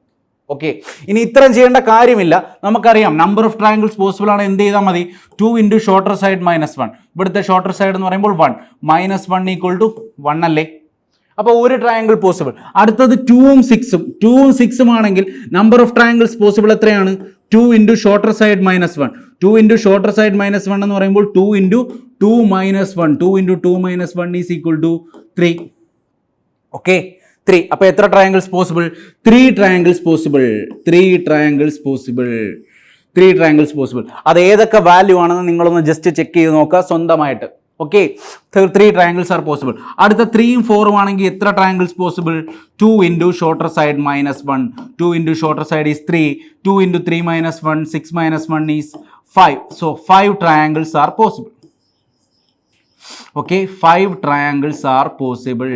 ഓക്കെ, ഇനി ഇത്രയും ചെയ്യേണ്ട കാര്യമില്ല. നമുക്കറിയാം നമ്പർ ഓഫ് ട്രയാങ്കിൾസ് പോസിബിൾ ആണ്. എന്ത് ചെയ്താൽ മതി? 2 ഇൻറ്റു ഷോർട്ടർ സൈഡ് -1. ഇവിടുത്തെ ഷോർട്ടർ സൈഡ് എന്ന് പറയുമ്പോൾ 1 -1 ഈക്വൽ ടു 1 അല്ലേ? അപ്പോൾ ഒരു ട്രയാങ്കിൾ പോസിബിൾ. അടുത്തത് 2ഉം 6ഉം. 2ഉം 6ഉം ആണെങ്കിൽ നമ്പർ ഓഫ് ട്രയാങ്കിൾസ് പോസിബിൾ എത്രയാണ്? 2 into shorter side -1. 2 into shorter side -1 എന്ന് പറയുമ്പോൾ 2 into 2 - 1. 2 into 2 - 1 is equal to 3. Okay, 3. അപ്പോൾ എത്ര triangles possible? 3 triangles possible. 3 triangles possible. 3 triangles possible. അത് ഏതൊക്കെ വാല്യൂ ആണെന്ന് നിങ്ങളൊന്ന് ജസ്റ്റ് ചെക്ക് ചെയ്ത് നോക്കുക സ്വന്തമായിട്ട്. Okay, 3 triangles are possible. അടുത്ത 3ഉം 4ഉം ആണെങ്കിൽ എത്ര triangles possible? 2 into shorter side -1. 2 into shorter side is 3. 2 into 3 - 1, 6 - 1 is 5. So 5 triangles are possible. Okay, 5 triangles are possible.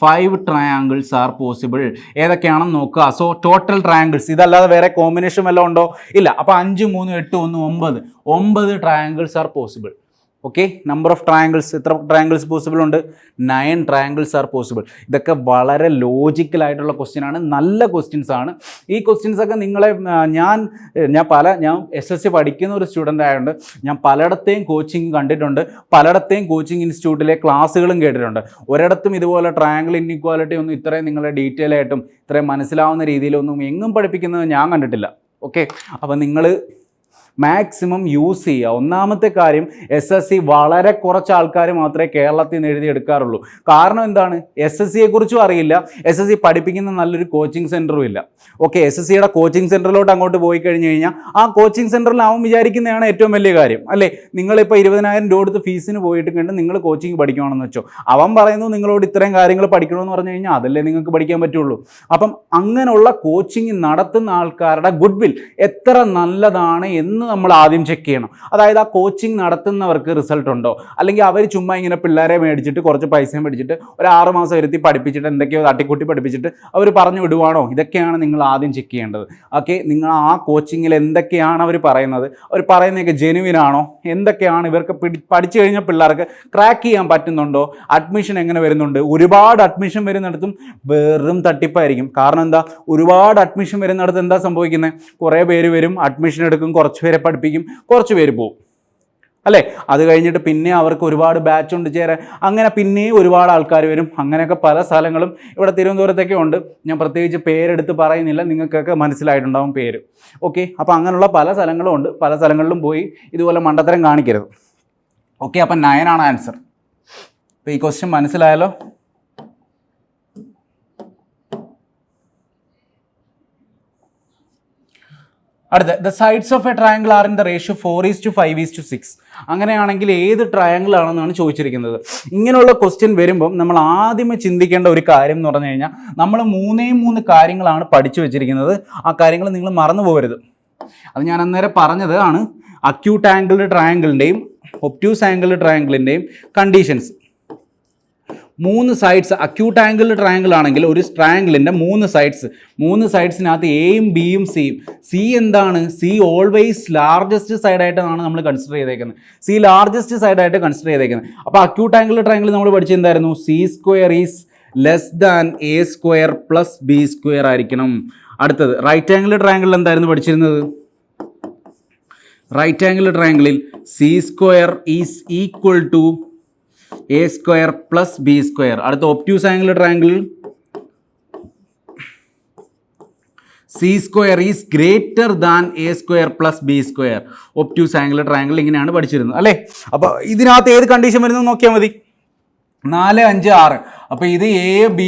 5 triangles are possible. ഏതൊക്കെയാണെന്ന് നോക്കുക. സോ ടോട്ടൽ ട്രയാങ്കിൾസ് ഇതല്ലാതെ വേറെ കോമ്പിനേഷൻ വല്ലതും ഉണ്ടോ? ഇല്ല. അപ്പോൾ 5, 3, 8, 1, 9 triangles are possible. Okay, number of triangles എത്ര triangles possible ഉണ്ട്? 9 ട്രയാങ്കിൾസ് ആർ പോസിബിൾ. ഇതൊക്കെ വളരെ ലോജിക്കലായിട്ടുള്ള ക്വസ്റ്റ്യൻ ആണ്, നല്ല ക്വസ്റ്റ്യൻസ് ആണ്. ഈ ക്വസ്റ്റ്യൻസ് ഒക്കെ നിങ്ങളെ ഞാൻ SSC പഠിക്കുന്ന ഒരു സ്റ്റുഡൻ്റ് ആയതുകൊണ്ട് ഞാൻ പലയിടത്തെയും കോച്ചിങ് കണ്ടിട്ടുണ്ട്, പലയിടത്തെയും കോച്ചിങ് ഇൻസ്റ്റിറ്റ്യൂട്ടിലെ ക്ലാസ്സുകളും കേട്ടിട്ടുണ്ട്. ഒരിടത്തും ഇതുപോലെ ട്രയാങ്കിൾ ഇൻഇക്വാലിറ്റി ഒന്നും ഇത്രയും നിങ്ങളെ ഡീറ്റെയിൽ ആയിട്ടും ഇത്രയും മനസ്സിലാവുന്ന രീതിയിലൊന്നും എങ്ങും പഠിപ്പിക്കുന്നത് ഞാൻ കണ്ടിട്ടില്ല. ഓക്കെ, അപ്പോൾ നിങ്ങൾ മാക്സിമം യൂസ് ചെയ്യുക. ഒന്നാമത്തെ കാര്യം, SSC വളരെ കുറച്ച് ആൾക്കാർ മാത്രമേ കേരളത്തിൽ നിന്ന് എഴുതിയെടുക്കാറുള്ളൂ. കാരണം എന്താണ്? SSCയെ കുറിച്ചും അറിയില്ല, SSC പഠിപ്പിക്കുന്ന നല്ലൊരു കോച്ചിങ് സെൻറ്ററും ഇല്ല. ഓക്കെ, SSCയുടെ കോച്ചിങ് സെൻറ്ററിലോട്ട് അങ്ങോട്ട് പോയി കഴിഞ്ഞ് കഴിഞ്ഞാൽ ആ കോച്ചിങ് സെൻറ്ററിൽ അവൻ വിചാരിക്കുന്നതാണ് ഏറ്റവും വലിയ കാര്യം, അല്ലേ? നിങ്ങളിപ്പോൾ 20,000 രൂപ കൊടുത്ത് ഫീസിന് പോയിട്ട് കണ്ട് നിങ്ങൾ കോച്ചിങ് പഠിക്കണമെന്ന് വെച്ചോ, അവൻ പറയുന്നു നിങ്ങളോട് ഇത്രയും കാര്യങ്ങൾ പഠിക്കണമെന്ന് പറഞ്ഞു കഴിഞ്ഞാൽ അതല്ലേ നിങ്ങൾക്ക് പഠിക്കാൻ പറ്റുള്ളൂ. അപ്പം അങ്ങനെയുള്ള കോച്ചിങ് നടത്തുന്ന ആൾക്കാരുടെ ഗുഡ് വിൽ എത്ര നല്ലതാണ് എന്ന് നമ്മൾ ആദ്യം ചെക്ക് ചെയ്യണം. അതായത് ആ കോച്ചിങ് നടത്തുന്നവർക്ക് റിസൾട്ട് ഉണ്ടോ, അല്ലെങ്കിൽ അവർ ചുമ്മാ ഇങ്ങനെ പിള്ളേരെ മേടിച്ചിട്ട് കുറച്ച് പൈസയും മേടിച്ചിട്ട് ഒരു 6 മാസം ഇരുത്തി പഠിപ്പിച്ചിട്ട് എന്തൊക്കെയോ തട്ടിക്കൂട്ടി പഠിപ്പിച്ചിട്ട് അവർ പറഞ്ഞു വിടുവാണോ? ഇതൊക്കെയാണ് നിങ്ങൾ ആദ്യം ചെക്ക് ചെയ്യേണ്ടത്. ഓക്കെ, നിങ്ങൾ ആ കോച്ചിങ്ങിൽ എന്തൊക്കെയാണ് അവർ പറയുന്നത്, അവർ പറയുന്നതൊക്കെ ജെനുവിൻ ആണോ, എന്തൊക്കെയാണ് ഇവർക്ക് പഠിച്ചു കഴിഞ്ഞ പിള്ളേർക്ക് ക്രാക്ക് ചെയ്യാൻ പറ്റുന്നുണ്ടോ, അഡ്മിഷൻ എങ്ങനെ വരുന്നുണ്ട്. ഒരുപാട് അഡ്മിഷൻ വരുന്നിടത്തും വെറും തട്ടിപ്പായിരിക്കും. കാരണം എന്താ? ഒരുപാട് അഡ്മിഷൻ വരുന്നിടത്ത് എന്താ സംഭവിക്കുന്നത്? കുറേ പേര് വരും, അഡ്മിഷൻ എടുക്കും, കുറച്ച് പേരെ പഠിപ്പിക്കും, കുറച്ച് പേര് പോകും, അല്ലേ? അത് കഴിഞ്ഞിട്ട് പിന്നെ അവർക്ക് ഒരുപാട് ബാച്ച് ഉണ്ട് ചേരാൻ, അങ്ങനെ പിന്നെയും ഒരുപാട് ആൾക്കാർ വരും. അങ്ങനെയൊക്കെ പല സ്ഥലങ്ങളും ഇവിടെ തിരുവനന്തപുരത്തൊക്കെ ഉണ്ട്. ഞാൻ പ്രത്യേകിച്ച് പേരെടുത്ത് പറയുന്നില്ല, നിങ്ങൾക്കൊക്കെ മനസ്സിലായിട്ടുണ്ടാവും പേര്. ഓക്കെ, അപ്പോൾ അങ്ങനെയുള്ള പല സ്ഥലങ്ങളും ഉണ്ട്. പല സ്ഥലങ്ങളിലും പോയി ഇതുപോലെ മണ്ടത്തരം കാണിക്കരുത്. ഓക്കെ, അപ്പം 9 ആണ് ആൻസർ. അപ്പോൾ ഈ ക്വസ്റ്റ്യൻ മനസ്സിലായല്ലോ? അടുത്ത, the sides of a triangle are in the ratio 4:5:6. അങ്ങനെയാണെങ്കിൽ ഏത് ട്രയാങ്കിൾ ആണെന്നാണ് ചോദിച്ചിരിക്കുന്നത്. ഇങ്ങനെയുള്ള ക്വസ്റ്റ്യൻ വരുമ്പം നമ്മൾ ആദ്യമേ ചിന്തിക്കേണ്ട ഒരു കാര്യം എന്ന് പറഞ്ഞു കഴിഞ്ഞാൽ, നമ്മൾ 3 കാര്യങ്ങളാണ് പഠിച്ചു വെച്ചിരിക്കുന്നത്. ആ കാര്യങ്ങൾ നിങ്ങൾ മറന്നു പോകരുത്. അത് ഞാൻ അന്നേരം പറഞ്ഞത് ആണ് അക്യൂട്ട് ആംഗിൾഡ് ട്രയാങ്കിളിൻ്റെയും ഒബ്റ്റ്യൂസ് ആംഗിൾഡ് ട്രയാങ്കിളിൻ്റെയും conditions. 3 sides acute angled triangle ആണെങ്കിൽ ഒരു ട്രയാങ്കിളിൻ്റെ 3 സൈഡ്സിനകത്ത് എയും ബിയും സിയും. സി എന്താണ്? സി ഓൾവേസ് ലാർജസ്റ്റ് സൈഡായിട്ടാണ് നമ്മൾ കൺസിഡർ ചെയ്തേക്കുന്നത്. സി ലാർജസ്റ്റ് സൈഡായിട്ട് കൺസിഡർ ചെയ്തേക്കുന്നത്. അപ്പോൾ അക്യൂട്ട് ആംഗിൾഡ് ട്രയാങ്കിൾ നമ്മൾ പഠിച്ചത് എന്തായിരുന്നു? C² is less than A² plus B² ആയിരിക്കണം. അടുത്തത്, റൈറ്റ് ആംഗിൾഡ് ട്രയാങ്കിളിൽ എന്തായിരുന്നു പഠിച്ചിരുന്നത്? റൈറ്റ് ആംഗിൾഡ് ട്രയാങ്കിളിൽ C² is equal to A² plus B². അടുത്ത ഒബ്റ്റ്യൂസ് ആംഗിൾഡ് ട്രയാങ്കിളിൽ C² is greater than A² plus B². Obtuse angled triangle ഇങ്ങനെയാണ് പഠിച്ചിരുന്നത്, അല്ലേ? അപ്പോൾ ഇതിനകത്ത് ഏത് കണ്ടീഷൻ വരുന്നത് നോക്കിയാൽ മതി. 4, 5, 6. അപ്പോൾ ഇത് A, B,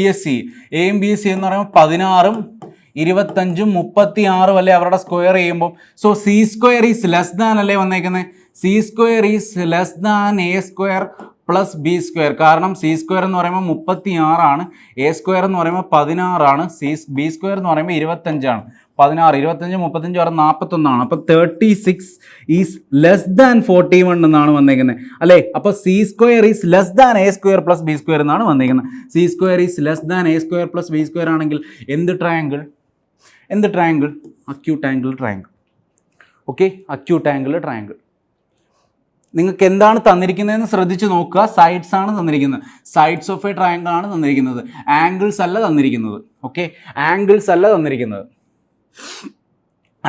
C എന്ന് പറയുമ്പോൾ 16, 25, 36 അല്ലേ അവരുടെ സ്ക്വയർ ചെയ്യുമ്പോൾ. So C² is less than അല്ലേ വന്നേക്കുന്നത്? C² is less than A² plus B². കാരണം C² എന്ന് പറയുമ്പോൾ 36 ആണ്, A² എന്ന് പറയുമ്പോൾ 16 ആണ്, B² എന്ന് പറയുമ്പോൾ 25 ആണ്. 16, 25, 35, 41 ആണ്. അപ്പോൾ 36 ഈസ് ലെസ് ദാൻ 41 എന്നാണ് വന്നേക്കുന്നത്, അല്ലേ? അപ്പോൾ C² is less than A² plus B² എന്നാണ് വന്നേക്കുന്നത്. C² is less than A² plus B² ആണെങ്കിൽ എന്ത് triangle? Acute angle triangle. Okay, acute angle triangle. നിങ്ങൾക്ക് എന്താണ് തന്നിരിക്കുന്നതെന്ന് ശ്രദ്ധിച്ച് നോക്കുക. സൈഡ്സ് ആണ് തന്നിരിക്കുന്നത്. സൈഡ്സ് ഓഫ് എ ട്രയാങ്കിൾ ആണ് തന്നിരിക്കുന്നത്, ആംഗിൾസ് അല്ല തന്നിരിക്കുന്നത്. ഓക്കെ, ആംഗിൾസ് അല്ല തന്നിരിക്കുന്നത്.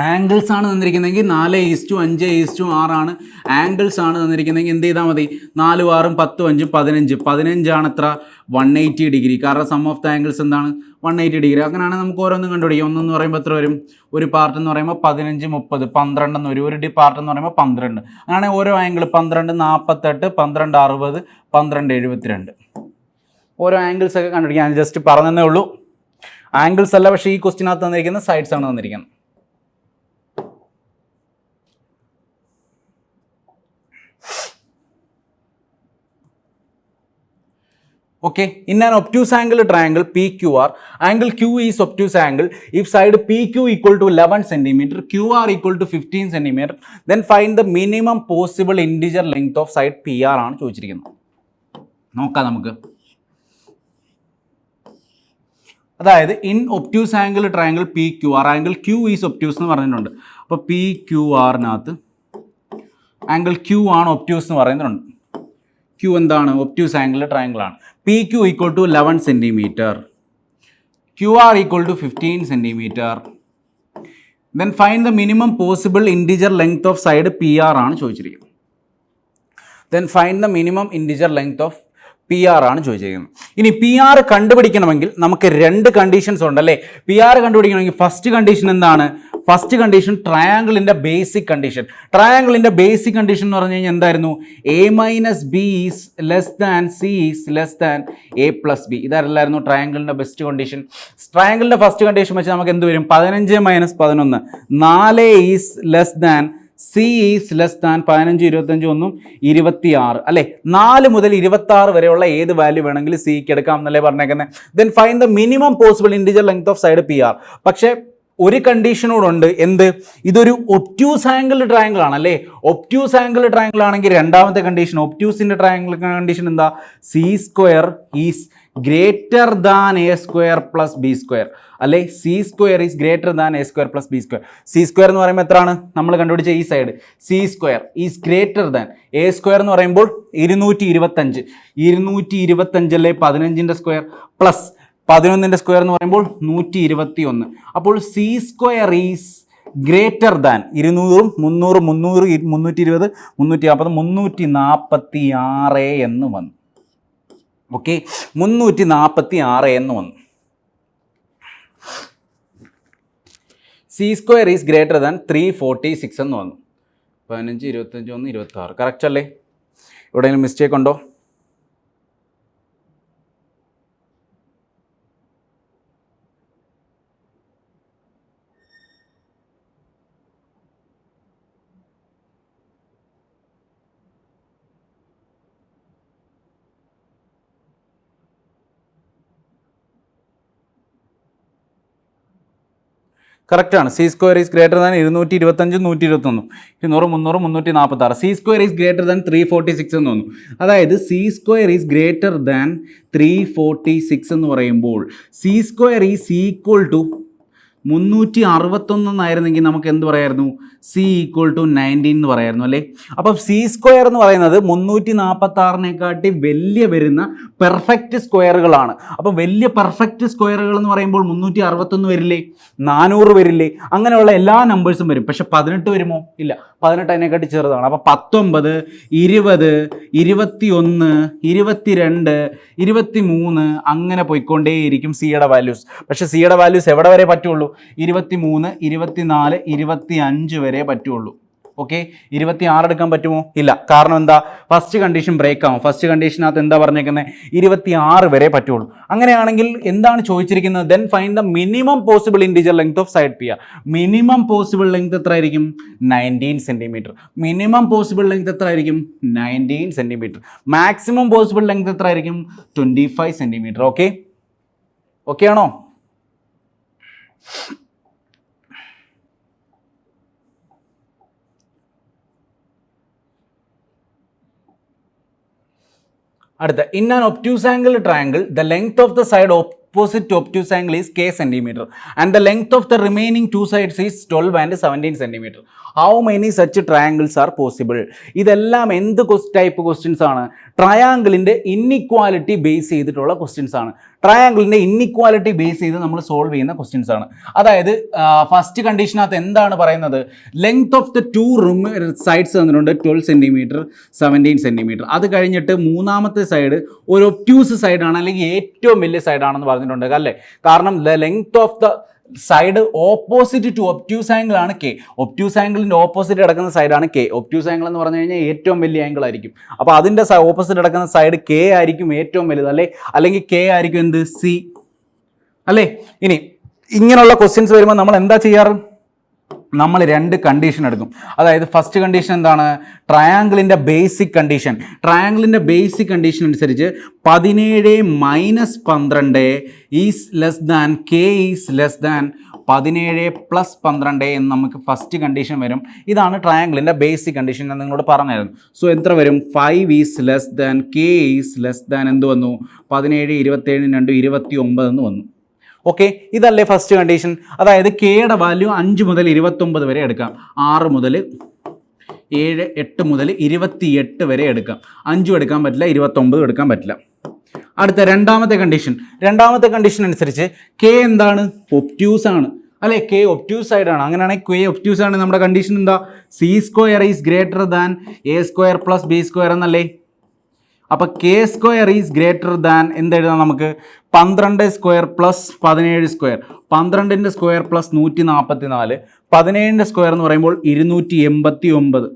ആംഗിൾസ് ആണ് തന്നിരിക്കുന്നതെങ്കിൽ 4:5:6 ആണ് ആംഗിൾസ് ആണ് തന്നിരിക്കുന്നതെങ്കിൽ എന്ത് ചെയ്താൽ മതി? 4 6 10 5 15 15 ആണ് എത്ര? 180 ഡിഗ്രി. കാരണം സം ഓഫ് ദ ആംഗിൾസ് എന്താണ്? 180 ഡിഗ്രി. അങ്ങനെയാണെങ്കിൽ നമുക്ക് ഓരോന്നും കണ്ടുപിടിക്കാം. ഒന്നെന്ന് പറയുമ്പോൾ എത്ര വരും? ഒരു പാർട്ട് എന്ന് പറയുമ്പോൾ 15 30 12 എന്ന് വരും. ഒരു പാർട്ട് എന്ന് പറയുമ്പോൾ 12. അങ്ങനെയാണെങ്കിൽ ഓരോ ആംഗിൾ 12 48 12 60 12 72. ഓരോ ആംഗിൾസ് ഒക്കെ കണ്ടുപിടിക്കാം. ഞാൻ ജസ്റ്റ് പറഞ്ഞതേ ഉള്ളൂ. ആംഗിൾസ് അല്ല, പക്ഷേ ഈ ക്വസ്റ്റിനകത്ത് തന്നിരിക്കുന്ന സൈഡ്സ് ആണ് തന്നിരിക്കുന്നത്. Okay, in an obtuse angle triangle PQR, angle Q is obtuse angle. If side PQ equal to 11 cm, QR equal to 15 cm, then find the minimum possible integer length of side PR ആണ് ചോദിച്ചിരിക്കുന്നത്. നോക്കാം നമുക്ക്. അതായത് in obtuse angle triangle PQR, angle Q is obtuse എന്ന് പറഞ്ഞിട്ടുണ്ട്. അപ്പോൾ PQRനകത്ത് angle Q ആണ് obtuse എന്ന് പറയുന്നുണ്ട്. Q എന്താണ്? ഒബ്റ്റ്യൂസ് ആംഗിൾ ട്രയാങ്കിൾ ആണ്. PQ equal to 11 cm, QR equal to 15 cm. Then find the minimum possible integer length of side PR ആണ് ചോദിച്ചിരിക്കുന്നത്. Then find the minimum integer length of PR ആണ് ചോദിച്ചിരിക്കുന്നത്. ഇനി PR കണ്ടുപിടിക്കണമെങ്കിൽ നമുക്ക് രണ്ട് conditions ഉണ്ടല്ലേ. PR കണ്ടുപിടിക്കണമെങ്കിൽ ഫസ്റ്റ് കണ്ടീഷൻ എന്താണ്? ഫസ്റ്റ് കണ്ടീഷൻ ട്രയാങ്കിളിൻ്റെ ബേസിക് കണ്ടീഷൻ. ട്രയാങ്കിളിൻ്റെ ബേസിക് കണ്ടീഷൻ എന്ന് പറഞ്ഞു കഴിഞ്ഞാൽ എന്തായിരുന്നു? A-B is less than C is less than A+B. ഇതല്ലായിരുന്നു ട്രയാങ്കിളിൻ്റെ ബെസ്റ്റ് കണ്ടീഷൻ. ട്രയാങ്കിളിൻ്റെ ഫസ്റ്റ് കണ്ടീഷൻ വെച്ച് നമുക്ക് എന്ത് വരും? 15 - 11 4 is less than C is less than 15 25 1 26 അല്ലേ. 4 മുതൽ 26 വരെയുള്ള ഏത് വാല്യൂ വേണമെങ്കിലും സിക്ക് എടുക്കാം എന്നല്ലേ പറഞ്ഞേക്കുന്നത്. Then find the minimum possible integer length of side PR. പക്ഷേ ഒരു കണ്ടീഷനോടുണ്ട്. എന്ത്? ഇതൊരു ഒബ്റ്റ്യൂസ് ആംഗിൾ ട്രയാങ്കിൾ ആണല്ലേ. ഒബ്റ്റ്യൂസ് ആംഗിൾ ട്രയാങ്കിൾ ആണെങ്കിൽ രണ്ടാമത്തെ കണ്ടീഷൻ, ഒബ്റ്റ്യൂസിൻ്റെ ട്രയാങ്കിൾ കണ്ടീഷൻ എന്താ? C² is greater than A² plus B² അല്ലെ. C² is greater than A² plus B². C² എന്ന് പറയുമ്പോൾ എത്രയാണ്? നമ്മൾ കണ്ടുപിടിച്ച ഈ side C² is greater than A² എന്ന് പറയുമ്പോൾ 225. 225 അല്ലേ 15ൻ്റെ സ്ക്വയർ പ്ലസ് 11ൻ്റെ സ്ക്വയർ എന്ന് പറയുമ്പോൾ 121. അപ്പോൾ C² ഈസ് ഗ്രേറ്റർ ദാൻ 200 300 300 320 340 346 എന്ന് വന്നു. ഓക്കെ, 346 എന്ന് വന്നു. C² ഈസ് ഗ്രേറ്റർ ദാൻ 346 എന്ന് വന്നു. 15 25 1 26. കറക്റ്റ് അല്ലേ? എവിടെയെങ്കിലും മിസ്റ്റേക്ക് ഉണ്ടോ? കറക്റ്റാണ്. C² is greater than 225 121 200 300 346. C² is greater than 346 എന്ന് വന്നു. അതായത് C² ഈസ് ഗ്രേറ്റർ ദാൻ 346 എന്ന് പറയുമ്പോൾ C² ഈസ് ഈക്വൽ ടു 361 എന്നായിരുന്നെങ്കിൽ നമുക്ക് എന്ത് പറയായിരുന്നു? C ഈക്വൽ ടു 19 എന്ന് പറയായിരുന്നു അല്ലേ. അപ്പം C² എന്ന് പറയുന്നത് 346-നെക്കാട്ടി വലിയ വരുന്ന പെർഫെക്റ്റ് സ്ക്വയറുകളാണ്. അപ്പം വലിയ പെർഫെക്റ്റ് സ്ക്വയറുകൾ എന്ന് പറയുമ്പോൾ 361 വരില്ലേ, 400 വരില്ലേ, അങ്ങനെയുള്ള എല്ലാ നമ്പേഴ്സും വരും. പക്ഷെ 18 വരുമോ? ഇല്ല, 18 അതിനെക്കാട്ടി ചെറുതാണ്. അപ്പം 19 20 21 22 23 അങ്ങനെ പോയിക്കൊണ്ടേയിരിക്കും സിയുടെ വാല്യൂസ്. പക്ഷെ സിയുടെ വാല്യൂസ് എവിടെ വരെ പറ്റുള്ളൂ? 23 24 25 വരെ പറ്റുള്ളൂ. ഓക്കെ, 26 എടുക്കാൻ പറ്റുമോ? ഇല്ല. കാരണം എന്താ? ഫസ്റ്റ് കണ്ടീഷൻ ബ്രേക്ക് ആവും. ഫസ്റ്റ് കണ്ടീഷനകത്ത് എന്താ പറഞ്ഞേക്കുന്നത്? 26 വരെ പറ്റുള്ളൂ. അങ്ങനെയാണെങ്കിൽ എന്താണ് ചോദിച്ചിരിക്കുന്നത്? Then find the minimum possible integer length of side PR. Minimum possible length എത്ര ആയിരിക്കും? 19 സെൻറ്റിമീറ്റർ. മിനിമം പോസിബിൾ ലെങ്ത് എത്ര ആയിരിക്കും? 19 സെൻറ്റിമീറ്റർ. മാക്സിമം പോസിബിൾ ലെങ്ത് എത്ര ആയിരിക്കും? 25 സെൻറ്റിമീറ്റർ. ഓക്കെ, ഓക്കെ ആണോ? അടുത്ത, in an obtuse angle triangle the length of the side opposite to obtuse angle is k centimeter and the length of the remaining two sides is 12 and 17 centimeter. How many such triangles are possible? ഇതെല്ലാം എന്ത് type questions ആണ്? ട്രയാങ്കിളിൻ്റെ inequality base ചെയ്തിട്ടുള്ള questions ആണ്. ട്രയാങ്കിളിൻ്റെ inequality base ചെയ്ത് നമ്മൾ solve ചെയ്യുന്ന questions ആണ്. അതായത് ഫസ്റ്റ് കണ്ടീഷനകത്ത് എന്താണ് പറയുന്നത്, length of the two sides തന്നിട്ടുണ്ട് 12 സെൻറ്റിമീറ്റർ 17 സെൻറ്റിമീറ്റർ. അത് കഴിഞ്ഞിട്ട് മൂന്നാമത്തെ സൈഡ് ഒരു ഒപ്റ്റ്യൂസ് സൈഡാണ്, അല്ലെങ്കിൽ ഏറ്റവും വലിയ സൈഡാണെന്ന് പറഞ്ഞിട്ടുണ്ട് അല്ലേ. കാരണം the length of the side opposite to obtuse angle ആണ് കെ. ഒപ്റ്റ്യൂസ് ആംഗിളിൻ്റെ ഓപ്പോസിറ്റ് കിടക്കുന്ന സൈഡാണ് കെ. ഒപ്റ്റ്യൂസ് ആംഗിൾ എന്ന് പറഞ്ഞു കഴിഞ്ഞാൽ ഏറ്റവും വലിയ ആംഗിൾ ആയിരിക്കും. അപ്പോൾ അതിൻ്റെ ഓപ്പോസിറ്റ് കിടക്കുന്ന സൈഡ് കെ ആയിരിക്കും ഏറ്റവും വലുത് അല്ലേ, അല്ലെങ്കിൽ കെ ആയിരിക്കും എന്ത്, സി അല്ലേ. ഇനി ഇങ്ങനെയുള്ള ക്വസ്റ്റ്യൻസ് വരുമ്പോൾ നമ്മൾ എന്താ ചെയ്യാറ്, നമ്മൾ രണ്ട് കണ്ടീഷൻ എടുക്കും. അതായത് ഫസ്റ്റ് കണ്ടീഷൻ എന്താണ്, ട്രയാങ്കിളിൻ്റെ ബേസിക് കണ്ടീഷൻ. ട്രയാങ്കിളിൻ്റെ ബേസിക് കണ്ടീഷൻ അനുസരിച്ച് 17 - 12 is less than K is less than 17 + 12 എന്ന് നമുക്ക് ഫസ്റ്റ് കണ്ടീഷൻ വരും. ഇതാണ് ട്രയാങ്കിളിൻ്റെ ബേസിക് കണ്ടീഷൻ ഞാൻ നിങ്ങളോട് പറഞ്ഞായിരുന്നു. സോ എത്ര വരും, 5 is less than K is less than എന്ത് വന്നു, 17 27 2 29 എന്ന് വന്നു. ഓക്കെ, ഇതല്ലേ ഫസ്റ്റ് കണ്ടീഷൻ. അതായത് കെയുടെ വാല്യൂ 5 മുതൽ 29 വരെ എടുക്കാം, 6 മുതൽ 7 8 മുതൽ 28 വരെ എടുക്കാം. 5 എടുക്കാൻ പറ്റില്ല, 29 എടുക്കാൻ പറ്റില്ല. അടുത്ത രണ്ടാമത്തെ കണ്ടീഷൻ അനുസരിച്ച് കെ എന്താണ്, ഒപ്റ്റ്യൂസ് ആണ് അല്ലേ, കെ ഒപ്റ്റ്യൂസ് സൈഡാണ്. അങ്ങനെയാണെങ്കിൽ കെ ഒപ്റ്റ്യൂസ് ആണ്. നമ്മുടെ കണ്ടീഷൻ എന്താ, C² is greater than A² + B² എന്നല്ലേ. അപ്പോൾ K² ഈസ് ഗ്രേറ്റർ ദാൻ എന്തെഴുതാം നമുക്ക്, 12² + 17². 12ൻ്റെ സ്ക്വയർ + 144, 17ൻ്റെ സ്ക്വയർ എന്ന് പറയുമ്പോൾ 289.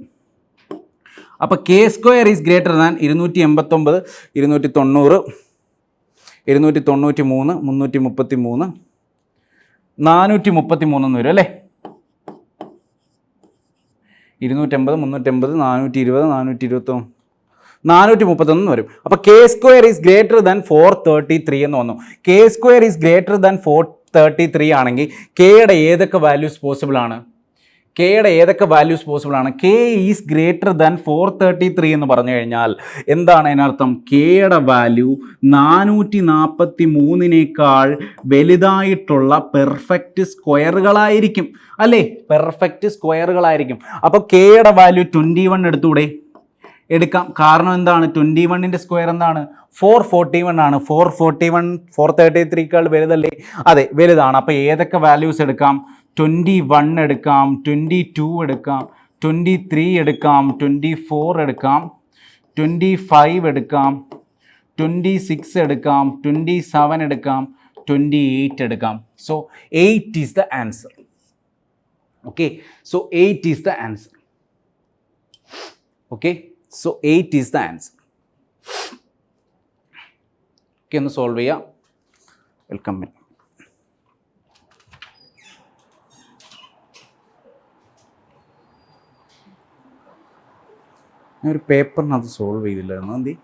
അപ്പോൾ K² ഈസ് ഗ്രേറ്റർ ദാൻ 289, 290, 293, 333, 433 എന്ന് വരും അല്ലേ. 280, 380, 420, 421, 431 വരും. അപ്പോൾ K² ഈസ് ഗ്രേറ്റർ ദാൻ 433 എന്ന് വന്നു. K² ഈസ് ഗ്രേറ്റർ ദാൻ 433 ആണെങ്കിൽ കെയുടെ ഏതൊക്കെ വാല്യൂസ് പോസിബിൾ ആണ്, കെ ഈസ് ഗ്രേറ്റർ ദാൻ 433 എന്ന് പറഞ്ഞു കഴിഞ്ഞാൽ എന്താണ് അതിനർത്ഥം, കെയുടെ വാല്യൂ 443നേക്കാൾ വലുതായിട്ടുള്ള പെർഫെക്റ്റ് സ്ക്വയറുകളായിരിക്കും അല്ലേ, പെർഫെക്റ്റ് സ്ക്വയറുകളായിരിക്കും. അപ്പോൾ കെയുടെ വാല്യൂ 21 എടുത്തൂടെ, എടുക്കാം. കാരണം എന്താണ്, 21ൻ്റെ സ്ക്വയർ എന്താണ്, 441 ആണ്. 441 433ക്കാൾ വലുതല്ലേ, അതെ വലുതാണ്. അപ്പോൾ ഏതൊക്കെ വാല്യൂസ് എടുക്കാം, 21 എടുക്കാം, 22 എടുക്കാം, 23 എടുക്കാം, 24 എടുക്കാം, 25 എടുക്കാം, 26 എടുക്കാം, 27 എടുക്കാം, 28 എടുക്കാം. So 8 is the answer. Okay, so 8 is the answer. Okay, so 8 is the answer. Okay, ഒന്ന് സോൾവ് ചെയ്യാം. Welcome back. ഞാനൊരു പേപ്പറിനകത്ത് സോൾവ് ചെയ്തില്ലായിരുന്നു, എന്തി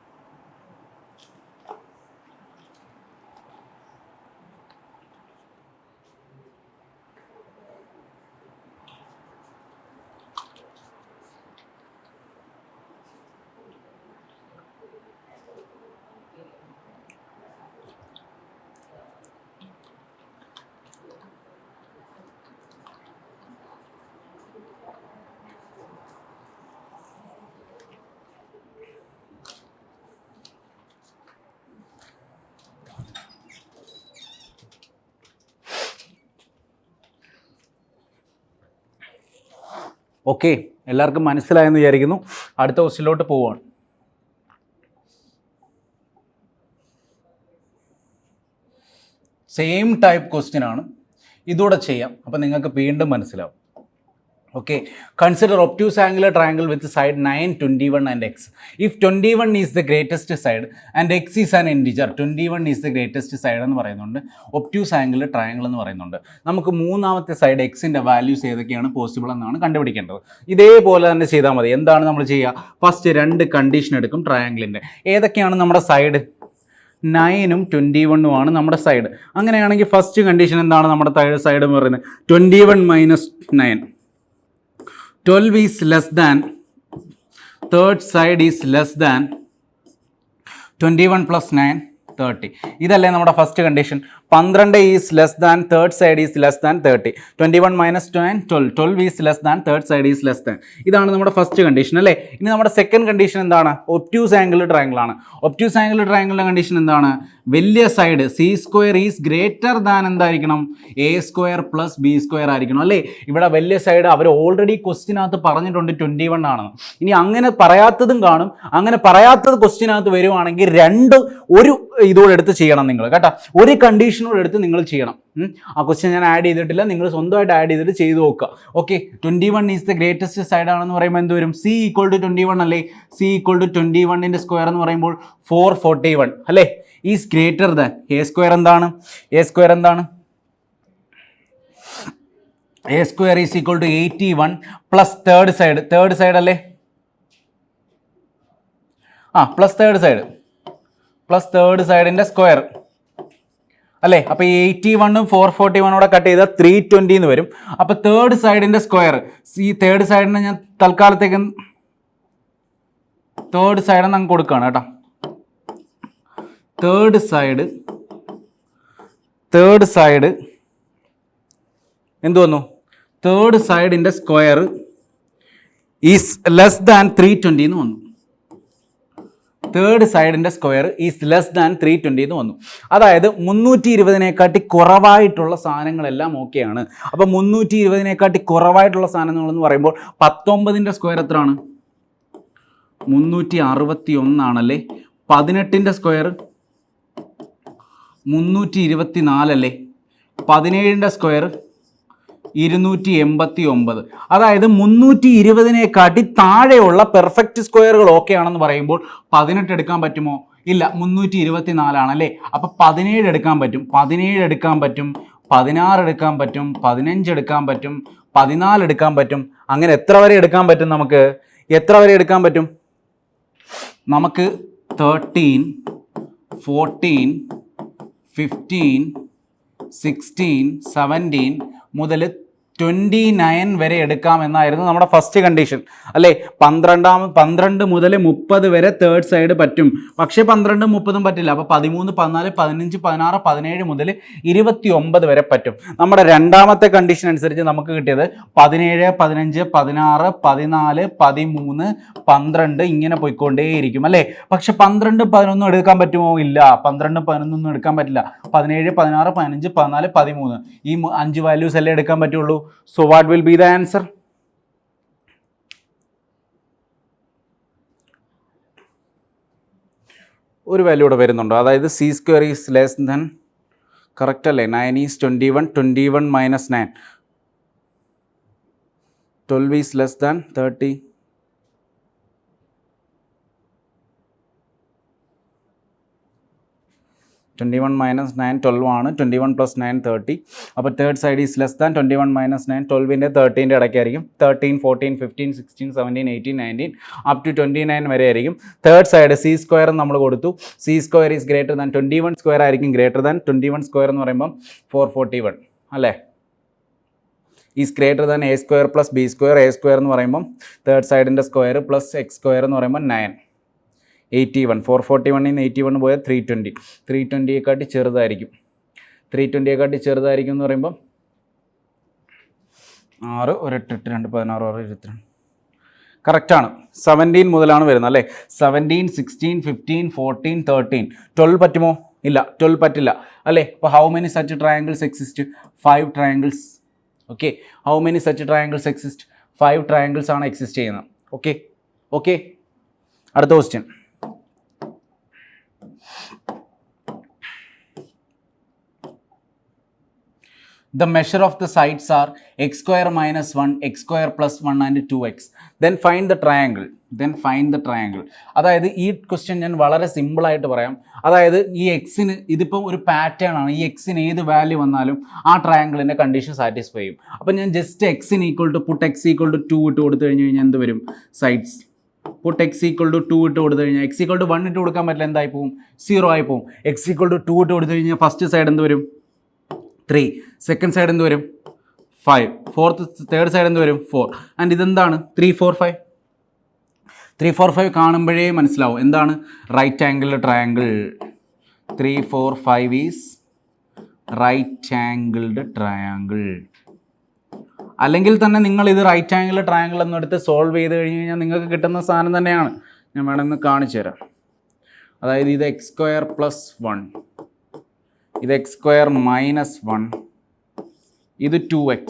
ഓക്കെ, എല്ലാവർക്കും മനസ്സിലായെന്ന് വിചാരിക്കുന്നു. അടുത്ത ക്വസ്റ്റ്യനിലോട്ട് പോവുകയാണ്. സെയിം ടൈപ്പ് ക്വസ്റ്റ്യൻ ആണ്, ഇതൂടെ ചെയ്യാം. അപ്പോൾ നിങ്ങൾക്ക് വീണ്ടും മനസ്സിലാവും. Okay, consider obtuse angular triangle with side 9, 21 and x. If 21 is the greatest side and x is an integer, 21 is the greatest side എന്ന് പറയുന്നുണ്ട്, ഒപ്റ്റ്യൂസ് ആംഗുലർ ട്രയാങ്കിൾ എന്ന് പറയുന്നുണ്ട്. നമുക്ക് മൂന്നാമത്തെ സൈഡ് എക്സിൻ്റെ വാല്യൂസ് ഏതൊക്കെയാണ് പോസിബിൾ എന്നാണ് കണ്ടുപിടിക്കേണ്ടത്. ഇതേപോലെ തന്നെ ചെയ്താൽ മതി. എന്താണ് നമ്മൾ ചെയ്യുക, ഫസ്റ്റ് രണ്ട് കണ്ടീഷൻ എടുക്കും ട്രയാങ്കിളിൻ്റെ. ഏതൊക്കെയാണ് നമ്മുടെ സൈഡ്, 9ഉം 21ഉം ആണ് നമ്മുടെ സൈഡ്. അങ്ങനെയാണെങ്കിൽ ഫസ്റ്റ് കണ്ടീഷൻ എന്താണ് നമ്മുടെ സൈഡ് എന്ന് പറയുന്നത്, 21 - 9, 12 is less than, third side is less than 21 + 9, 30. ഇതല്ലേ നമ്മുടെ first condition. 12 is less than third side is less than 30. 21 minus 9 12. 12 is less than third side is less than. ഇതാണ് നമ്മുടെ first condition അല്ലേ. ഇനി നമ്മുടെ സെക്കൻഡ് കണ്ടീഷൻ എന്താണ്? Obtuse angle triangle ആണ്. Obtuse angle ട്രയാംഗിളിൻ്റെ കണ്ടീഷൻ എന്താണ്? വലിയ side C square is greater than എന്തായിരിക്കണം? A square plus B square ആയിരിക്കണം അല്ലേ. ഇവിടെ വലിയ സൈഡ് അവർ ഓൾറെഡി ക്വസ്റ്റിനകത്ത് പറഞ്ഞിട്ടുണ്ട് 21 ആണെന്ന്. ഇനി അങ്ങനെ പറയാത്തതും കാണും. അങ്ങനെ പറയാത്തത് ക്വസ്റ്റിനകത്ത് വരുവാണെങ്കിൽ ഒരു ഇതോടെ എടുത്ത് ചെയ്യണം നിങ്ങൾ കേട്ടോ. ഒരു കണ്ടീഷനോട് എടുത്ത് നിങ്ങൾ ചെയ്യണം. ആ ക്വസ്റ്റ്യൻ ഞാൻ ആഡ് ചെയ്തിട്ടില്ല, നിങ്ങൾ സ്വന്തമായിട്ട് ആഡ് ചെയ്തിട്ട് ചെയ്ത് നോക്കുക. Okay, 21 is the greatest side ആണെന്ന് പറയുമ്പോൾ എന്ത് വരും? സി ഈക്വൽ ടു 21 അല്ലേ. സി ഈക്വൽ ടു 21ൻ്റെ സ്ക്വയർ എന്ന് പറയുമ്പോൾ 441 അല്ലേ. Is greater than A square എന്താണ്? എ സ്ക്വയർ എന്താണ്? A square is equal to 81 plus third side അല്ലേ. പ്ലസ് തേർഡ് സൈഡിൻ്റെ സ്ക്വയർ അല്ലേ. അപ്പോൾ 81ഉം 441 കട്ട് ചെയ്താൽ 320 എന്ന് വരും. അപ്പോൾ തേർഡ് സൈഡിൻ്റെ സ്ക്വയർ, ഈ തേർഡ് സൈഡിന് ഞാൻ തൽക്കാലത്തേക്ക് തേർഡ് സൈഡ് അങ്ങ് കൊടുക്കുകയാണ് കേട്ടോ. തേർഡ് സൈഡ് എന്ത് വന്നു? തേർഡ് സൈഡിൻ്റെ സ്ക്വയർ ഈസ് ലെസ് ദാൻ 320 എന്ന് വന്നു. തേർഡ് സൈഡിൻ്റെ സ്ക്വയർ ഈസ് ലെസ് ദാൻ 320 എന്ന് വന്നു. അതായത് 320 കുറവായിട്ടുള്ള സാധനങ്ങളെല്ലാം ഓക്കെയാണ്. അപ്പോൾ 320 കുറവായിട്ടുള്ള സാധനങ്ങളെന്ന് പറയുമ്പോൾ 19ൻ്റെ സ്ക്വയർ എത്രയാണ്? 361 ആണല്ലേ. 18ൻ്റെ സ്ക്വയർ 324 അല്ലേ. 17ൻ്റെ സ്ക്വയർ 289. അതായത് 320 താഴെയുള്ള പെർഫെക്റ്റ് സ്ക്വയറുകൾ ഓക്കെ ആണെന്ന് പറയുമ്പോൾ 18 എടുക്കാൻ പറ്റുമോ? ഇല്ല, 324 ആണല്ലേ. അപ്പോൾ 17 എടുക്കാൻ പറ്റും, 16 എടുക്കാൻ പറ്റും, 15 എടുക്കാൻ പറ്റും, 14 എടുക്കാൻ പറ്റും. അങ്ങനെ എത്ര വരെ എടുക്കാൻ പറ്റും? നമുക്ക് 13, 14, 15, 16, 17 മുതൽ 29 വരെ എടുക്കാം എന്നായിരുന്നു നമ്മുടെ ഫസ്റ്റ് കണ്ടീഷൻ അല്ലേ. 12 മുതൽ 30 വരെ തേർഡ് സൈഡ് പറ്റും. പക്ഷേ 12ഉം 30ഉം പറ്റില്ല. അപ്പോൾ 13, 14, 15, 16, 17 മുതൽ 29 വരെ പറ്റും. നമ്മുടെ രണ്ടാമത്തെ കണ്ടീഷൻ അനുസരിച്ച് നമുക്ക് കിട്ടിയത് 17, 15, 16, 14, 13, 12 ഇങ്ങനെ പോയിക്കൊണ്ടേയിരിക്കും അല്ലേ. പക്ഷെ 12, 11 എടുക്കാൻ പറ്റുമോ? ഇല്ല, 12, 11 എടുക്കാൻ പറ്റില്ല. 17, 16, 15, 14, 13 ഈ 5 വാല്യൂസ് അല്ലേ എടുക്കാൻ പറ്റുള്ളൂ. So what will be the answer? ഒരു വാല്യൂ ഇവിടെ വരുന്നുണ്ടോ? അതായത് C square is less than, correct അല്ലേ. 9 is 21, 21 minus 9, 12 is less than 30. 21 minus 9 12 ആണ്. 21 പ്ലസ് 9 30. അപ്പോൾ third side is less than 21 minus 9 12ൻ്റെ 13ൻ്റെ ഇടയ്ക്കായിരിക്കും. 13, 14, 15, 16, 17, 18, 19 അപ് ടു 29 വരെ ആയിരിക്കും. തേർഡ് സൈഡ് സി സ്ക്വയർ നമ്മൾ കൊടുത്തു. C square is greater than 21 square ആയിരിക്കും. ഗ്രേറ്റർ ദാൻ 21 സ്ക്വയർ എന്ന് പറയുമ്പം 441 അല്ലേ. Is greater than A square plus B square. A square എന്ന് പറയുമ്പം തേർഡ് സൈഡിൻ്റെ സ്ക്വയർ പ്ലസ് എക്സ് സ്ക്വയർ എന്ന് പറയുമ്പോൾ 9. 81, 441 81 പോയാൽ 320. 320 ചെറുതായിരിക്കും. 320 ചെറുതായിരിക്കും എന്ന് പറയുമ്പം 6, 1 8 8 2 16 6 22 കറക്റ്റാണ്. 17 മുതലാണ് വരുന്നത് അല്ലേ. 17, 16, 15, 14, 13. 12 പറ്റുമോ? ഇല്ല, 12 പറ്റില്ല അല്ലേ. അപ്പോൾ how many such triangles exist? 5 triangles. Okay, how many such triangles exist? 5 triangles ആണ് എക്സിസ്റ്റ് ചെയ്യുന്നത്. ഓക്കെ, അടുത്ത question. The measure of the sides are x square minus 1, x square plus 1 and 2x. Then find the triangle. അതായത് ഈ question ഞാൻ വളരെ സിമ്പിളായിട്ട് പറയാം. അതായത് ഈ എക്സിന് ഇതിപ്പം ഒരു പാറ്റേൺ ആണ്. ഈ എക്സിന് ഏത് വാല്യൂ വന്നാലും ആ ട്രയാങ്കിളിൻ്റെ കണ്ടീഷൻ സാറ്റിസ്ഫൈ ചെയ്യും. അപ്പം ഞാൻ ജസ്റ്റ് എക്സിന് equal to put X equal to 2 ഇട്ട് കൊടുത്തു കഴിഞ്ഞ് എന്ത് വരും? Sides. Put X equal to 2 ഇട്ട് കൊടുത്തു കഴിഞ്ഞാൽ എക്സ് ഈക്വൽ ടു 1 ഇട്ട് കൊടുക്കാൻ പറ്റില്ല, എന്തായി പോവും? 0 ആയി പോവും. എക്സ് ഈക്വൽ ടു 2 ഇട്ട് കൊടുത്തു കഴിഞ്ഞാൽ ഫസ്റ്റ് സൈഡ് എന്ത് വരും? 3. സെക്കൻഡ് സൈഡ് എന്ത് വരും? 5. തേർഡ് സൈഡ് എന്ത് വരും? 4. ആൻഡ് ഇതെന്താണ്? 3, 4, 5. 3, 4, 5 കാണുമ്പോഴേ മനസ്സിലാവും എന്താണ് right angle triangle. 3, 4, 5 is right angled triangle. അല്ലെങ്കിൽ തന്നെ നിങ്ങൾ ഇത് റൈറ്റ് ആംഗിൾ ട്രയാങ്കിൾ എന്നെടുത്ത് സോൾവ് ചെയ്ത് കഴിഞ്ഞ് കഴിഞ്ഞാൽ നിങ്ങൾക്ക് കിട്ടുന്ന സാധനം തന്നെയാണ്. ഞാൻ വേണമെന്ന് കാണിച്ചു തരാം. അതായത് ഇത് എക്സ് സ്ക്വയർ പ്ലസ് 1, ഇത് എക്സ് സ്ക്വയർ മൈനസ് 1, ഇത് 2x.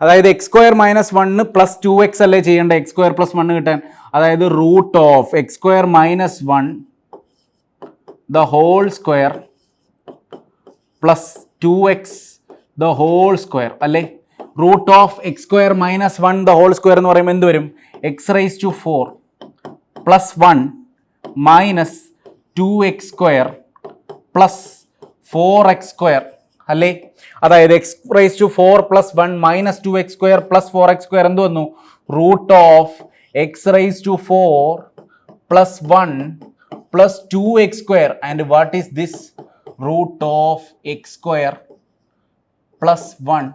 അതായത് X square minus 1 plus 2x അല്ലേ ചെയ്യേണ്ട എക്സ് സ്ക്വയർ പ്ലസ് 1 കിട്ടാൻ. അതായത് root of x square minus 1 the whole square plus 2x the whole square അല്ലേ. Root of x square minus 1 the whole square എന്ന് പറയുമ്പോൾ എന്ത് വരും? X raise to 4 plus 1 minus 2x square plus 4x square അല്ലേ. അതായത് x raise to 4 plus 1 minus 2x square plus 4x square എന്ത് വന്നു? Root of x raise to 4 plus 1 plus 2x square. And what is this? Root of x square plus 1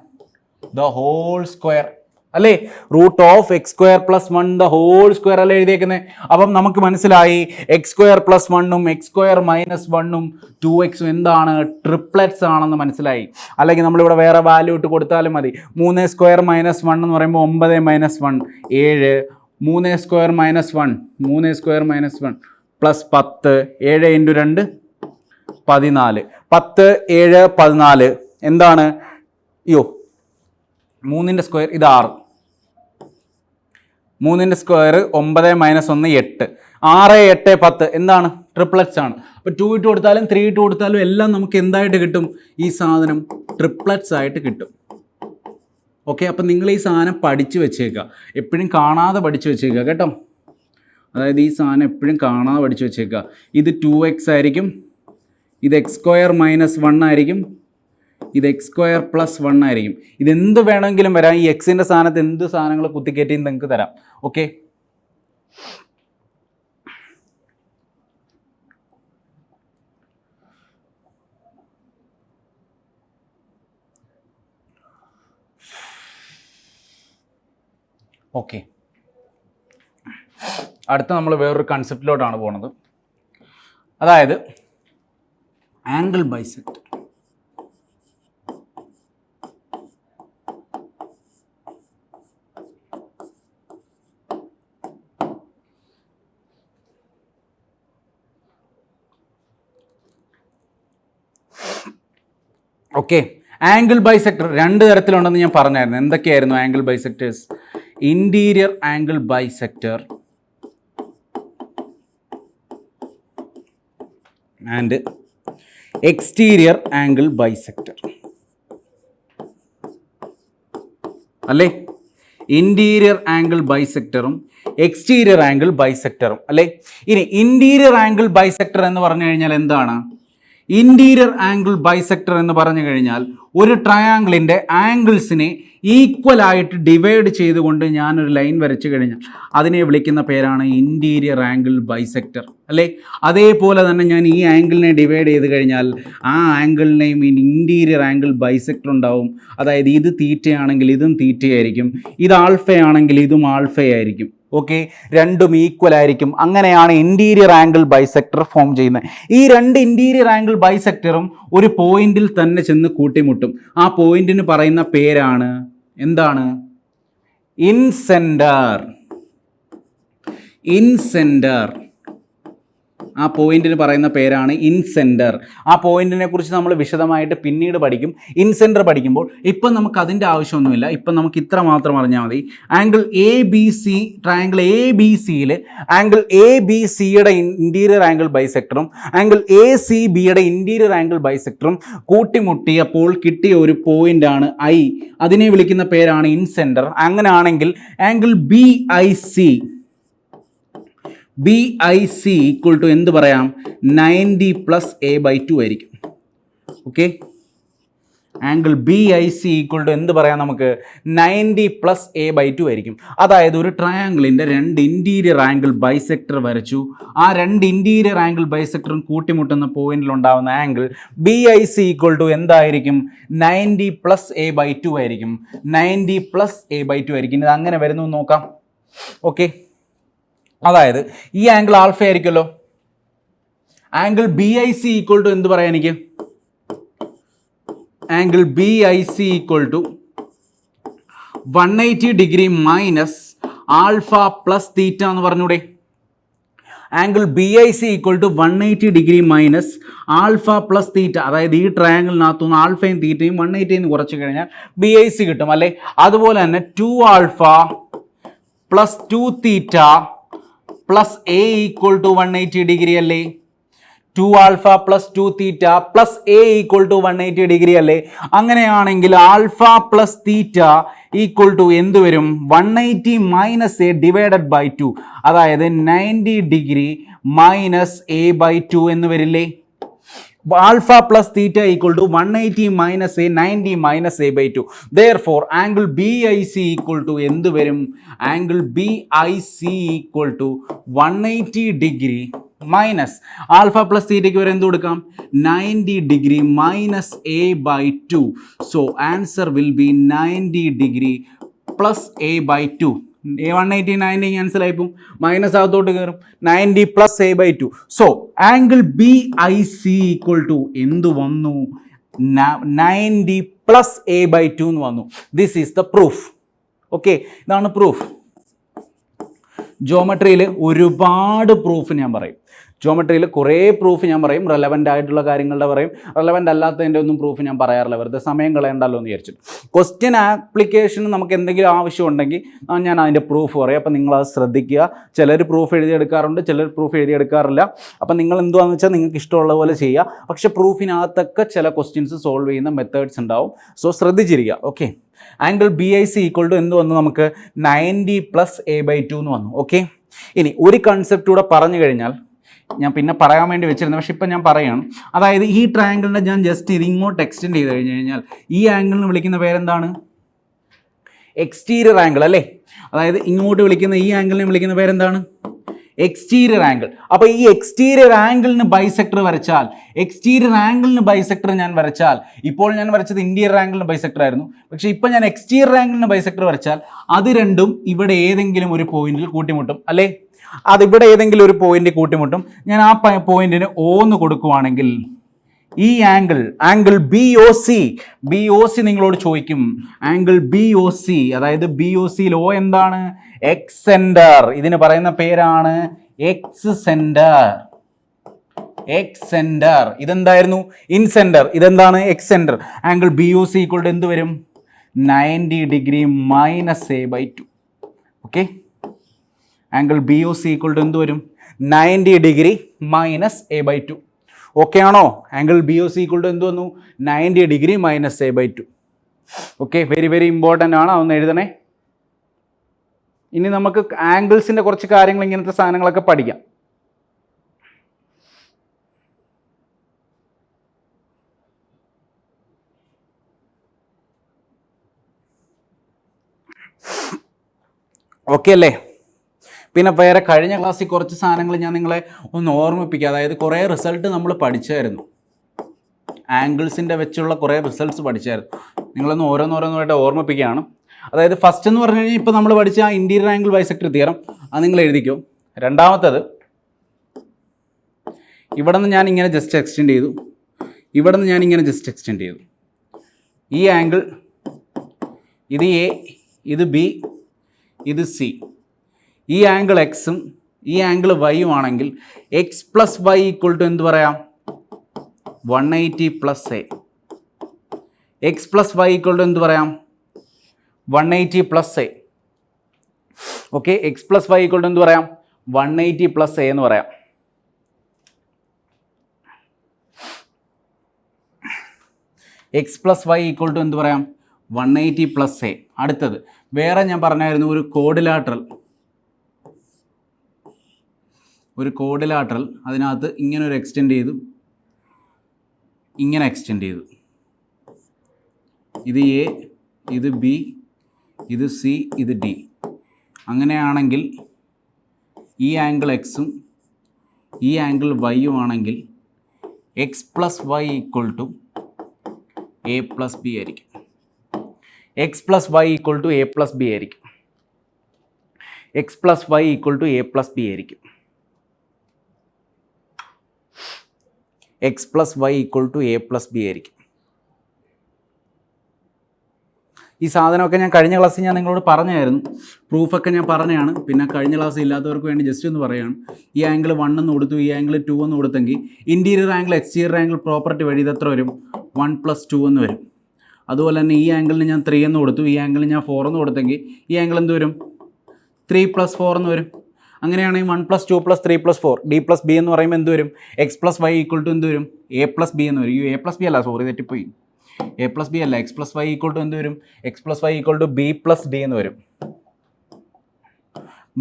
the whole square അല്ലേ. Root of x square plus 1 the whole square അല്ലേ എഴുതിയേക്കുന്നത്. അപ്പം നമുക്ക് മനസ്സിലായി x square plus 1ഉം x square minus 1ഉം 2x എന്താണ്? Triplets ആണെന്ന് മനസ്സിലായി. അല്ലെങ്കിൽ നമ്മളിവിടെ വേറെ വാല്യൂ ഇട്ട് കൊടുത്താലും മതി. 3 സ്ക്വയർ മൈനസ് 1 എന്ന് പറയുമ്പോൾ 9 minus 1 7, 3 square minus 1 3 square minus 1 plus 10, 7 into 2 14, 10 7 14 എന്താണ്? 3ൻ്റെ സ്ക്വയർ ഇത് 6, 3ൻ്റെ സ്ക്വയർ 9 മൈനസ് 1 8, 6 8 10 എന്താണ്? ട്രിപ്ലെറ്റ്സ് ആണ്. അപ്പോൾ 2 ഇട്ട് കൊടുത്താലും 3 ഇട്ട് കൊടുത്താലും എല്ലാം നമുക്ക് എന്തായിട്ട് കിട്ടും? ഈ സാധനം ട്രിപ്ലെറ്റ്സ് ആയിട്ട് കിട്ടും. ഓക്കെ, അപ്പം നിങ്ങൾ ഈ സാധനം പഠിച്ചു വെച്ചേക്കുക, എപ്പോഴും കാണാതെ പഠിച്ചു വെച്ചേക്കുക കേട്ടോ. അതായത് ഈ സാധനം എപ്പോഴും കാണാതെ പഠിച്ചു വെച്ചേക്കുക. ഇത് 2x ആയിരിക്കും, ഇത് എക്സ് സ്ക്വയർ മൈനസ് 1 ആയിരിക്കും, ഇത് എക്സ് സ്ക്വയർ പ്ലസ് 1 ആയിരിക്കും. ഇതെന്ത് വേണമെങ്കിലും വരാം. ഈ എക്സിൻ്റെ സ്ഥാനത്ത് എന്ത് സാധനങ്ങൾ കുത്തിക്കയറ്റിയും നിങ്ങൾക്ക് തരാം. Okay, okay. അടുത്ത നമ്മൾ വേറൊരു കൺസെപ്റ്റിലോട്ടാണ് പോകുന്നത്. അതായത് angle bisector. Okay, angle bisector 2 തരത്തിലുണ്ടെന്ന് ഞാൻ പറഞ്ഞായിരുന്നു. എന്തൊക്കെയായിരുന്നു angle bisectors? Interior angle bisector and exterior angle bisector അല്ലേ. ഇന്റീരിയർ ആംഗിൾ ബൈസെക്ടറും എക്സ്റ്റീരിയർ ആംഗിൾ ബൈസെക്ടറും അല്ലേ. ഇനി ഇന്റീരിയർ ആംഗിൾ ബൈസെക്ടർ എന്ന് പറഞ്ഞു കഴിഞ്ഞാൽ എന്താണ്? ഇന്റീരിയർ ആംഗിൾ ബൈസെക്ടർ എന്ന് പറഞ്ഞു കഴിഞ്ഞാൽ ഒരു ട്രയാങ്കിളിൻ്റെ ആംഗിൾസിനെ ഈക്വൽ ആയിട്ട് ഡിവൈഡ് ചെയ്തുകൊണ്ട് ഞാനൊരു ലൈൻ വരച്ചു കഴിഞ്ഞാൽ അതിനെ വിളിക്കുന്ന പേരാണ് ഇന്റീരിയർ ആംഗിൾ ബൈസെക്ടർ അല്ലേ. അതേപോലെ തന്നെ ഞാൻ ഈ ആംഗിളിനെ ഡിവൈഡ് ചെയ്ത് കഴിഞ്ഞാൽ ആ ആംഗിളിനെയും ഇന്റീരിയർ ആംഗിൾ ബൈസെക്ടർ ഉണ്ടാവും. അതായത് ഇത് തീറ്റയാണെങ്കിൽ ഇതും തീറ്റയായിരിക്കും, ഇത് ആൾഫയാണെങ്കിൽ ഇതും ആൾഫയായിരിക്കും. ഓക്കെ, രണ്ടും ഈക്വൽ ആയിരിക്കും. അങ്ങനെയാണ് ഇന്റീരിയർ ആംഗിൾ ബൈസെക്ടർ ഫോം ചെയ്യുന്നത്. ഈ 2 ഇന്റീരിയർ ആംഗിൾ ബൈസെക്ടറും ഒരു പോയിന്റിൽ തന്നെ ചെന്ന് കൂട്ടിമുട്ടും. ആ പോയിന്റിന് പറയുന്ന പേരാണ് എന്താണ്? ഇൻസെൻഡർ. ഇൻസെൻഡർ. ആ പോയിന്റിന് പറയുന്ന പേരാണ് ഇൻസെൻഡർ. ആ പോയിന്റിനെ കുറിച്ച് നമ്മൾ വിശദമായിട്ട് പിന്നീട് പഠിക്കും. ഇൻസെൻഡർ പഠിക്കുമ്പോൾ ഇപ്പം നമുക്ക് അതിൻ്റെ ആവശ്യമൊന്നുമില്ല. ഇപ്പം നമുക്ക് ഇത്ര മാത്രം അറിഞ്ഞാൽ മതി. Angle A B C, triangle A B സിയിൽ ആംഗിൾ എ ബി സിയുടെ ഇൻറ്റീരിയർ ആംഗിൾ ബൈസെക്ടറും ആംഗിൾ എ സി ബിയുടെ ഇൻറ്റീരിയർ ആംഗിൾ ബൈസെക്ടറും കൂട്ടിമുട്ടിയപ്പോൾ കിട്ടിയ ഒരു പോയിന്റാണ് ഐ. അതിനെ വിളിക്കുന്ന പേരാണ് ഇൻസെൻഡർ. അങ്ങനെയാണെങ്കിൽ angle B I C, B I C equal to എന്ത് പറയാം? 90 പ്ലസ് a/2 ആയിരിക്കും. Okay, angle B I C equal to എന്ത് പറയാം നമുക്ക്? 90 പ്ലസ് a/2 ആയിരിക്കും. അതായത് ഒരു ട്രയാങ്കിളിൻ്റെ 2 ഇൻറ്റീരിയർ ആംഗിൾ ബൈസെക്ടർ വരച്ചു. ആ 2 ഇൻറ്റീരിയർ ആംഗിൾ ബൈസെക്ടറും കൂട്ടിമുട്ടുന്ന പോയിന്റിൽ ഉണ്ടാകുന്ന angle B I C equal to എന്തായിരിക്കും? 90 പ്ലസ് a/2 ആയിരിക്കും. 90 പ്ലസ് a/2 ആയിരിക്കും. ഇത് അങ്ങനെ വരുന്നു നോക്കാം. ഓക്കെ, അതായത് ഈ ആംഗിൾ ആൽഫ ആയിരിക്കുമല്ലോ. Angle B I C equal to എന്ത് പറയാം എനിക്ക്? Angle B I C equal to 180 degree minus alpha plus theta എന്ന് പറഞ്ഞൂടെ? Angle B I C equal to 180 degree minus alpha plus theta. അതായത് ഈ ട്രയാങ്കിളിനകത്തുനിന്ന് ആൽഫയും തീറ്റയും 180 കുറച്ച് കഴിഞ്ഞാൽ ബി ഐ സി കിട്ടും അല്ലേ? അതുപോലെ തന്നെ 2 alpha plus 2 theta plus A equal to 180 degree അല്ലേ? 2 alpha plus 2 theta plus A equal to 180 degree അല്ലേ? അങ്ങനെയാണെങ്കിൽ alpha plus theta equal to എന്ത് വരും? 180 മൈനസ് എ ഡിവൈഡഡ് ബൈ 2, അതായത് 90 ഡിഗ്രി മൈനസ് എ ബൈ 2 എന്ന് വരില്ലേ? Alpha plus theta equal to 180 minus A 90 minus A by 2. Therefore angle B I C equal to എന്ത് വരും? Angle B I C equal to 180 degree minus alpha plus തീറ്റയ്ക്ക് വരെ എന്ത് കൊടുക്കാം? 90 degree minus A by 2. So answer will be 90 degree plus A by 2. 180 90 cancel ആയിപ്പോൾ minus അകത്തോട്ട് കയറും. 90 plus A by 2. So angle B I C equal to എന്ത് വന്നു? 90 plus A by 2 എന്ന് വന്നു. This is the proof. Okay, ഇതാണ് proof. ജോമെട്രിയിൽ ഒരുപാട് പ്രൂഫ് ഞാൻ പറയും. ജോമെട്രിയിൽ കുറേ പ്രൂഫ് ഞാൻ പറയും. റെലവൻ്റ് ആയിട്ടുള്ള കാര്യങ്ങളുടെ പറയും, റെലവൻ്റ് അല്ലാത്തതിൻ്റെ ഒന്നും പ്രൂഫ് ഞാൻ പറയാറില്ല, വെറുതെ സമയം കളയണ്ടല്ലോ എന്ന് വിചാരിച്ചിട്ട്. ക്വസ്റ്റ്യൻ ആപ്ലിക്കേഷൻ നമുക്ക് എന്തെങ്കിലും ആവശ്യമുണ്ടെങ്കിൽ ഞാൻ അതിൻ്റെ പ്രൂഫ് പറയും. അപ്പോൾ നിങ്ങളത് ശ്രദ്ധിക്കുക. ചിലർ പ്രൂഫ് എഴുതിയെടുക്കാറുണ്ട്, ചിലർ പ്രൂഫ് എഴുതിയെടുക്കാറില്ല. അപ്പോൾ നിങ്ങൾ എന്തുവാണെന്ന് വെച്ചാൽ നിങ്ങൾക്ക് ഇഷ്ടമുള്ള പോലെ ചെയ്യുക. പക്ഷേ പ്രൂഫിനകത്തൊക്കെ ചില ക്വസ്റ്റ്യൻസ് സോൾവ് ചെയ്യുന്ന മെത്തേഡ്സ് ഉണ്ടാവും. സോ ശ്രദ്ധിച്ചിരിക്കുക. Okay, angle B I C equal to എന്ത് വന്നു? നമുക്ക് 90 പ്ലസ് എ ബൈ 2 എന്ന് വന്നു. ഓക്കെ, ഇനി ഒരു കൺസെപ്റ്റ് കൂടെ പറഞ്ഞു കഴിഞ്ഞാൽ ഞാൻ പിന്നെ പറയാൻ വേണ്ടി വെച്ചിരുന്നത്, പക്ഷെ ഇപ്പം ഞാൻ പറയുകയാണ്. അതായത് ഈ ട്രയാങ്കിളിനെ ഞാൻ ജസ്റ്റ് ഇത് ഇങ്ങോട്ട് എക്സ്റ്റെൻഡ് ചെയ്ത് കഴിഞ്ഞ് കഴിഞ്ഞാൽ ഈ ആംഗിളിന് വിളിക്കുന്ന പേരെന്താണ്? എക്സ്റ്റീരിയർ ആംഗിൾ അല്ലേ? അതായത് ഇങ്ങോട്ട് വിളിക്കുന്ന ഈ ആംഗിളിനെ വിളിക്കുന്ന പേരെന്താണ്? Exterior angle. അപ്പോൾ ഈ എക്സ്റ്റീരിയർ ആംഗിളിന് ബൈസെക്ടർ വരച്ചാൽ, എക്സ്റ്റീരിയർ ആംഗിളിന് ബൈസെക്ടർ ഞാൻ വരച്ചാൽ, ഇപ്പോൾ ഞാൻ വരച്ചത് ഇന്റീരിയർ ആംഗിളിന് ബൈസെക്ടർ ആയിരുന്നു, പക്ഷേ ഇപ്പോൾ ഞാൻ എക്സ്റ്റീരിയർ ആംഗിളിന് ബൈസെക്ടർ വരച്ചാൽ അത് രണ്ടും ഇവിടെ ഏതെങ്കിലും ഒരു പോയിന്റിൽ കൂട്ടിമുട്ടും അല്ലേ? അതിവിടെ ഏതെങ്കിലും ഒരു പോയിന്റ് കൂട്ടിമുട്ടും. ഞാൻ ആ പോയിന്റിന് O എന്ന് കൊടുക്കുവാണെങ്കിൽ ഈ ആംഗിൾ ബി ഒ സി നിങ്ങളോട് ചോദിക്കും. ആംഗിൾ ബി ഒ സി, അതായത് ബി ഒ സിയിൽ O എന്താണ്? Excentre. ഇതിന് പറയുന്ന പേരാണ് എക്സ് സെന്റർ. ഇതെന്തായിരുന്നു? Incentre. ഇതെന്താണ്? Excentre. Angle B O C equal to എന്ത് വരും? 90 degree minus A by 2. Okay, angle B O C equal to എന്ത് വരും? 90 degree minus A by 2. Okay ആണോ? Angle B O C equal to എന്ത് വന്നു? 90 degree minus A by 2. Okay, very very important ആണ്, അതൊന്ന് എഴുതണേ. ഇനി നമുക്ക് ആംഗിൾസിൻ്റെ കുറച്ച് കാര്യങ്ങൾ, ഇങ്ങനത്തെ സാധനങ്ങളൊക്കെ പഠിക്കാം. ഓക്കെ അല്ലേ? പിന്നെ വേറെ കഴിഞ്ഞ ക്ലാസ്സിൽ കുറച്ച് സാധനങ്ങൾ ഞാൻ നിങ്ങളെ ഒന്ന് ഓർമ്മിപ്പിക്കുക. അതായത് കുറേ റിസൾട്ട് നമ്മൾ പഠിച്ചായിരുന്നു, ആംഗിൾസിൻ്റെ വെച്ചുള്ള കുറേ റിസൾട്ട്സ് പഠിച്ചായിരുന്നു. നിങ്ങളൊന്ന് ഓരോന്നോരോന്നായിട്ട് ഓർമ്മിപ്പിക്കുകയാണ്. അതായത് ഫസ്റ്റ് എന്ന് പറഞ്ഞു കഴിഞ്ഞാൽ ഇപ്പോൾ നമ്മൾ പഠിച്ച ആ ഇൻറ്റീരിയർ ആംഗിൾ ബൈസെക്ടർ തിയറം, അത് നിങ്ങൾ എഴുതിക്കോ. രണ്ടാമത്തത്, ഇവിടെ നിന്ന് ഞാൻ ഇങ്ങനെ ജസ്റ്റ് എക്സ്റ്റെൻഡ് ചെയ്തു, ഇവിടെ നിന്ന് ഞാൻ ഇങ്ങനെ ജസ്റ്റ് എക്സ്റ്റെൻഡ് ചെയ്തു. ഈ ആംഗിൾ, ഇത് എ, ഇത് ബി, ഇത് സി. ഈ ആംഗിൾ എക്സും ഈ ആംഗിൾ വൈയും ആണെങ്കിൽ X plus Y equal to എന്ത് പറയാം? 180 plus A. X plus Y equal to എന്ത് പറയാം? 180 plus A. Okay, X plus Y equal to എന്ത് പറയാം? 180 പ്ലസ് എ എന്ന് പറയാം. X plus Y equal to എന്ത് പറയാം? 180 പ്ലസ് എ. അടുത്തത് വേറെ ഞാൻ പറഞ്ഞായിരുന്നു, ഒരു കോഡിലാട്രൽ, അതിനകത്ത് ഇങ്ങനെ ഒരു എക്സ്റ്റെൻഡ് ചെയ്തു, ഇങ്ങനെ എക്സ്റ്റെൻഡ് ചെയ്തു. ഇത് എ, ഇത് ബി, ഇത് സി, ഇത് ഡി. അങ്ങനെയാണെങ്കിൽ ഈ ആംഗിൾ എക്സും ഈ ആംഗിൾ വൈയും ആണെങ്കിൽ X plus Y equal to a plus b ആയിരിക്കും. X plus Y equal to a plus b ആയിരിക്കും. X plus Y equal to a plus b ആയിരിക്കും. X plus Y equal to a plus b ആയിരിക്കും. ഈ സാധനമൊക്കെ ഞാൻ കഴിഞ്ഞ ക്ലാസ്സിൽ ഞാൻ നിങ്ങളോട് പറഞ്ഞായിരുന്നു, പ്രൂഫൊക്കെ ഞാൻ പറഞ്ഞതാണ്. പിന്നെ കഴിഞ്ഞ ക്ലാസ് ഇല്ലാത്തവർക്ക് വേണ്ടി ജസ്റ്റ് ഒന്ന് പറയുകയാണ്. ഈ ആംഗിൾ 1 എന്ന് കൊടുത്തു, ഈ ആംഗിൾ 2 എന്ന് കൊടുത്തെങ്കിൽ interior angle exterior angle property വഴി ഇതെത്ര വരും? 1 + 2 എന്ന് വരും. അതുപോലെ തന്നെ ഈ ആംഗിളിന് ഞാൻ 3 എന്ന് കൊടുത്തു, ഈ ആംഗിളിന് ഞാൻ 4 എന്ന് കൊടുത്തെങ്കിൽ ഈ ആംഗിൾ എന്ത് വരും? 3 + 4 എന്ന് വരും. അങ്ങനെയാണെങ്കിൽ 1 + 2 + 3 + 4 d + b എന്ന് പറയുമ്പോൾ എന്ത് വരും? X plus Y equal to എന്ത് വരും? a + b എന്ന് വരും. ഈ a + b അല്ല, സോറി തെറ്റിപ്പോയി, a + b അല്ല, X plus Y equal to എന്ത് വരും? X plus Y equal to b + d എന്ന് വരും.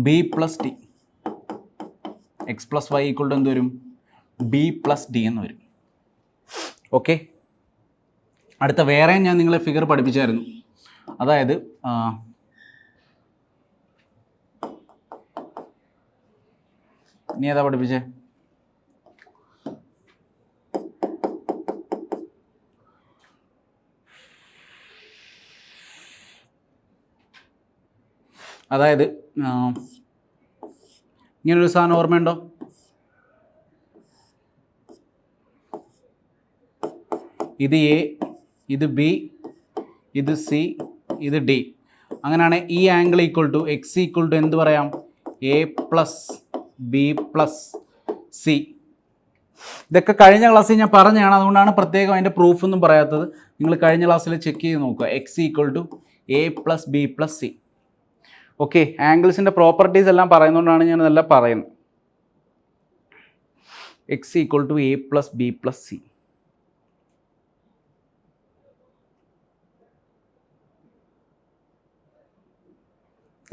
b + d, X plus Y equal to എന്ത് വരും? b + d എന്ന് വരും. ഓക്കെ, അടുത്ത വേറെ ഞാൻ നിങ്ങളെ ഫിഗർ പഠിപ്പിച്ചായിരുന്നു. അതായത് നീ ഏതാ പഠിപ്പിച്ചേ? അതായത് ഇങ്ങനൊരു സാധനം ഓർമ്മയുണ്ടോ? ഇത് എ, ഇത് ബി, ഇത് സി, ഇത് ഡി. അങ്ങനെയാണ് ഈ angle equal to X equal to എന്ത് പറയാം? A plus B plus C. ഇതൊക്കെ കഴിഞ്ഞ ക്ലാസ്സിൽ ഞാൻ പറഞ്ഞതാണ്, അതുകൊണ്ടാണ് പ്രത്യേകം അതിൻ്റെ പ്രൂഫൊന്നും പറയാത്തത്. നിങ്ങൾ കഴിഞ്ഞ ക്ലാസ്സിൽ ചെക്ക് ചെയ്ത് നോക്കുക. X equal to a plus B plus c. Okay, ആംഗിൾസിൻ്റെ പ്രോപ്പർട്ടീസ് എല്ലാം പറയുന്നതുകൊണ്ടാണ് ഞാൻ ഇതെല്ലാം പറയുന്നത്. X equal to a plus B plus c.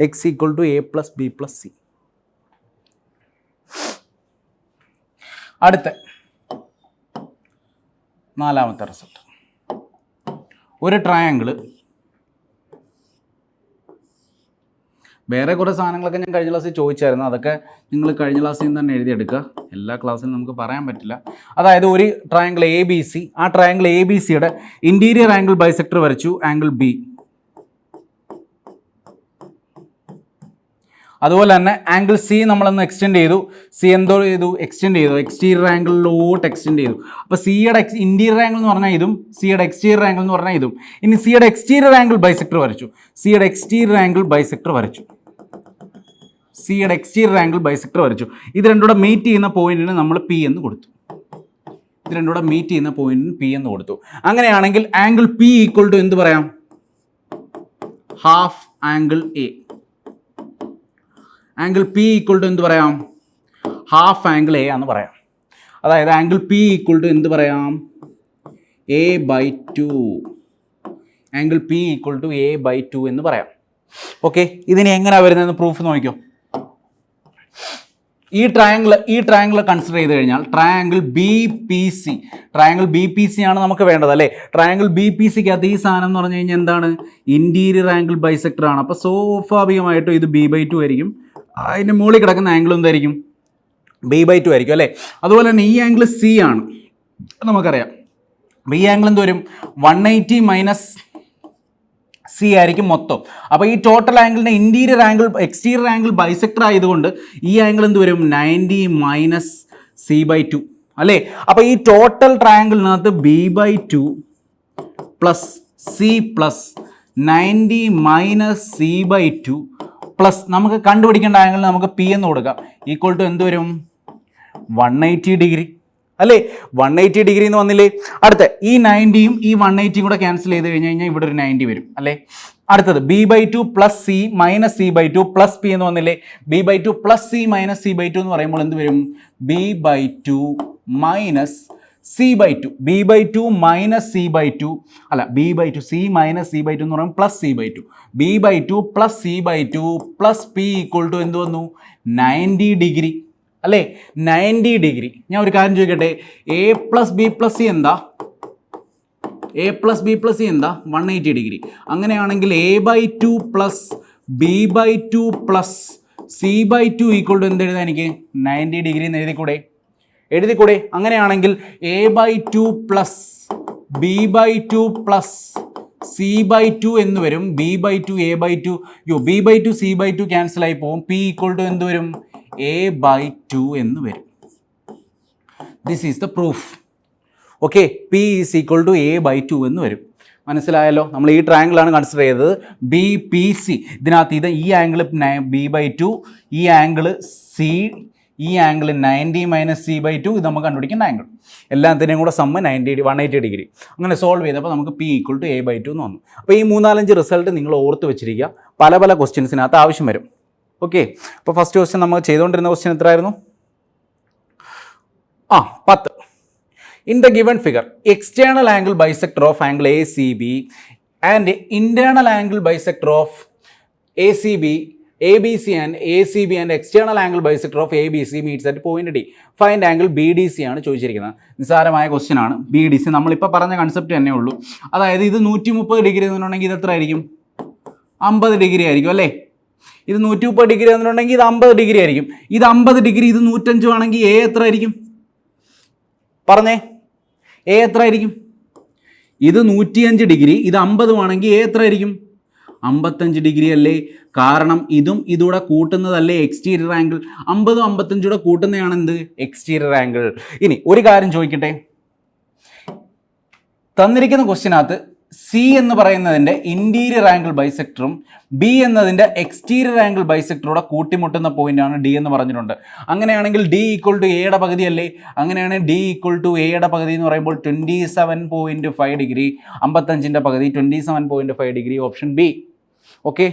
X equal to a plus B plus c. അടുത്ത 4ാമത്തെ റിസൾട്ട്, ഒരു ട്രയാങ്കിള്, വേറെ കുറേ സാധനങ്ങളൊക്കെ ഞാൻ കഴിഞ്ഞ ക്ലാസ്സിൽ ചോദിച്ചായിരുന്നു. അതൊക്കെ നിങ്ങൾ കഴിഞ്ഞ ക്ലാസ്സിൽ നിന്ന് തന്നെ എഴുതിയെടുക്കുക. എല്ലാ ക്ലാസ്സിലും നമുക്ക് പറയാൻ പറ്റില്ല. അതായത് ഒരു ട്രയാങ്കിൾ എ ബി സി, ആ ട്രയാങ്കിൾ എ ബി സിയുടെ ഇൻറ്റീരിയർ ആംഗിൾ ബൈസെക്ടർ വരച്ചു, ആംഗിൾ ബി. അതുപോലെ തന്നെ ആംഗിൾ സി നമ്മളൊന്ന് എക്സ്റ്റെൻഡ് ചെയ്തു. സി എന്തോ ചെയ്തു? എക്സ്റ്റെൻഡ് ചെയ്തു, എക്സ്റ്റീരിയർ ആംഗിളിലോട്ട് എക്സ്റ്റെൻഡ് ചെയ്തു. അപ്പോൾ സിയുടെ ഇൻറ്റീരിയർ ആംഗിൾ എന്ന് പറഞ്ഞാൽ ഇതും, സിയുടെ എക്സ്റ്റീരിയർ ആംഗിൾ എന്ന് പറഞ്ഞാൽ ഇതും. ഇനി സിയുടെ എക്സ്റ്റീരിയർ ആംഗിൾ ബൈസെക്ടർ വരച്ചു, സിയുടെ എക്സ്റ്റീരിയർ ആംഗിൾ ബൈസെക്ടർ വരച്ചു, സിയുടെ എക്സ്റ്റീരിയർ ആംഗിൾ ബൈസെക്ടർ വരച്ചു. ഇത് രണ്ടുകൂടെ മീറ്റ് ചെയ്യുന്ന പോയിന്റിന് നമ്മൾ പി എന്ന് കൊടുത്തു. ഇത് രണ്ടുകൂടെ മീറ്റ് ചെയ്യുന്ന പോയിന്റിന് പി എന്ന് കൊടുത്തു. അങ്ങനെയാണെങ്കിൽ ആംഗിൾ പി ഈക്വൽ ടു എന്ത് പറയാം? Half angle A. Angle P equal to എന്ത് പറയാം? ഹാഫ് ആംഗിൾ എ എന്ന് പറയാം. അതായത് ആംഗിൾ പി ഈക്വൽ ടു എന്ത് പറയാം? a/2. Angle P equal to a/2 എന്ന് പറയാം. ഓക്കെ, ഇതിന് എങ്ങനെയാണ് വരുന്നതെന്ന് പ്രൂഫ് നോക്കിക്കോ. ഈ ട്രയാങ്കിൾ കൺസിഡർ ചെയ്ത് കഴിഞ്ഞാൽ triangle B P C, triangle B P C ആണ് നമുക്ക് വേണ്ടത് അല്ലേ? ട്രയാങ്കിൾ ബി പി സിക്കകത്ത് ഈ സാധനം എന്ന് പറഞ്ഞു കഴിഞ്ഞാൽ എന്താണ്? ഇൻറ്റീരിയർ ആംഗിൾ ബൈസെക്ടർ ആണ്. അപ്പോൾ സ്വാഭാവികമായിട്ടും ഇത് b/2 ആയിരിക്കും. അതിൻ്റെ മുകളിൽ കിടക്കുന്ന ആംഗിൾ എന്തായിരിക്കും? b/2 ആയിരിക്കും അല്ലേ? അതുപോലെ തന്നെ ഈ ആംഗിൾ സി ആണ്, നമുക്കറിയാം. അപ്പോൾ ഈ ആംഗിൾ എന്ത് വരും? 180 മൈനസ് സി ആയിരിക്കും മൊത്തം. അപ്പോൾ ഈ ടോട്ടൽ ആംഗിളിൻ്റെ interior angle exterior angle bisector ആയതുകൊണ്ട് ഈ ആംഗിൾ എന്ത് വരും? 90 മൈനസ് c/2 അല്ലേ? അപ്പോൾ ഈ ടോട്ടൽ ട്രയാങ്കിളിനകത്ത് b/2 പ്ലസ് സി പ്ലസ് 90 മൈനസ് c/2 പ്ലസ് നമുക്ക് കണ്ടുപിടിക്കേണ്ട ആംഗിൾ നമുക്ക് പി എന്ന് കൊടുക്കാം. ഈക്വൽ ടു എന്ത് വരും? 180 ഡിഗ്രി അല്ലേ? 180 ഡിഗ്രി എന്ന് വന്നില്ലേ? അടുത്ത ഈ 90യും ഈ 180യും കൂടെ ക്യാൻസൽ ചെയ്ത് കഴിഞ്ഞ് കഴിഞ്ഞാൽ ഇവിടെ ഒരു 90 വരും അല്ലേ? അടുത്തത് b/2 plus C minus c/2 plus P എന്ന് വന്നില്ലേ? b/2 plus C minus c/2 എന്ന് പറയുമ്പോൾ എന്ത് വരും? b/2 minus c/2. b/2 minus c/2 അല്ല, b/2 c മൈനസ് c/2 എന്ന് പറയുമ്പോൾ plus c/2. b/2 plus c/2 plus P equal to എന്ത് വന്നു? 90 ഡിഗ്രി അല്ലേ? 90 ഡിഗ്രി. ഞാൻ ഒരു കാര്യം ചോദിക്കട്ടെ, A plus B plus C എന്താ? A plus B plus C എന്താ? 180 ഡിഗ്രി. അങ്ങനെയാണെങ്കിൽ a/2 plus b/2 plus c/2 equal to എന്ത് എഴുതാൻ എനിക്ക്? 90 ഡിഗ്രി എന്ന് എഴുതിക്കൂടെ? അങ്ങനെയാണെങ്കിൽ a/2 plus b/2 plus c/2 എന്ന് വരും. b/2 a/2 b/2 c/2 cancel ആയി പോകും. p ഈക്വൽ ടു എന്ത് വരും? a/2 എന്ന് വരും. This is the proof. Okay, P is equal to A by two എന്ന് വരും. മനസ്സിലായല്ലോ? നമ്മൾ ഈ ട്രയാങ്കിളാണ് കൺസിഡർ ചെയ്തത്. ബി പി സി, ഇതിനകത്ത് ഇത് ഈ ആംഗിൾ ബി ബൈ ടു, ഈ ആംഗിൾ സി, ഈ angle 90 minus C by two, ഇത് നമുക്ക് കണ്ടുപിടിക്കേണ്ട ആംഗിൾ. എല്ലാത്തിനെയും കൂടെ സമ്മ് 180 ഡിഗ്രി. അങ്ങനെ സോൾവ് ചെയ്തപ്പോൾ നമുക്ക് P equal to A by two എന്ന് വന്നു. അപ്പോൾ ഈ 3-4 റിസൾട്ട് നിങ്ങൾ ഓർത്ത് വെച്ചിരിക്കുക. പല പല ക്വസ്റ്റ്യൻസിനകത്ത് ആവശ്യം വരും. ഓക്കെ, അപ്പോൾ ഫസ്റ്റ് ക്വസ്റ്റ്യൻ നമ്മൾ ചെയ്തുകൊണ്ടിരുന്ന ക്വസ്റ്റ്യൻ എത്രയായിരുന്നു? 10. In the given figure, external angle bisector of angle ACB and internal angle bisector of ACB, ABC and ACB and external angle bisector of ABC meets at point D. Find angle BDC ആണ് ചോദിച്ചിരിക്കുന്നത്. നിസ്സാരമായ question ആണ്. BDC നമ്മളിപ്പോൾ പറഞ്ഞ concept തന്നെ ഉള്ളൂ. അതായത് ഇത് 130 ഡിഗ്രി എന്നുണ്ടെങ്കിൽ ഇത് എത്ര ആയിരിക്കും? 50 ഡിഗ്രി ആയിരിക്കും അല്ലേ? ഇത് 130 ഡിഗ്രി എന്നുണ്ടെങ്കിൽ ഇത് 50 ഡിഗ്രി ആയിരിക്കും. ഇത് 50 ഡിഗ്രി, ഇത് 105 ആണെങ്കിൽ എ എത്ര ആയിരിക്കും? പറഞ്ഞേ, എ എത്ര ആയിരിക്കും? ഇത് 105 ഡിഗ്രി, ഇത് 50 ആണെങ്കിൽ എ എത്ര ആയിരിക്കും? 55 ഡിഗ്രി അല്ലേ? കാരണം ഇതും ഇതൂടെ കൂട്ടുന്നതല്ലേ എക്സ്റ്റീരിയർ ആംഗിൾ. 50ഉം 55 കൂട്ടുന്നതാണ് എന്ത്? Exterior angle. ഇനി ഒരു കാര്യം ചോദിക്കട്ടെ, തന്നിരിക്കുന്ന ക്വസ്റ്റ്യനകത്ത് സി എന്ന് പറയുന്നതിൻ്റെ ഇൻറ്റീരിയർ ആംഗിൾ ബൈസെക്ടറും ബി എന്നതിൻ്റെ എക്സ്റ്റീരിയർ ആംഗിൾ ബൈസെക്ടറൂടെ കൂട്ടിമുട്ടുന്ന പോയിന്റാണ് ഡി എന്ന് പറഞ്ഞിട്ടുണ്ട്. അങ്ങനെയാണെങ്കിൽ ഡി ഈക്വൽ ടു എയുടെ പകുതി അല്ലേ? അങ്ങനെയാണെങ്കിൽ ഡി ഈക്വൽ ടു എയുടെ പകുതി എന്ന് പറയുമ്പോൾ 27.5 ഡിഗ്രി, 55ൻ്റെ പകുതി 27.5 ഡിഗ്രി, ഓപ്ഷൻ ബി. ഓക്കെ,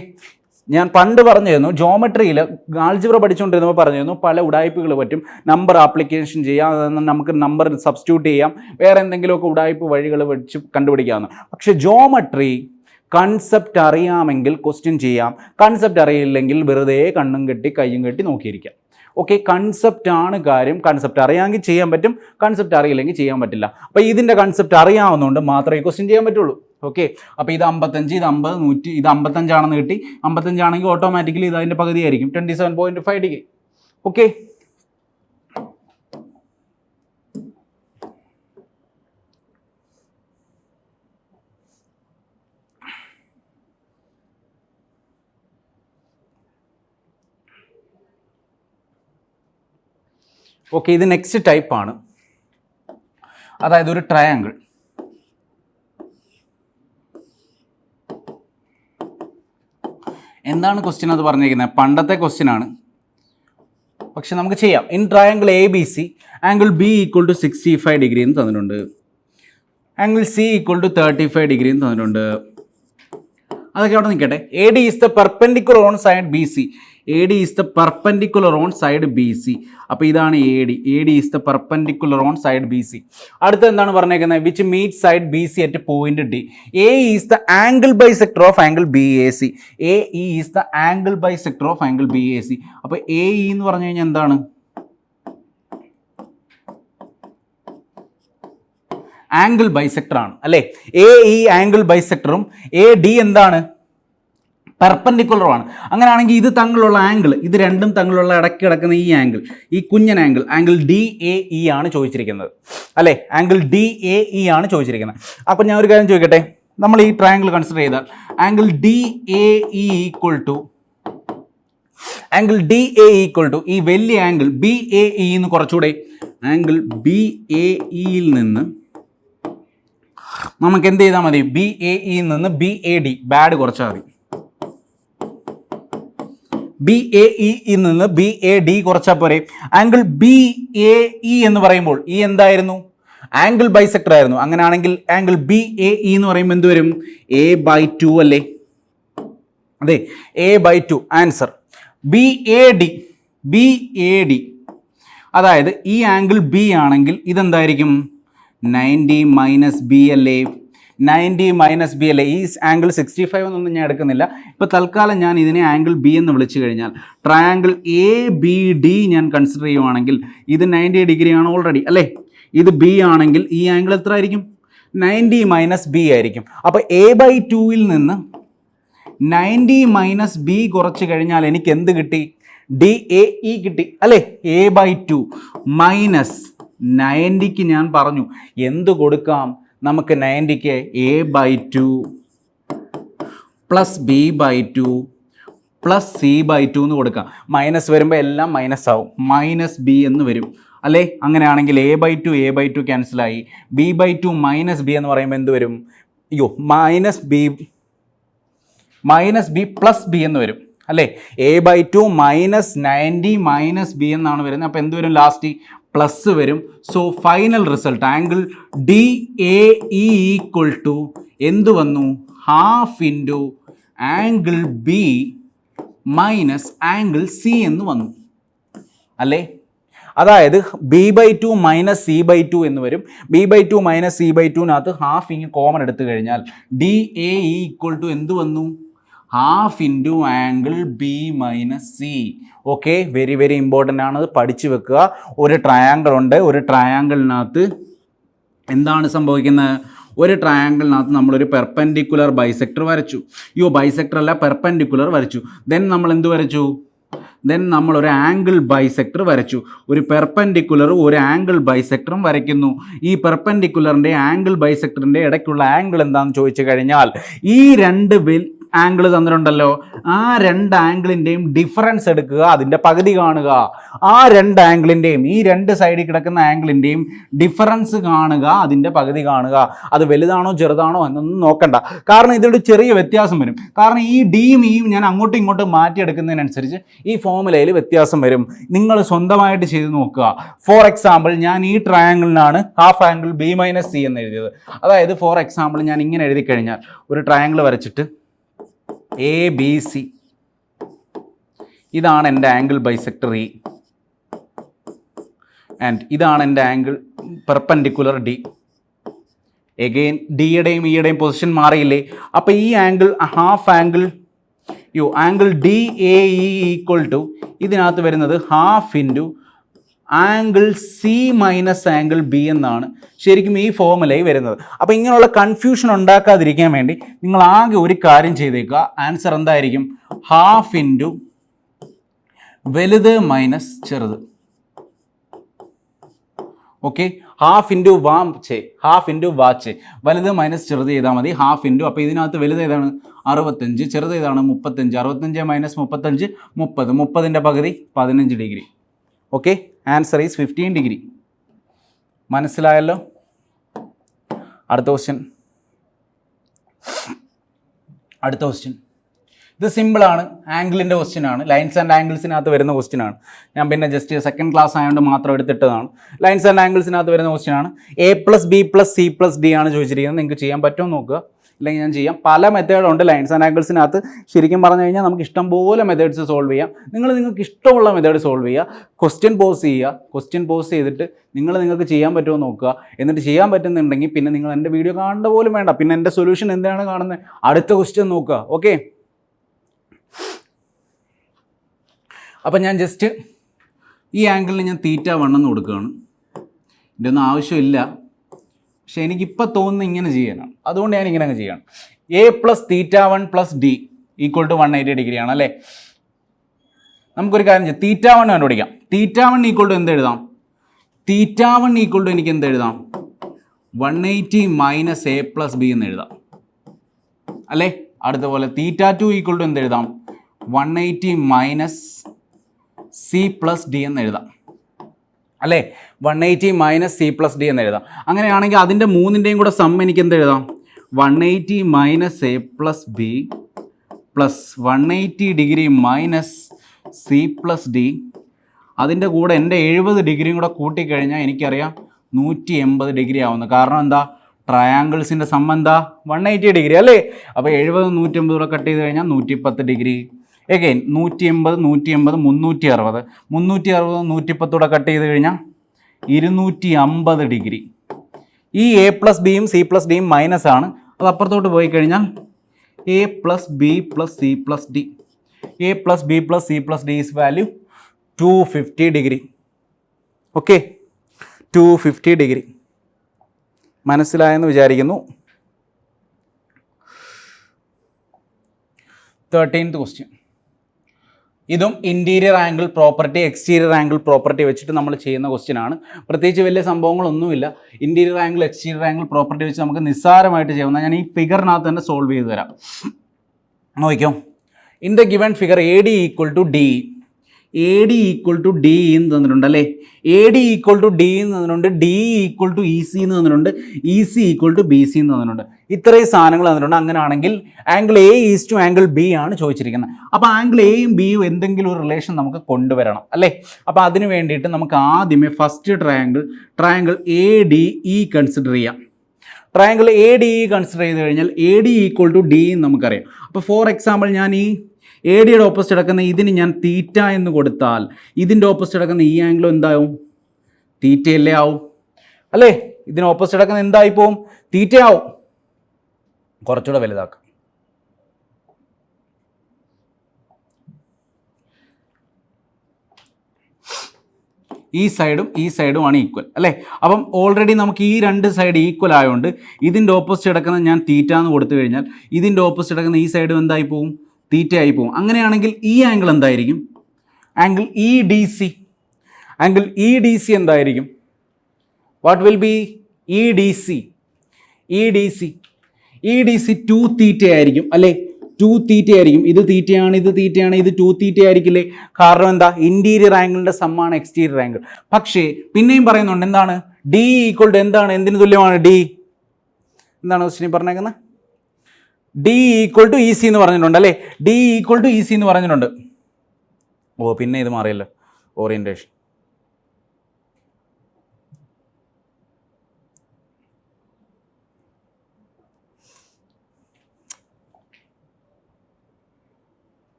ഞാൻ പണ്ട് പറഞ്ഞിരുന്നു ജോമെട്രിയിൽ ആൾജിബ്ര പഠിച്ചുകൊണ്ടിരുന്നപ്പോൾ പറഞ്ഞിരുന്നു പല ഉടായ്പകൾ പറ്റും. നമ്പർ ആപ്ലിക്കേഷൻ ചെയ്യാം, നമുക്ക് നമ്പർ സബ്സ്റ്റിറ്റ്യൂട്ട് ചെയ്യാം, വേറെ എന്തെങ്കിലുമൊക്കെ ഉടായ്പ വഴികൾ വെച്ച് കണ്ടുപിടിക്കാമെന്ന്. പക്ഷെ ജോമെട്രി കൺസെപ്റ്റ് അറിയാമെങ്കിൽ ക്വസ്റ്റ്യൻ ചെയ്യാം, കൺസെപ്റ്റ് അറിയില്ലെങ്കിൽ വെറുതെ കണ്ണും കെട്ടി കയ്യും കെട്ടി നോക്കിയിരിക്കാം. ഓക്കെ, കൺസെപ്റ്റ് ആണ് കാര്യം. കൺസെപ്റ്റ് അറിയാമെങ്കിൽ ചെയ്യാൻ പറ്റും, കൺസെപ്റ്റ് അറിയില്ലെങ്കിൽ ചെയ്യാൻ പറ്റില്ല. അപ്പോൾ ഇതിൻ്റെ കൺസെപ്റ്റ് അറിയാവുന്നതുകൊണ്ട് മാത്രമേ ക്വസ്റ്റ്യൻ ചെയ്യാൻ പറ്റുള്ളൂ. ഓക്കെ, അപ്പോൾ ഇത് 55, ഇത് 50, 100, ഇത് 55 ആണെന്ന് കിട്ടി. 55 ആണെങ്കിൽ ഓട്ടോമാറ്റിക്കലി ഇത് അതിൻ്റെ പകുതി ആയിരിക്കും, 27.5 ഡിഗ്രി. ഓക്കെ, ഓക്കെ, ഇത് നെക്സ്റ്റ് ടൈപ്പാണ്. അതായത് ഒരു ട്രയാങ്കിൾ. എന്താണ് ക്വസ്റ്റ്യൻ അത് പറഞ്ഞിരിക്കുന്നത്? പണ്ടത്തെ ക്വസ്റ്റ്യൻ ആണ്, പക്ഷെ നമുക്ക് ചെയ്യാം. In triangle A B C angle B equal to 65 degree എന്ന് തന്നിട്ടുണ്ട്. Angle C equal to 35 degree എന്ന് തന്നിട്ടുണ്ട്. അതൊക്കെ അവിടെ നിൽക്കട്ടെ. A D is the perpendicular on side B C. A D is the perpendicular on side B C. അപ്പോൾ ഇതാണ് A D. A D is the perpendicular on side B C. അടുത്ത എന്താണ് പറഞ്ഞേക്കുന്നത്? Which meet side B C at point D. A is the angle bisector of angle B A C. A is the angle bisector of angle B A C. അപ്പോൾ A E എന്ന് പറഞ്ഞു കഴിഞ്ഞാൽ എന്താണ്? Angle bisector ആണ് അല്ലേ? A E angle ബൈസെക്ടറും A D എന്താണ്? പെർപെൻഡിക്കുലറുമാണ്. അങ്ങനെയാണെങ്കിൽ ഇത് തമ്മിലുള്ള ആംഗിൾ, ഇത് രണ്ടും തമ്മിലുള്ള ഇടയ്ക്ക് കിടക്കുന്ന ഈ ആംഗിൾ, ഈ കുഞ്ഞൻ angle, angle D A E ആണ് ചോദിച്ചിരിക്കുന്നത് അല്ലേ? ആംഗിൾ ഡി എ ഇ ആണ് ചോദിച്ചിരിക്കുന്നത്. അപ്പം ഞാൻ ഒരു കാര്യം ചോദിക്കട്ടെ, നമ്മൾ ഈ ട്രയാംഗിൾ കൺസിഡർ ചെയ്താൽ angle D A E equal to ഈ വലിയ ആംഗിൾ ബി എ ഇ എന്ന് കുറച്ചുകൂടെ ആംഗിൾ ബി എ ഇയിൽ നിന്ന് നമുക്ക് എന്ത് ചെയ്താൽ മതി? ബി എ ഇയിൽ നിന്ന് ബി എ ഡി ബാഡ് കുറച്ചാൽ മതി. ബി എ ഇയിൽ നിന്ന് ബി എ ഡി കുറച്ചാൽ പോരെ? ആംഗിൾ ബി എ ഇ എന്ന് പറയുമ്പോൾ ഈ എന്തായിരുന്നു? ആംഗിൾ ബൈസെക്ടർ ആയിരുന്നു. അങ്ങനെയാണെങ്കിൽ ആംഗിൾ ബി എ ഇ എന്ന് പറയുമ്പോൾ എന്ത് വരും? എ ബൈ ടു അല്ലേ? അതെ, A by two. Answer B A D. അതായത് ഈ ആംഗിൾ ബി ആണെങ്കിൽ ഇതെന്തായിരിക്കും? 90 മൈനസ് ബി അല്ലേ? 90 മൈനസ് ബി അല്ലേ? ഈ ആംഗിൾ 65 എന്നൊന്നും ഞാൻ എടുക്കുന്നില്ല. ഇപ്പോൾ തൽക്കാലം ഞാൻ ഇതിനെ ആംഗിൾ ബി എന്ന് വിളിച്ചു കഴിഞ്ഞാൽ ട്രയാംഗിൾ എ ബി ഡി ഞാൻ കൺസിഡർ ചെയ്യുവാണെങ്കിൽ ഇത് 90 ഡിഗ്രിയാണ് ഓൾറെഡി അല്ലേ? ഇത് ബി ആണെങ്കിൽ ഈ ആംഗിൾ എത്ര ആയിരിക്കും? 90 മൈനസ് ബി ആയിരിക്കും. അപ്പോൾ എ ബൈ ടുവിൽ നിന്ന് 90 മൈനസ് ബി കുറച്ച് കഴിഞ്ഞാൽ എനിക്ക് എന്ത് കിട്ടി? ഡി എ ഇ കിട്ടി അല്ലേ? എ ബൈ ടു മൈനസ് 90ക്ക് ഞാൻ പറഞ്ഞു എന്ത് കൊടുക്കാം നമുക്ക്? 90ക്ക് A by two plus B by two plus C by two എന്ന് കൊടുക്കാം. മൈനസ് വരുമ്പോൾ എല്ലാം മൈനസ് ആവും, മൈനസ് ബി എന്ന് വരും അല്ലേ? അങ്ങനെയാണെങ്കിൽ a/2 ക്യാൻസലായി, b/2 മൈനസ് ബി എന്ന് പറയുമ്പോൾ എന്ത് വരും? മൈനസ് ബി പ്ലസ് ബി എന്ന് വരും അല്ലേ? a/2 മൈനസ് 90 മൈനസ് ബി എന്നാണ് വരുന്നത്. അപ്പോൾ എന്ത് വരും? ലാസ്റ്റ് പ്ലസ് വരും. So final result angle DAE equal to എന്ത് വന്നു? Half into angle B minus angle C എന്ന് വന്നു അല്ലേ? അതായത് b/2 മൈനസ് c/2 എന്ന് വരും. b/2 മൈനസ് c/2നകത്ത് ഹാഫ് ഇങ്ങ് കോമൺ എടുത്തു കഴിഞ്ഞാൽ DAE ഈക്വൽ ടു എന്ത് വന്നു? Half into angle B minus C. Okay, very very important ആണ്, അത് പഠിച്ചു വെക്കുക. ഒരു ട്രയാങ്കിൾ ഉണ്ട്, ഒരു ട്രയാങ്കിളിനകത്ത് എന്താണ് സംഭവിക്കുന്നത്? ഒരു ട്രയാങ്കിളിനകത്ത് നമ്മളൊരു പെർപെൻഡിക്കുലർ ബൈസെക്ടർ വരച്ചു. ബൈസെക്ടർ അല്ല, പെർപെൻഡിക്കുലർ വരച്ചു. ദെൻ നമ്മൾ എന്ത് വരച്ചു? നമ്മളൊരു ആംഗിൾ ബൈസെക്ടർ വരച്ചു. ഒരു പെർപെൻഡിക്കുലറും ഒരു ആംഗിൾ ബൈസെക്ടറും വരയ്ക്കുന്നു. ഈ പെർപെൻഡിക്കുലറിൻ്റെ ആംഗിൾ ബൈസെക്ടറിൻ്റെ ഇടയ്ക്കുള്ള ആംഗിൾ എന്താണെന്ന് ചോദിച്ചു കഴിഞ്ഞാൽ ഈ രണ്ട് ആംഗിൾ തന്നിട്ടുണ്ടല്ലോ, ആ രണ്ട് ആംഗിളിൻ്റെയും ഡിഫറൻസ് എടുക്കുക, അതിൻ്റെ പകുതി കാണുക. ആ രണ്ട് ആംഗിളിൻ്റെയും, ഈ രണ്ട് സൈഡിൽ കിടക്കുന്ന ആംഗിളിൻ്റെയും ഡിഫറൻസ് കാണുക, അതിൻ്റെ പകുതി കാണുക. അത് വലുതാണോ ചെറുതാണോ എന്നൊന്നും നോക്കണ്ട, കാരണം ഇതിലൊരു ചെറിയ വ്യത്യാസം വരും. കാരണം ഈ ഡിയും ഇയും ഞാൻ അങ്ങോട്ടും ഇങ്ങോട്ടും മാറ്റിയെടുക്കുന്നതിനനുസരിച്ച് ഈ ഫോമുലയിൽ വ്യത്യാസം വരും. നിങ്ങൾ സ്വന്തമായിട്ട് ചെയ്ത് നോക്കുക. ഫോർ എക്സാമ്പിൾ, ഞാൻ ഈ ട്രയാങ്കിളിനാണ് half angle B minus C എന്ന് എഴുതിയത്. അതായത് ഫോർ എക്സാമ്പിൾ ഞാൻ ഇങ്ങനെ എഴുതി കഴിഞ്ഞാൽ ഒരു ട്രയാങ്കിൾ വരച്ചിട്ട് ABC, ഇതാണ് എൻ്റെ ആംഗിൾ ബൈസെക്ടർ E, ആൻഡ് ഇതാണ് എൻ്റെ ആംഗിൾ പെർപെൻഡിക്കുലർ D. എഗെയിൻ ഡിയുടെയും ഇയുടെയും പൊസിഷൻ മാറിയില്ലേ? അപ്പോൾ ഈ angle half angle angle DAE equal to ഇതിനകത്ത് വരുന്നത് half into angle C minus angle B എന്നാണ് ശരിക്കും ഈ ഫോമുലയിൽ വരുന്നത്. അപ്പോൾ ഇങ്ങനെയുള്ള കൺഫ്യൂഷൻ ഉണ്ടാക്കാതിരിക്കാൻ വേണ്ടി നിങ്ങൾ ആകെ ഒരു കാര്യം ചെയ്തേക്കുക. ആൻസർ എന്തായിരിക്കും? ഹാഫ് ഇൻറ്റു വലുത് മൈനസ് ചെറുത്. ഓക്കെ, ഹാഫ് ഇൻറ്റു വാച്ച്, വലുത് മൈനസ് ചെറുത് ചെയ്താൽ മതി. ഹാഫ് ഇൻറ്റു, അപ്പോൾ ഇതിനകത്ത് വലുത് ഏതാണ്? 65, ചെറുത് ഏതാണ്? 35. 65 മൈനസ് 35 30. 30ൻ്റെ പകുതി 15 degree. Okay, answer is 15 degree. മനസ്സിലായല്ലോ? അടുത്ത ക്വസ്റ്റ്യൻ. ഇത് സിമ്പിളാണ്, ആംഗിളിൻ്റെ ക്വസ്റ്റ്യൻ ആണ്. ലൈൻസ് ആൻഡ് ആംഗിൾസിനകത്ത് വരുന്ന ക്വസ്റ്റ്യൻ ആണ്. ഞാൻ പിന്നെ ജസ്റ്റ് സെക്കൻഡ് ക്ലാസ് ആയതുകൊണ്ട് മാത്രം എടുത്തിട്ടതാണ്. ലൈൻസ് ആൻഡ് ആംഗിൾസിനകത്ത് വരുന്ന ക്വസ്റ്റ്യൻ ആണ്. a+b+c+d ആണ് ചോദിച്ചിരിക്കുന്നത്. നിങ്ങൾക്ക് ചെയ്യാൻ പറ്റുമോ നോക്കുക, ഇല്ലെങ്കിൽ ഞാൻ ചെയ്യാം. പല മെത്തേഡുണ്ട് ലൈൻസ് ആൻഡ് ആംഗിൾസിനകത്ത്. ശരിക്കും പറഞ്ഞു കഴിഞ്ഞാൽ നമുക്ക് ഇഷ്ടംപോലെ മെത്തേഡ്സ് സോൾവ് ചെയ്യാം. നിങ്ങൾക്ക് ഇഷ്ടമുള്ള മെത്തേഡ് സോൾവ് ചെയ്യുക. ക്വസ്റ്റ്യൻ പോസ് ചെയ്തിട്ട് നിങ്ങൾക്ക് ചെയ്യാൻ പറ്റുമോ നോക്കുക. എന്നിട്ട് ചെയ്യാൻ പറ്റുന്നുണ്ടെങ്കിൽ പിന്നെ നിങ്ങൾ എൻ്റെ വീഡിയോ കാണേണ്ട പോലും വേണ്ട. പിന്നെ എൻ്റെ സൊല്യൂഷൻ എന്താണ് കാണുന്നത്? അടുത്ത ക്വസ്റ്റ്യൻ നോക്കുക. ഓക്കെ, അപ്പം ഞാൻ ജസ്റ്റ് ഈ ആംഗിളിന് ഞാൻ θ1 എന്ന് കൊടുക്കുകയാണ്. ഇതിൻ്റെ ഒന്നും ആവശ്യമില്ല, പക്ഷെ എനിക്കിപ്പോൾ തോന്നുന്നത് ഇങ്ങനെ ചെയ്യാനാണ്, അതുകൊണ്ട് ഞാൻ ഇങ്ങനെ അങ്ങ് ചെയ്യണം. a+θ1+d ഈക്വൽ ടു 180 ഡിഗ്രിയാണ് അല്ലേ? നമുക്കൊരു കാര്യം ചെയ്യാം, θ1 കണ്ടുപിടിക്കാം. θ1 ഈക്വൽ ടു എന്ത് എഴുതാം? θ1 ഈക്വൽ ടു എനിക്ക് എന്ത് എഴുതാം? 180 മൈനസ് a+b എന്ന് എഴുതാം അല്ലേ? അടുത്തപോലെ θ2 ഈക്വൽ ടു എന്ത് എഴുതാം? 180 മൈനസ് c+d എന്ന് എഴുതാം അല്ലേ? 180 മൈനസ് c+d എന്ന് എഴുതാം. അങ്ങനെയാണെങ്കിൽ അതിൻ്റെ മൂന്നിൻ്റെയും കൂടെ സം എനിക്ക് എന്ത് എഴുതാം? 180 minus a+b plus 180 degree minus c+d. അതിൻ്റെ കൂടെ എൻ്റെ 70 ഡിഗ്രിയും കൂടെ കൂട്ടിക്കഴിഞ്ഞാൽ എനിക്കറിയാം 180 ഡിഗ്രി ആവുന്നു. കാരണം എന്താ? ട്രയാങ്കിൾസിൻ്റെ സം എന്താ? 180 ഡിഗ്രി അല്ലേ? അപ്പോൾ 70 180 കൂടെ കട്ട് ചെയ്ത് കഴിഞ്ഞാൽ 110 ഡിഗ്രി. എഗെയിൻ 180 360 110 കൂടെ കട്ട് ചെയ്ത് കഴിഞ്ഞാൽ 250 ഡിഗ്രി. ഈ a+bയും c+dയും മൈനസ് ആണ്, അത് അപ്പുറത്തോട്ട് പോയി കഴിഞ്ഞാൽ a+b+c+d. a+b+c+d is value 250 degree. Okay, 250 degree. മനസ്സിലായെന്ന് വിചാരിക്കുന്നു. 13th question. ഇതും interior angle property exterior angle property വെച്ചിട്ട് നമ്മൾ ചെയ്യുന്ന ക്വസ്റ്റ്യൻ ആണ്. പ്രത്യേകിച്ച് വലിയ സംഭവങ്ങളൊന്നുമില്ല. Interior angle exterior angle property വെച്ച് നമുക്ക് നിസ്സാരമായിട്ട് ചെയ്യാവുന്ന, ഞാൻ ഈ ഫിഗറിനകത്ത് തന്നെ സോൾവ് ചെയ്ത് തരാം. നോക്കിക്കോ, in the given figure AD equal to DE. A D equal to D എന്ന് തന്നിട്ടുണ്ട് അല്ലേ, A D equal to D എന്ന് തന്നിട്ടുണ്ട്, D equal to E C എന്ന് തന്നിട്ടുണ്ട്, E C equal to B C എന്ന് തന്നിട്ടുണ്ട്. ഇത്രയും സാധനങ്ങൾ തന്നിട്ടുണ്ട്. അങ്ങനെയാണെങ്കിൽ angle A is to angle B ആണ് ചോദിച്ചിരിക്കുന്നത്. അപ്പോൾ ആംഗിൾ എയും ബിയും എന്തെങ്കിലും ഒരു റിലേഷൻ നമുക്ക് കൊണ്ടുവരണം അല്ലേ. അപ്പോൾ അതിന് വേണ്ടിയിട്ട് നമുക്ക് ആദ്യമേ first triangle A D E consider ചെയ്യാം. Triangle A D E consider ചെയ്ത് കഴിഞ്ഞാൽ A D equal to D എന്ന് നമുക്കറിയാം. അപ്പോൾ ഫോർ എക്സാമ്പിൾ ഞാൻ ഈ എ ഡിയുടെ ഓപ്പോസിറ്റ് കിടക്കുന്ന ഇതിന് ഞാൻ തീറ്റ എന്ന് കൊടുത്താൽ ഇതിൻ്റെ ഓപ്പോസിറ്റ് കിടക്കുന്ന ഈ ആംഗിളും എന്താവും? തീറ്റയല്ലേ ആവും അല്ലേ. ഇതിന് ഓപ്പോസിറ്റ് കിടക്കുന്ന എന്തായി പോവും? തീറ്റയാവും. കുറച്ചുകൂടെ വലുതാക്കാം. ഈ സൈഡും ആണ് ഈക്വൽ അല്ലേ. അപ്പം ഓൾറെഡി നമുക്ക് ഈ രണ്ട് സൈഡ് ഈക്വൽ ആയതുകൊണ്ട് ഇതിൻ്റെ ഓപ്പോസിറ്റ് കിടക്കുന്ന ഞാൻ തീറ്റ എന്ന് കൊടുത്തു കഴിഞ്ഞാൽ ഇതിൻ്റെ ഓപ്പോസിറ്റ് കിടക്കുന്ന ഈ സൈഡും എന്തായി പോവും? തീറ്റ ആയി പോവും. അങ്ങനെയാണെങ്കിൽ ഈ ആംഗിൾ എന്തായിരിക്കും? Angle E D C. Angle E D C എന്തായിരിക്കും? What will be E D C? E D C 2 theta ആയിരിക്കും അല്ലേ. 2 തീറ്റ ആയിരിക്കും. ഇത് തീറ്റയാണ്, ഇത് തീറ്റയാണ്, ഇത് 2 തീറ്റ ആയിരിക്കില്ലേ. കാരണം എന്താ? ഇൻറ്റീരിയർ ആംഗിളിൻ്റെ സമ്മാണ് എക്സ്റ്റീരിയർ ആംഗിൾ. പക്ഷേ പിന്നെയും പറയുന്നുണ്ട് എന്താണ്? ഡി ഈക്വൽ ടു എന്താണ്? എന്തിന് തുല്യമാണ് ഡി? എന്താണ് ക്വസ്റ്റ്യൻ പറഞ്ഞേക്കുന്നത്? D equal to E C എന്ന് പറഞ്ഞിട്ടുണ്ട് അല്ലേ. D equal to E C എന്ന് പറഞ്ഞിട്ടുണ്ട്. ഓ പിന്നെ ഇത് മാറിയല്ലോ ഓറിയൻറ്റേഷൻ.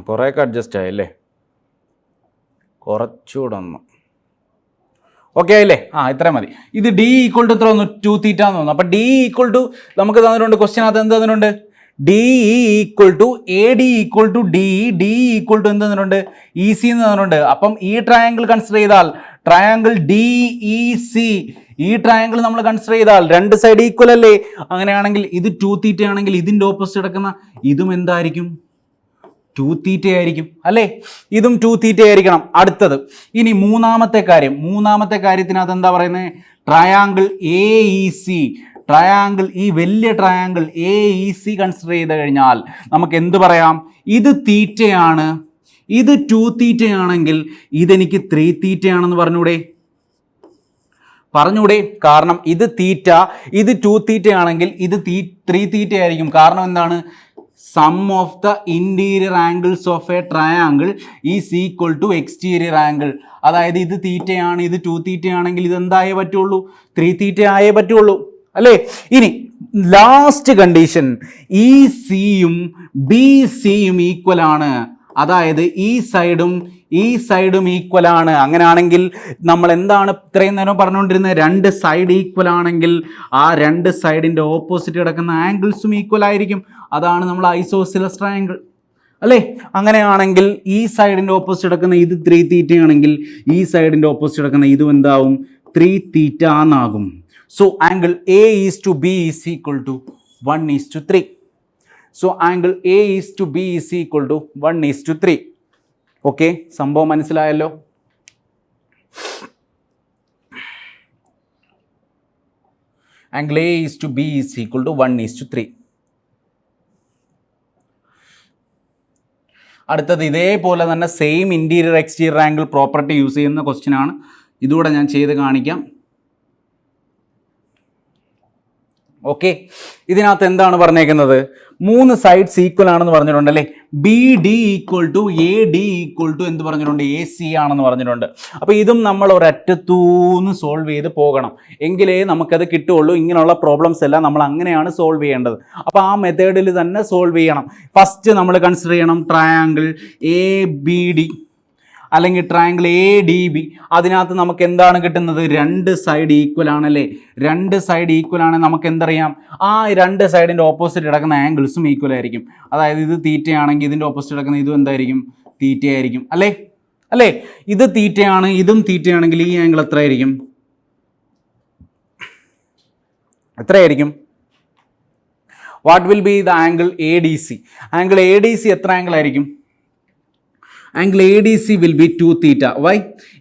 കുറേയൊക്കെ അഡ്ജസ്റ്റ് ആയല്ലേ, കുറച്ചുകൂടെ ഒന്ന് ഓക്കെ ആയില്ലേ. ഇത്രയും മതി. ഇത് ഡി ഈക്വൽ ടു എത്ര വന്നു? 2 തീറ്റ എന്ന് തോന്നുന്നു. അപ്പം ഡി ഈക്വൽ ടു നമുക്ക് തന്നിട്ടുണ്ട് ക്വസ്റ്റ്യനകത്ത് എന്ത് തന്നിട്ടുണ്ട്? D equal to A D equal to D equal to എന്ത് തന്നിട്ടുണ്ട്? ഇ സി എന്ന് തന്നിട്ടുണ്ട്. അപ്പം ഈ ട്രയാങ്കിൾ കൺസിഡർ ചെയ്താൽ ട്രയാങ്കിൾ ഡി ഇ സി, ഈ ട്രയാങ്കിൾ നമ്മൾ കൺസിഡർ ചെയ്താൽ രണ്ട് സൈഡ് ഈക്വൽ അല്ലേ. അങ്ങനെയാണെങ്കിൽ ഇത് 2 തീറ്റ ആണെങ്കിൽ ഇതിൻ്റെ ഓപ്പോസിറ്റ് കിടക്കുന്ന ഇതും എന്തായിരിക്കും? 2 തീറ്റ ആയിരിക്കും അല്ലേ. ഇതും 2 തീറ്റ ആയിരിക്കണം. അടുത്തത് ഇനി മൂന്നാമത്തെ കാര്യത്തിനകത്ത് എന്താ പറയുന്നത്? Triangle A E C. Triangle ഈ വലിയ triangle A E C consider ചെയ്ത് കഴിഞ്ഞാൽ നമുക്ക് എന്ത് പറയാം? ഇത് തീറ്റയാണ്, ഇത് 2 തീറ്റയാണെങ്കിൽ ഇതെനിക്ക് 3 തീറ്റയാണെന്ന് പറഞ്ഞൂടെ? കാരണം ഇത് തീറ്റ, ഇത് 2 തീറ്റയാണെങ്കിൽ ഇത് 3 തീറ്റ ആയിരിക്കും. കാരണം എന്താണ്? Sum of the interior angles of a triangle is equal to exterior angle. അതായത് ഇത് തീറ്റയാണ്, ഇത് 2 തീറ്റയാണെങ്കിൽ ഇത് എന്തായേ പറ്റുള്ളൂ? 3 തീറ്റ ആയേ പറ്റുള്ളൂ അല്ലേ. ഇനി ലാസ്റ്റ് കണ്ടീഷൻ, ഇ സിയും ബി സിയും ഈക്വൽ ആണ്. അതായത് ഈ സൈഡും ഈക്വൽ ആണ്. അങ്ങനെയാണെങ്കിൽ നമ്മൾ എന്താണ് ഇത്രയും നേരം പറഞ്ഞുകൊണ്ടിരുന്നത്? രണ്ട് സൈഡ് ഈക്വൽ ആണെങ്കിൽ ആ രണ്ട് സൈഡിൻ്റെ ഓപ്പോസിറ്റ് കിടക്കുന്ന ആംഗിൾസും ഈക്വൽ ആയിരിക്കും. അതാണ് നമ്മൾ ഐസോസിലസ് ട്രയാങ്കിൾ അല്ലേ. അങ്ങനെയാണെങ്കിൽ ഈ സൈഡിൻ്റെ ഓപ്പോസിറ്റ് കിടക്കുന്ന ഇത് 3 തീറ്റ ആണെങ്കിൽ ഈ സൈഡിൻ്റെ ഓപ്പോസിറ്റ് കിടക്കുന്ന ഇതും എന്താവും? 3 തീറ്റ എന്നാകും. So angle A is to B is equal to 1:3. So angle A is to B is equal to 1:3. Okay, സംഭവം മനസ്സിലായല്ലോ. Angle A is to B is equal to 1:3. അടുത്തത് ഇതേപോലെ തന്നെ same interior exterior angle property use ചെയ്യുന്ന question ആണ്. ഇതുകൂടെ ഞാൻ ചെയ്ത് കാണിക്കാം. ഓക്കെ, ഇതിനകത്ത് എന്താണ് പറഞ്ഞേക്കുന്നത്? 3 സൈഡ്സ് ഈക്വൽ ആണെന്ന് പറഞ്ഞിട്ടുണ്ടല്ലേ. B D equal to A D equal to എന്ത് പറഞ്ഞിട്ടുണ്ട്? എ സി ആണെന്ന് പറഞ്ഞിട്ടുണ്ട്. അപ്പോൾ ഇതും നമ്മൾ ഒരറ്റത്തൂന്ന് സോൾവ് ചെയ്ത് പോകണം, എങ്കിലേ നമുക്കത് കിട്ടുകയുള്ളൂ. ഇങ്ങനെയുള്ള പ്രോബ്ലംസ് എല്ലാം നമ്മൾ അങ്ങനെയാണ് സോൾവ് ചെയ്യേണ്ടത്. അപ്പോൾ ആ മെത്തേഡിൽ തന്നെ സോൾവ് ചെയ്യണം. ഫസ്റ്റ് നമ്മൾ കൺസിഡർ ചെയ്യണം ട്രയാങ്കിൾ എ ബി ഡി അല്ലെങ്കിൽ ട്രയാങ്കിൾ എ ഡി ബി. അതിനകത്ത് നമുക്ക് എന്താണ് കിട്ടുന്നത്? രണ്ട് സൈഡ് ഈക്വൽ ആണല്ലേ. രണ്ട് സൈഡ് ഈക്വൽ ആണ്. നമുക്ക് എന്തറിയാം? ആ രണ്ട് സൈഡിൻ്റെ ഓപ്പോസിറ്റ് കിടക്കുന്ന ആംഗിൾസും ഈക്വൽ ആയിരിക്കും. അതായത് ഇത് തീറ്റയാണെങ്കിൽ ഇതിൻ്റെ ഓപ്പോസിറ്റ് കിടക്കുന്ന ഇതും എന്തായിരിക്കും? തീറ്റ ആയിരിക്കും അല്ലേ. ഇത് തീറ്റയാണ്, ഇതും തീറ്റയാണെങ്കിൽ ഈ ആംഗിൾ എത്രയായിരിക്കും? What will be the angle A D C? Angle A D C എത്ര ആംഗിൾ ആയിരിക്കും? Angle A D C will be 2 theta. Why?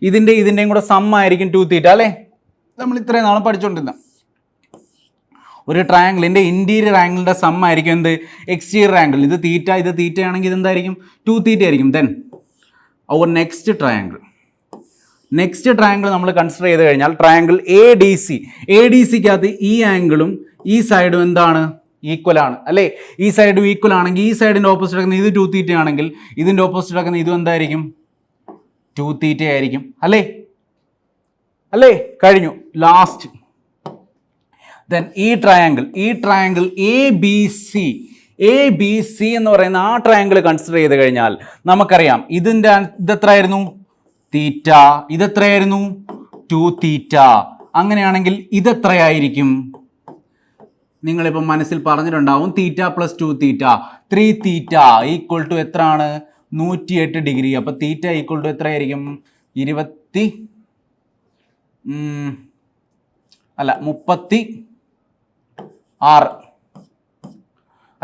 ഇതിൻ്റെയും കൂടെ സം ആയിരിക്കും 2 തീറ്റ അല്ലേ. നമ്മൾ ഇത്രയും നാളും പഠിച്ചുകൊണ്ടിരുന്നത് ഒരു ട്രയാങ്കിളിൻ്റെ ഇൻറ്റീരിയർ ആംഗിളിൻ്റെ സം ആയിരിക്കും എന്ത്? Exterior angle. ഇത് തീറ്റയാണെങ്കിൽ ഇതെന്തായിരിക്കും? 2 തീറ്റ ആയിരിക്കും. Then our next triangle. Next triangle നമ്മൾ കൺസിഡർ ചെയ്ത് കഴിഞ്ഞാൽ ട്രയാങ്കിൾ എ ഡി സിക്കകത്ത് ഈ ആംഗിളും ഈ സൈഡും എന്താണ് ഈക്വൽ ആണ് അല്ലേ? ഈ സൈഡും ഈക്വൽ ആണെങ്കിൽ ഈ സൈഡിൻ്റെ ഓപ്പോസിറ്റ് ആക്കുന്ന ഇത് 2 തീറ്റ ആണെങ്കിൽ ഇതിൻ്റെ ഓപ്പോസിറ്റ് ആക്കുന്ന ഇതും എന്തായിരിക്കും 2 തീറ്റ ആയിരിക്കും അല്ലേ? അല്ലേ? കഴിഞ്ഞു. ലാസ്റ്റ് ദെൻ ഈ ട്രയാങ്കിൾ എ ബി സി എന്ന് പറയുന്ന ആ ട്രയാങ്കിൾ കൺസിഡർ ചെയ്ത് കഴിഞ്ഞാൽ നമുക്കറിയാം ഇതെത്രയായിരുന്നു തീറ്റ, ഇതെത്രയായിരുന്നു 2 തീറ്റ. അങ്ങനെയാണെങ്കിൽ ഇതെത്രയായിരിക്കും? നിങ്ങളിപ്പോൾ മനസ്സിൽ പറഞ്ഞിട്ടുണ്ടാവും theta plus 2 theta 3 theta equal to എത്രയാണ് 108 ഡിഗ്രി. അപ്പോൾ തീറ്റ ഈക്വൽ ടു എത്രയായിരിക്കും 36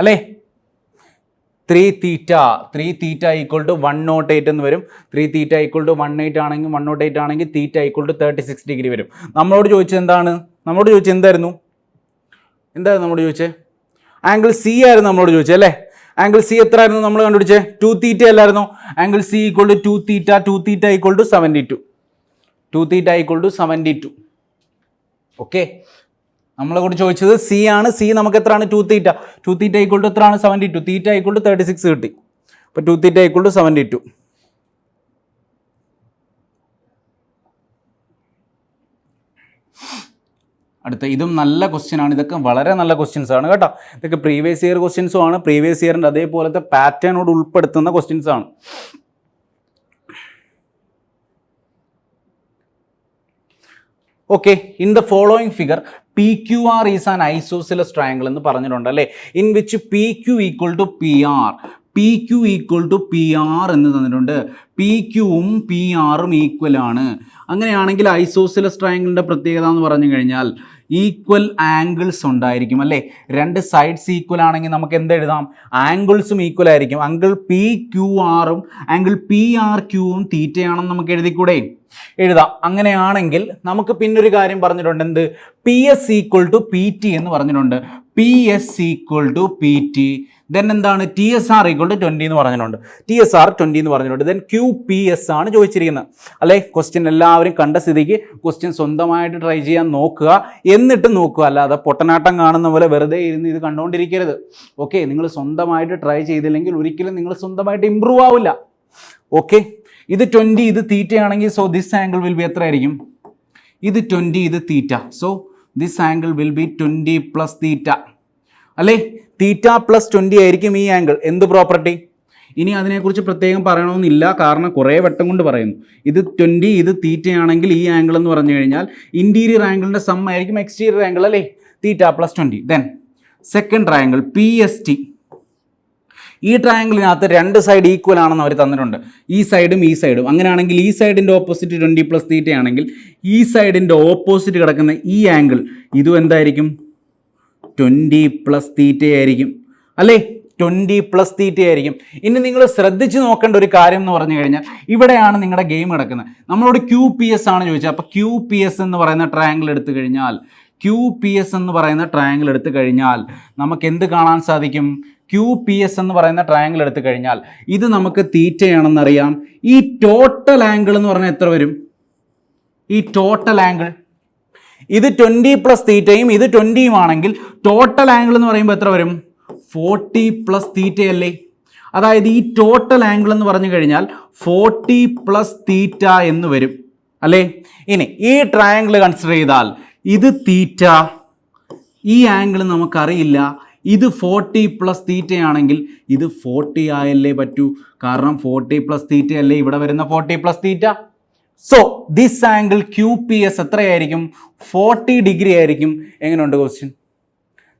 അല്ലേ? 3 തീറ്റ ഈക്വൽ ടു 108 എന്ന് വരും. 3 തീറ്റ ഈക്വൽ ടു 108 ആണെങ്കിൽ തീറ്റ ഈക്വൽ ടു 36 ഡിഗ്രി വരും. നമ്മളോട് ചോദിച്ചത് എന്തായിരുന്നു? നമ്മളോട് ചോദിച്ചത് ആംഗിൾ സി ആയിരുന്നു നമ്മളോട് ചോദിച്ചത് അല്ലേ? ആംഗിൾ സി എത്ര ആയിരുന്നു നമ്മൾ കണ്ടുപിടിച്ചത്? 2 തീറ്റ അല്ലായിരുന്നു? Angle C equal to 2 theta equal to 72. 2 theta equal to 72. Okay, നമ്മളെ കൂടി ചോദിച്ചത് സി ആണ്. സി നമുക്ക് എത്രയാണ് 2 തീറ്റ ഈക്വൽ ടു എത്രയാണ് 72. തീറ്റ ഈക്വൽ ടു 36 കിട്ടി. അപ്പോൾ 2 തീറ്റ ഈക്വൽ ടു 72. അടുത്ത ഇതും നല്ല ക്വസ്റ്റ്യൻ ആണ്. ഇതൊക്കെ വളരെ നല്ല ക്വസ്റ്റ്യൻസ് ആണ് കേട്ടോ. ഇതൊക്കെ പ്രീവിയസ് ഇയർ ക്വസ്റ്റ്യൻസും ആണ്. പ്രീവിയസ് ഇയറിൻ്റെ അതേപോലത്തെ പാറ്റേണോട് ഉൾപ്പെടുത്തുന്ന ക്വസ്റ്റ്യൻസ് ആണ്. Okay, in the following figure P Q R is an isosceles triangle എന്ന് പറഞ്ഞിട്ടുണ്ട് അല്ലേ? In which P Q equal to P R എന്ന് തന്നിട്ടുണ്ട്. പി ക്യുവും പി ആറും ഈക്വൽ ആണ്. അങ്ങനെയാണെങ്കിൽ ഐസോസിലസ് ട്രയാങ്കിളിൻ്റെ പ്രത്യേകത എന്ന് പറഞ്ഞു കഴിഞ്ഞാൽ ഈക്വൽ ആംഗിൾസ് ഉണ്ടായിരിക്കും അല്ലേ? 2 സൈഡ്സ് ഈക്വൽ ആണെങ്കിൽ നമുക്ക് എന്ത് എഴുതാം? ആംഗിൾസും ഈക്വൽ ആയിരിക്കും. ആംഗിൾ പി ക്യു ആറും ആംഗിൾ പി ആർ ക്യൂവും തീറ്റയാണെന്ന് നമുക്ക് എഴുതിക്കൂടെ? എഴുതാം. അങ്ങനെയാണെങ്കിൽ നമുക്ക് പിന്നൊരു കാര്യം പറഞ്ഞിട്ടുണ്ട്. എന്ത്? P S equal to P T എന്ന് പറഞ്ഞിട്ടുണ്ട്. P S equal to P T. Then എന്താണ്? T S R equal to 20 എന്ന് പറഞ്ഞിട്ടുണ്ട്. ദെൻ ക്യു പി എസ് ആണ് ചോദിച്ചിരിക്കുന്നത് അല്ലേ? ക്വസ്റ്റ്യൻ എല്ലാവരും കണ്ട സ്ഥിതിക്ക് ക്വസ്റ്റ്യൻ സ്വന്തമായിട്ട് ട്രൈ ചെയ്യാൻ നോക്കുക. എന്നിട്ട് നോക്കുക, അല്ലാതെ പൊട്ടനാട്ടം കാണുന്ന പോലെ വെറുതെ ഇരുന്ന് ഇത് കണ്ടുകൊണ്ടിരിക്കരുത്. ഓക്കെ, നിങ്ങൾ സ്വന്തമായിട്ട് ട്രൈ ചെയ്തില്ലെങ്കിൽ ഒരിക്കലും നിങ്ങൾ സ്വന്തമായിട്ട് ഇമ്പ്രൂവ് ആവില്ല. ഓക്കെ, ഇത് 20, ഇത് തീറ്റയാണെങ്കിൽ so this angle will be എത്ര ആയിരിക്കും? ഇത് 20, ഇത് തീറ്റ. So this angle will be 20 plus theta അല്ലേ? തീറ്റ പ്ലസ് 20 ആയിരിക്കും ഈ ആംഗിൾ. എന്ത് പ്രോപ്പർട്ടി? ഇനി അതിനെക്കുറിച്ച് പ്രത്യേകം പറയണമെന്നില്ല, കാരണം കുറേ വട്ടം കൊണ്ട് പറയുന്നു. ഇത് 20, ഇത് തീറ്റയാണെങ്കിൽ ഈ ആംഗിൾ എന്ന് പറഞ്ഞു കഴിഞ്ഞാൽ ഇൻറ്റീരിയർ ആംഗിളിൻ്റെ സം ആയിരിക്കും എക്സ്റ്റീരിയർ ആംഗിൾ അല്ലേ? Theta plus 20. Then second triangle P S T. ഈ ട്രയാംഗിളിനകത്ത് 2 സൈഡ് ഈക്വൽ ആണെന്ന് അവർ തന്നിട്ടുണ്ട്. ഈ സൈഡും ഈ സൈഡും. അങ്ങനെയാണെങ്കിൽ ഈ സൈഡിൻ്റെ ഓപ്പോസിറ്റ് 20 പ്ലസ് തീറ്റ ആണെങ്കിൽ ഈ സൈഡിൻ്റെ ഓപ്പോസിറ്റ് കിടക്കുന്ന ഈ ആംഗിൾ ഇതും എന്തായിരിക്കും? 20 പ്ലസ് തീറ്റ ആയിരിക്കും അല്ലേ? 20 പ്ലസ് തീറ്റ ആയിരിക്കും. ഇനി നിങ്ങൾ ശ്രദ്ധിച്ച് നോക്കേണ്ട ഒരു കാര്യം എന്ന് പറഞ്ഞു കഴിഞ്ഞാൽ ഇവിടെയാണ് നിങ്ങളുടെ ഗെയിം കിടക്കുന്നത്. നമ്മളോട് ക്യൂ പി എസ് ആണ് ചോദിച്ചത്. അപ്പോൾ ക്യൂ പി എസ് എന്ന് പറയുന്ന ട്രയാംഗിൾ എടുത്തു കഴിഞ്ഞാൽ നമുക്ക് എന്ത് കാണാൻ സാധിക്കും? ക്യൂ പി എസ് എന്ന് പറയുന്ന ട്രയാംഗിൾ എടുത്തു കഴിഞ്ഞാൽ ഇത് നമുക്ക് തീറ്റയാണെന്നറിയാം. ഈ ടോട്ടൽ ആംഗിൾ എന്ന് പറഞ്ഞാൽ എത്ര വരും? ഈ ടോട്ടൽ ആംഗിൾ ഇത് 20 പ്ലസ് തീറ്റയും ഇത് 20യും ആണെങ്കിൽ ടോട്ടൽ ആംഗിൾ എന്ന് പറയുമ്പോൾ എത്ര വരും? 40 പ്ലസ് തീറ്റയല്ലേ? അതായത് ഈ ടോട്ടൽ ആംഗിൾ എന്ന് പറഞ്ഞു കഴിഞ്ഞാൽ 40 പ്ലസ് തീറ്റ എന്ന് വരും അല്ലേ? ഇനി ഈ ട്രയാംഗിൾ കൺസിഡർ ചെയ്താൽ ഇത് തീറ്റ, ഈ ആംഗിൾ നമുക്കറിയില്ല. ഇത് 40 പ്ലസ് തീറ്റയാണെങ്കിൽ ഇത് 40 ആയല്ലേ പറ്റൂ, കാരണം 40 പ്ലസ് തീറ്റയല്ലേ ഇവിടെ വരുന്ന 40 plus theta. So this angle Q P S എത്രയായിരിക്കും? 40 ഡിഗ്രി ആയിരിക്കും. എങ്ങനെയുണ്ട് ക്വസ്റ്റ്യൻ?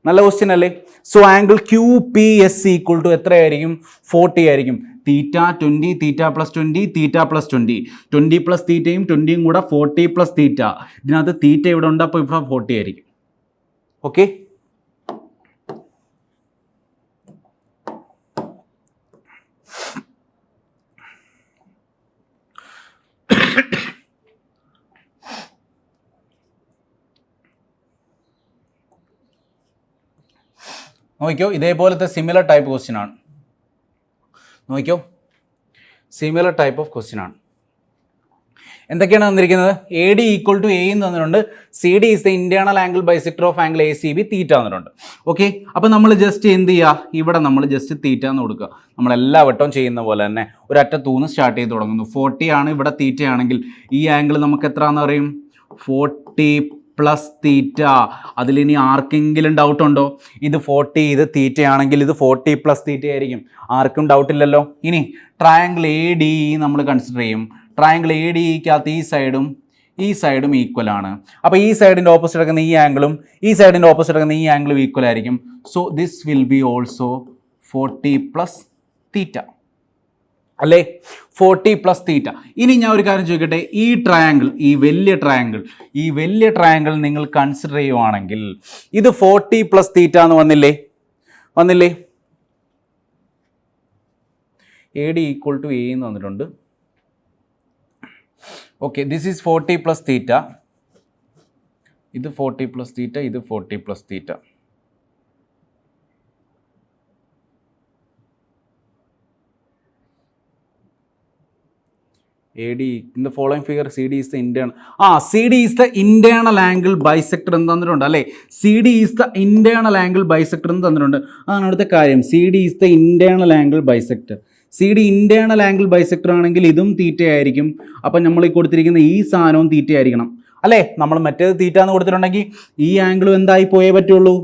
നല്ല ക്വസ്റ്റ്യൻ അല്ലേ? So angle Q P S equal to എത്രയായിരിക്കും? 40 ആയിരിക്കും. Theta 20, theta plus 20, theta plus 20, 20 plus തീറ്റയും 20യും കൂടെ 40 പ്ലസ് തീറ്റ. ഇതിനകത്ത് തീറ്റ ഇവിടെ ഉണ്ട്, അപ്പോൾ ഇവിടെ 40 ആയിരിക്കും. ഓക്കെ, നോക്കിയോ, ഇതേപോലത്തെ സിമിലർ ടൈപ്പ് ക്വസ്റ്റ്യൻ ആണ്. നോക്കിയോ, സിമിലർ ടൈപ്പ് ഓഫ് ക്വസ്റ്റ്യൻ ആണ്. എന്തൊക്കെയാണ് തന്നിരിക്കുന്നത്? A D equal to A എന്ന് തന്നിട്ടുണ്ട്. C D is the internal angle bisector of angle A C B theta തന്നിട്ടുണ്ട്. ഓക്കെ, അപ്പോൾ നമ്മൾ ജസ്റ്റ് എന്ത് ചെയ്യുക, ഇവിടെ നമ്മൾ ജസ്റ്റ് തീറ്റ എന്ന് കൊടുക്കുക. നമ്മളെല്ലാ വട്ടവും ചെയ്യുന്ന പോലെ തന്നെ ഒരറ്റത്തൂന്ന് സ്റ്റാർട്ട് ചെയ്ത് തുടങ്ങുന്നു. 40 ആണ് ഇവിടെ തീറ്റ ആണെങ്കിൽ ഈ ആംഗിൾ നമുക്ക് എത്രയാണെന്ന് പറയും? 40 പ്ലസ് തീറ്റ. അതിലിനി ആർക്കെങ്കിലും ഡൗട്ട് ഉണ്ടോ? ഇത് 40 ഇത് തീറ്റ ആണെങ്കിൽ ഇത് 40 പ്ലസ് തീറ്റ ആയിരിക്കും. ആർക്കും ഡൗട്ട് ഇല്ലല്ലോ. ഇനി ട്രയാങ്കിൾ എ ഡി നമ്മൾ കൺസിഡർ ചെയ്യും. ട്രയാങ്കിൾ എ ഡി ഇക്കകത്ത് ഈ സൈഡും ഈക്വൽ ആണ്. അപ്പോൾ ഈ സൈഡിൻ്റെ ഓപ്പോസിറ്റ് എടുക്കുന്ന ഈ ആംഗിളും ഈ സൈഡിൻ്റെ ഓപ്പോസിറ്റ് എടുക്കുന്ന ഈ ആംഗിളും ഈക്വൽ ആയിരിക്കും. So this will be also 40 plus theta അല്ലേ? 40 പ്ലസ് തീറ്റ. ഇനി ഞാൻ ഒരു കാര്യം ചോദിക്കട്ടെ, ഈ ട്രയാങ്കിൾ, ഈ വലിയ ട്രയാങ്കിൾ നിങ്ങൾ കൺസിഡർ ചെയ്യുവാണെങ്കിൽ ഇത് 40 പ്ലസ് തീറ്റ എന്ന് വന്നില്ലേ? A D equal to A എന്ന് വന്നിട്ടുണ്ട്. Okay, this is 40 plus theta, ഇത് 40 പ്ലസ് തീറ്റ, ഇത് 40 plus theta. AD in the following figure CD is the CD is the internal angle bisector എന്ന് തന്നിട്ടുണ്ട് അല്ലേ? CD is the internal angle bisector എന്ന് തന്നിട്ടുണ്ട്. അതാണ് അടുത്ത കാര്യം. CD is the internal angle bisector. CD internal angle bisector ആണെങ്കിൽ ഇതും തീറ്റ ആയിരിക്കും. അപ്പം നമ്മൾ ഈ കൊടുത്തിരിക്കുന്ന ഈ സാധനവും തീറ്റ ആയിരിക്കണം അല്ലേ? നമ്മൾ മറ്റേത് തീറ്റ എന്ന് കൊടുത്തിട്ടുണ്ടെങ്കിൽ ഈ ആംഗിളും എന്തായി പോയേ പറ്റുള്ളൂ?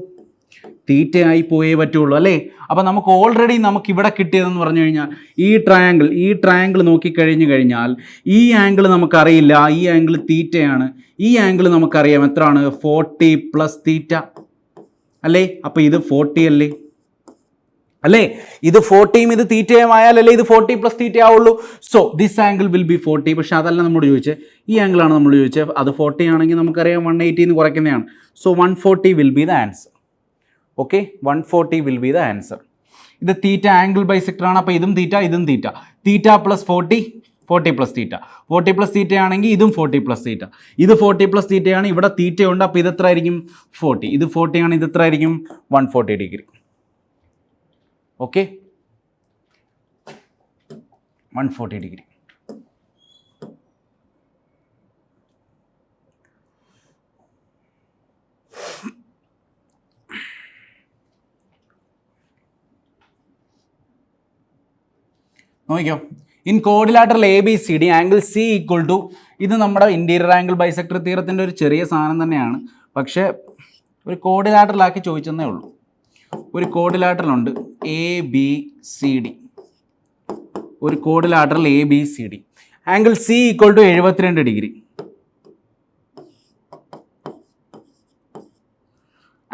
തീറ്റയായി പോയേ പറ്റുള്ളൂ അല്ലേ? അപ്പോൾ നമുക്ക് ഓൾറെഡി നമുക്ക് ഇവിടെ കിട്ടിയതെന്ന് പറഞ്ഞു കഴിഞ്ഞാൽ ഈ ട്രയാങ്കിൾ നോക്കിക്കഴിഞ്ഞു കഴിഞ്ഞാൽ ഈ ആംഗിൾ നമുക്കറിയില്ല, ഈ ആംഗിൾ തീറ്റയാണ്. ഈ ആംഗിൾ നമുക്കറിയാം എത്രയാണ്? 40 പ്ലസ് തീറ്റ അല്ലേ? അപ്പോൾ ഇത് 40 അല്ലേ? ഇത് 40 ഇത് തീറ്റയുമായാലല്ലേ ഇത് 40 പ്ലസ് തീറ്റ ആവുള്ളൂ. So this angle will B 40. പക്ഷെ അതല്ല നമ്മൾ ചോദിച്ചത്, ഈ ആംഗിളാണ് നമ്മൾ ചോദിച്ചത്. അത് 40 ആണെങ്കിൽ നമുക്കറിയാം 180 എന്ന് കുറയ്ക്കുന്നതാണ്. So 140 will be the answer. Okay, 140 will be the answer. ഇത് തീറ്റ ആംഗിൾ ബൈസെക്ടർ ആണ്. അപ്പോൾ ഇതും theta. Theta plus 40 plus theta. 40 plus theta ആണെങ്കിൽ ഇതും 40 പ്ലസ് തീറ്റ. ഇത് 40 പ്ലസ് തീറ്റയാണ്. ഇവിടെ തീറ്റയുണ്ട്. അപ്പോൾ ഇത് എത്ര ആയിരിക്കും? 40. ഇത് 40 ആണ്. ഇത് എത്ര ആയിരിക്കും? 140 ഡിഗ്രി. Okay, 140 degree. നോക്കിക്കോ, in quadrilateral A B C D angle C equal to, ഇത് നമ്മുടെ ഇൻറ്റീരിയർ ആംഗിൾ ബൈസെക്ടർ തിയറത്തിൻ്റെ ഒരു ചെറിയ സാധനം തന്നെയാണ്. പക്ഷേ ഒരു കോഡിലാറ്ററലാക്കി ചോദിച്ചെന്നേ ഉള്ളൂ. ഒരു കോഡിലാറ്ററലുണ്ട് എ ബി സി ഡി, ഒരു quadrilateral A B C D. Angle C equal to 72 degree.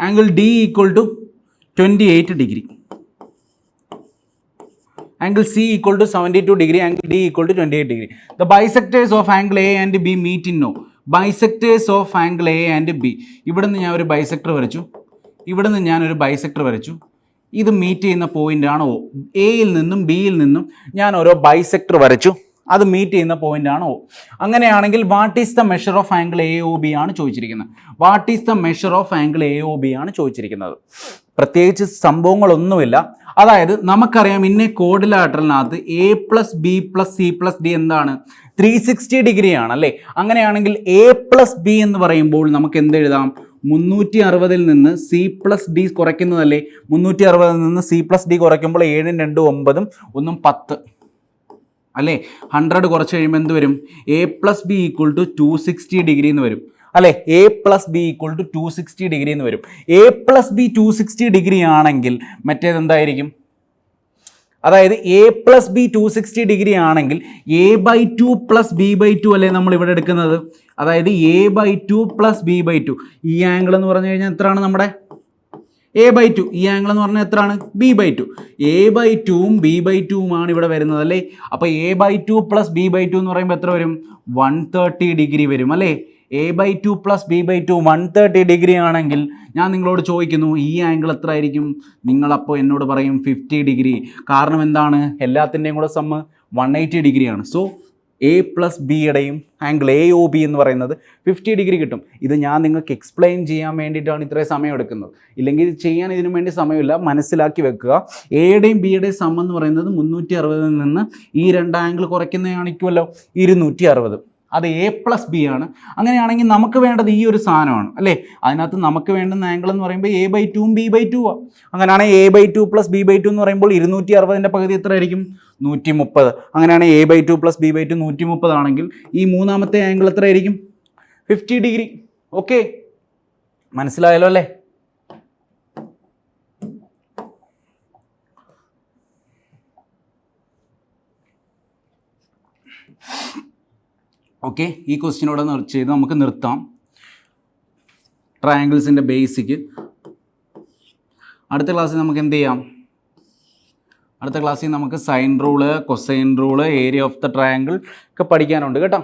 Angle D equal to 28 degree. Angle C equal to 72 degree, angle D equal to 28 degree. The bisectors of angle A and B meet in O. Bisectors of angle A and B. ഇവിടെ നിന്ന് ഞാൻ ഒരു bisector വരച്ചു. ഇത് meet ചെയ്യുന്ന പോയിൻ്റാണ് O. എയിൽ നിന്നും ബിയിൽ നിന്നും ഞാൻ ഓരോ ബൈസെക്ടർ വരച്ചു. അത് മീറ്റ് ചെയ്യുന്ന പോയിൻ്റാണ് O. അങ്ങനെയാണെങ്കിൽ what is the measure of angle A O B ആണ് ചോദിച്ചിരിക്കുന്നത്. പ്രത്യേകിച്ച് സംഭവങ്ങളൊന്നുമില്ല. അതായത് നമുക്കറിയാം ഇന്ന കോഡിലാറ്ററലിനകത്ത് A plus B plus C plus D എന്താണ്? 360 ഡിഗ്രി ആണ് അല്ലേ? അങ്ങനെയാണെങ്കിൽ എ പ്ലസ് ബി എന്ന് പറയുമ്പോൾ നമുക്ക് എന്തെഴുതാം? 360 നിന്ന് സി പ്ലസ് ഡി കുറയ്ക്കുന്നതല്ലേ? 360 നിന്ന് സി പ്ലസ് ഡി കുറയ്ക്കുമ്പോൾ 7 2 9 1 10 അല്ലേ? 100 കുറച്ച് കഴിയുമ്പോൾ എന്ത് വരും? A plus B equal to 260 degree എന്ന് വരും അല്ലേ? A plus B equal to 260 degree എന്ന് വരും. എ പ്ലസ് ബി 260 ഡിഗ്രി ആണെങ്കിൽ മറ്റേതെന്തായിരിക്കും? അതായത് എ പ്ലസ് ബി 260 ഡിഗ്രി ആണെങ്കിൽ a/2 പ്ലസ് b/2 അല്ലേ നമ്മൾ ഇവിടെ എടുക്കുന്നത്? അതായത് a/2 പ്ലസ് b/2. ഈ ആംഗിൾ എന്ന് പറഞ്ഞു കഴിഞ്ഞാൽ എത്രയാണ്? നമ്മുടെ a/2. ഈ ആംഗിൾ എന്ന് പറഞ്ഞാൽ എത്രയാണ്? b/2. a/2ഉം b/2ഉമാണ് ഇവിടെ വരുന്നത് അല്ലേ? അപ്പോൾ a/2 പ്ലസ് b/2 എന്ന് പറയുമ്പോൾ എത്ര വരും? 130 ഡിഗ്രി വരും അല്ലേ? a/2 പ്ലസ് b/2 130 ഡിഗ്രി ആണെങ്കിൽ ഞാൻ നിങ്ങളോട് ചോദിക്കുന്നു ഈ ആംഗിൾ എത്ര ആയിരിക്കും? നിങ്ങളപ്പോൾ എന്നോട് പറയും 50 ഡിഗ്രി. കാരണം എന്താണ്? എല്ലാത്തിൻ്റെയും കൂടെ സമ്മ് 180 ഡിഗ്രിയാണ്. സോ എ പ്ലസ് ബിയുടെയും ആംഗിൾ എ ഒ ബി എന്ന് പറയുന്നത് 50 ഡിഗ്രി കിട്ടും. ഇത് ഞാൻ നിങ്ങൾക്ക് എക്സ്പ്ലെയിൻ ചെയ്യാൻ വേണ്ടിയിട്ടാണ് ഇത്രയും സമയം എടുക്കുന്നത്. ഇല്ലെങ്കിൽ ഇത് ചെയ്യാൻ ഇതിനു വേണ്ടി സമയമില്ല. മനസ്സിലാക്കി വെക്കുക. എയുടെയും ബിയുടെയും സം എന്ന് പറയുന്നത് 360 നിന്ന് ഈ രണ്ട് ആംഗിൾ കുറയ്ക്കുന്നത് കാണിക്കുമല്ലോ 260. അത് എ പ്ലസ് ബി ആണ്. അങ്ങനെയാണെങ്കിൽ നമുക്ക് വേണ്ടത് ഈ ഒരു സാധനമാണ് അല്ലേ. അതിനകത്ത് നമുക്ക് വേണ്ടുന്ന ആംഗിൾ എന്ന് പറയുമ്പോൾ a/2 b/2 ആണ്. അങ്ങനെയാണെങ്കിൽ a/2 പ്ലസ് b/2 എന്ന് പറയുമ്പോൾ 260ൻ്റെ പകുതി എത്ര ആയിരിക്കും? 130. അങ്ങനെയാണെങ്കിൽ a/2 പ്ലസ് b/2 130 ആണെങ്കിൽ ഈ മൂന്നാമത്തെ ആംഗിൾ എത്ര ആയിരിക്കും? 50 ഡിഗ്രി. ഓക്കെ, മനസ്സിലായല്ലോ അല്ലേ? ഓക്കെ, ഈ ക്വസ്റ്റ്യനോടെ ചെയ്ത് നമുക്ക് നിർത്താം. ട്രയാങ്കിൾസിൻ്റെ ബേസിക്ക് അടുത്ത ക്ലാസ്സിൽ നമുക്ക് എന്ത് ചെയ്യാം? അടുത്ത ക്ലാസ്സിൽ നമുക്ക് sine rule, cosine rule, area of the triangle ഒക്കെ പഠിക്കാനുണ്ട് കേട്ടോ.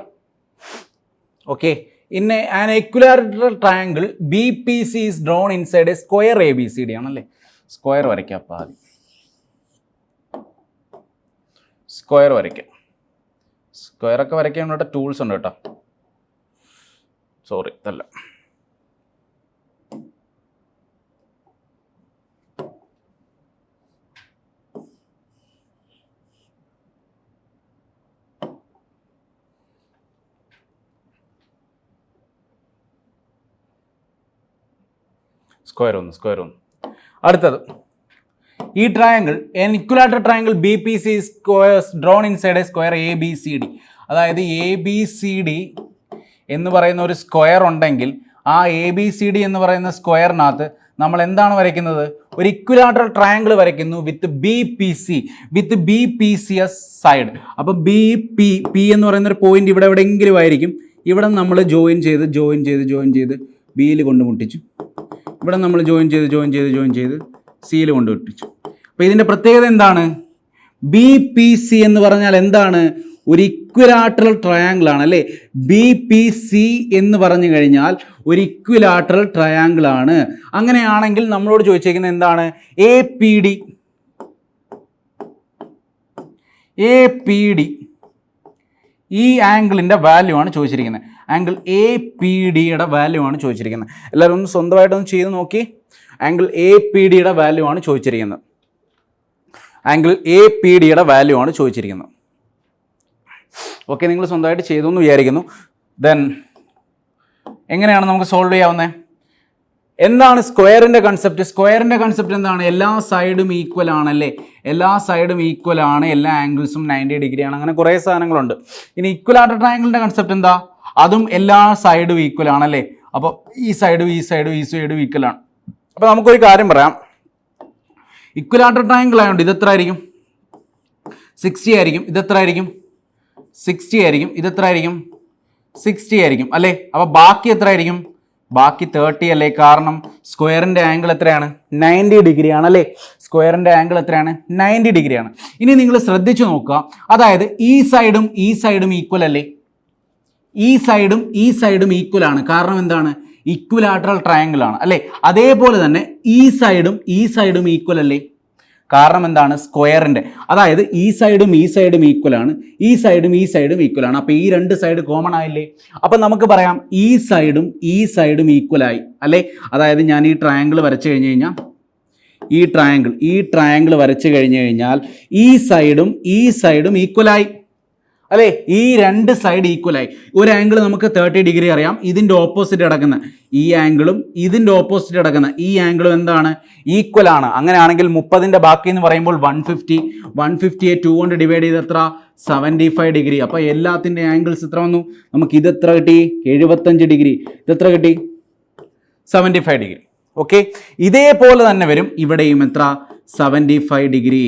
Okay, in an equilateral triangle BPC is drawn inside a square ABCD ആണല്ലേ. സ്ക്വയർ വരയ്ക്കാം. അപ്പോൾ ആദ്യം സ്ക്വയർ വരയ്ക്കാം. സ്ക്വയറൊക്കെ വരയ്ക്കാൻ വേണ്ടിയിട്ട് ടൂൾസ് ഉണ്ട് കേട്ടോ. സോറി, ഇതല്ല. സ്ക്വയർ ഒന്ന്. അടുത്തത്, ഈ triangle an equilateral triangle BPC is drawn inside a square ABCD. അതായത് ABCD എന്ന് പറയുന്ന ഒരു സ്ക്വയർ ഉണ്ടെങ്കിൽ ആ ABCD എന്ന് പറയുന്ന സ്ക്വയറിനകത്ത് നമ്മൾ എന്താണ് വരയ്ക്കുന്നത്? ഒരു ഇക്വിലാറ്ററൽ ട്രയാങ്കിൾ വരയ്ക്കുന്നു വിത്ത് BPC സൈഡ്. അപ്പോൾ പി എന്ന് പറയുന്ന ഒരു പോയിന്റ് ഇവിടെ എവിടെയെങ്കിലും ആയിരിക്കും. ഇവിടെ നമ്മൾ ജോയിൻ ചെയ്ത് ബിയിൽ കൊണ്ട് മുട്ടിച്ചു. ഇവിടെ നമ്മൾ ജോയിൻ ചെയ്ത് സിയിൽ കൊണ്ട് മുട്ടിച്ചു. അപ്പോൾ ഇതിൻ്റെ പ്രത്യേകത എന്താണ്? BPC എന്ന് പറഞ്ഞാൽ എന്താണ്? ഒരു ഇക്വിലാറ്ററൽ ട്രയാങ്കിൾ ആണ് അല്ലേ. BPC എന്ന് പറഞ്ഞു കഴിഞ്ഞാൽ ഒരു ഇക്വിലാറ്ററൽ ട്രയാങ്കിൾ ആണ്. അങ്ങനെയാണെങ്കിൽ നമ്മളോട് ചോദിച്ചേക്കുന്നത് എന്താണ്? APD ഈ ആംഗിളിൻ്റെ വാല്യൂ ആണ് ചോദിച്ചിരിക്കുന്നത്. ആംഗിൾ APDയുടെ വാല്യൂ ആണ് ചോദിച്ചിരിക്കുന്നത്. എല്ലാവരും ഒന്ന് സ്വന്തമായിട്ടൊന്ന് ചെയ്ത് നോക്കി. ആംഗിൾ APDയുടെ വാല്യൂ ആണ് ചോദിച്ചിരിക്കുന്നത്. ഓക്കെ, നിങ്ങൾ സ്വന്തമായിട്ട് ചെയ്തു എന്ന് വിചാരിക്കുന്നു. ദെൻ എങ്ങനെയാണ് നമുക്ക് സോൾവ് ചെയ്യാവുന്നത്? എന്താണ് സ്ക്വയറിൻ്റെ കൺസെപ്റ്റ്? സ്ക്വയറിൻ്റെ കൺസെപ്റ്റ് എന്താണ്? എല്ലാ സൈഡും ഈക്വൽ ആണല്ലേ. എല്ലാ ആംഗിൾസും 90 ഡിഗ്രിയാണ്. അങ്ങനെ കുറേ സാധനങ്ങളുണ്ട്. ഇനി ഇക്വലാറ്റർ ട്രയാങ്കിളിൻ്റെ കൺസെപ്റ്റ് എന്താ? അതും എല്ലാ സൈഡും ഈക്വൽ ആണല്ലേ. അപ്പോൾ ഈ സൈഡും ഈക്വൽ ആണ്. അപ്പോൾ നമുക്കൊരു കാര്യം പറയാം. ഇക്വലാറ്റർ ട്രയാങ്കിൾ ആയതുകൊണ്ട് ഇതെത്ര ആയിരിക്കും? 60 ആയിരിക്കും. ഇതെത്ര ആയിരിക്കും? 60 ആയിരിക്കും. ഇതെത്ര ആയിരിക്കും? 60 ആയിരിക്കും അല്ലേ. അപ്പോൾ ബാക്കി എത്ര ആയിരിക്കും? ബാക്കി 30 അല്ലേ. കാരണം സ്ക്വയറിൻ്റെ ആംഗിൾ എത്രയാണ്? 90 ഡിഗ്രിയാണ് അല്ലേ. സ്ക്വയറിൻ്റെ ആംഗിൾ എത്രയാണ്? 90 ഡിഗ്രിയാണ്. ഇനി നിങ്ങൾ ശ്രദ്ധിച്ചു നോക്കുക. അതായത് ഈ സൈഡും ഈക്വൽ അല്ലേ. ഈ സൈഡും ഈക്വൽ ആണ്. കാരണം എന്താണ്? ഇക്വിലാറ്ററൽ ട്രയാങ്കിൾ ആണ് അല്ലേ. അതേപോലെ തന്നെ ഈ സൈഡും ഈക്വൽ അല്ലേ. കാരണം എന്താണ്? സ്ക്വയറിൻ്റെ. അതായത് ഈ സൈഡും ഈക്വൽ ആണ്. ഈ സൈഡും ഈക്വൽ ആണ്. അപ്പോൾ ഈ രണ്ട് സൈഡ് കോമൺ ആയില്ലേ. അപ്പം നമുക്ക് പറയാം ഈ സൈഡും ഈക്വൽ ആയി അല്ലേ. അതായത് ഞാൻ ഈ ട്രയാങ്കിൾ വരച്ചു കഴിഞ്ഞ് കഴിഞ്ഞാൽ ഈ ട്രയാങ്കിൾ വരച്ചു കഴിഞ്ഞ് കഴിഞ്ഞാൽ ഈ സൈഡും ഈക്വലായി അല്ലേ. ഈ രണ്ട് സൈഡ് ഈക്വലായി. ഒരു ആംഗിൾ നമുക്ക് 30 ഡിഗ്രി അറിയാം. ഇതിൻ്റെ ഓപ്പോസിറ്റ് കിടക്കുന്ന ഈ ആംഗിളും ഇതിൻ്റെ ഓപ്പോസിറ്റ് കിടക്കുന്ന ഈ ആംഗിളും എന്താണ്? ഈക്വൽ ആണ്. അങ്ങനെയാണെങ്കിൽ 30ൻ്റെ ബാക്കി എന്ന് പറയുമ്പോൾ 150യെ 2 കൊണ്ട് ഡിവൈഡ് ചെയ്ത് എത്ര? 75 ഡിഗ്രി. അപ്പോൾ എല്ലാത്തിൻ്റെ ആംഗിൾസ് എത്ര വന്നു? നമുക്ക് ഇതെത്ര കിട്ടി? 75 ഡിഗ്രി. ഇതെത്ര കിട്ടി? 75 ഡിഗ്രി. ഓക്കെ, ഇതേപോലെ തന്നെ വരും ഇവിടെയും എത്ര? 75 ഡിഗ്രി.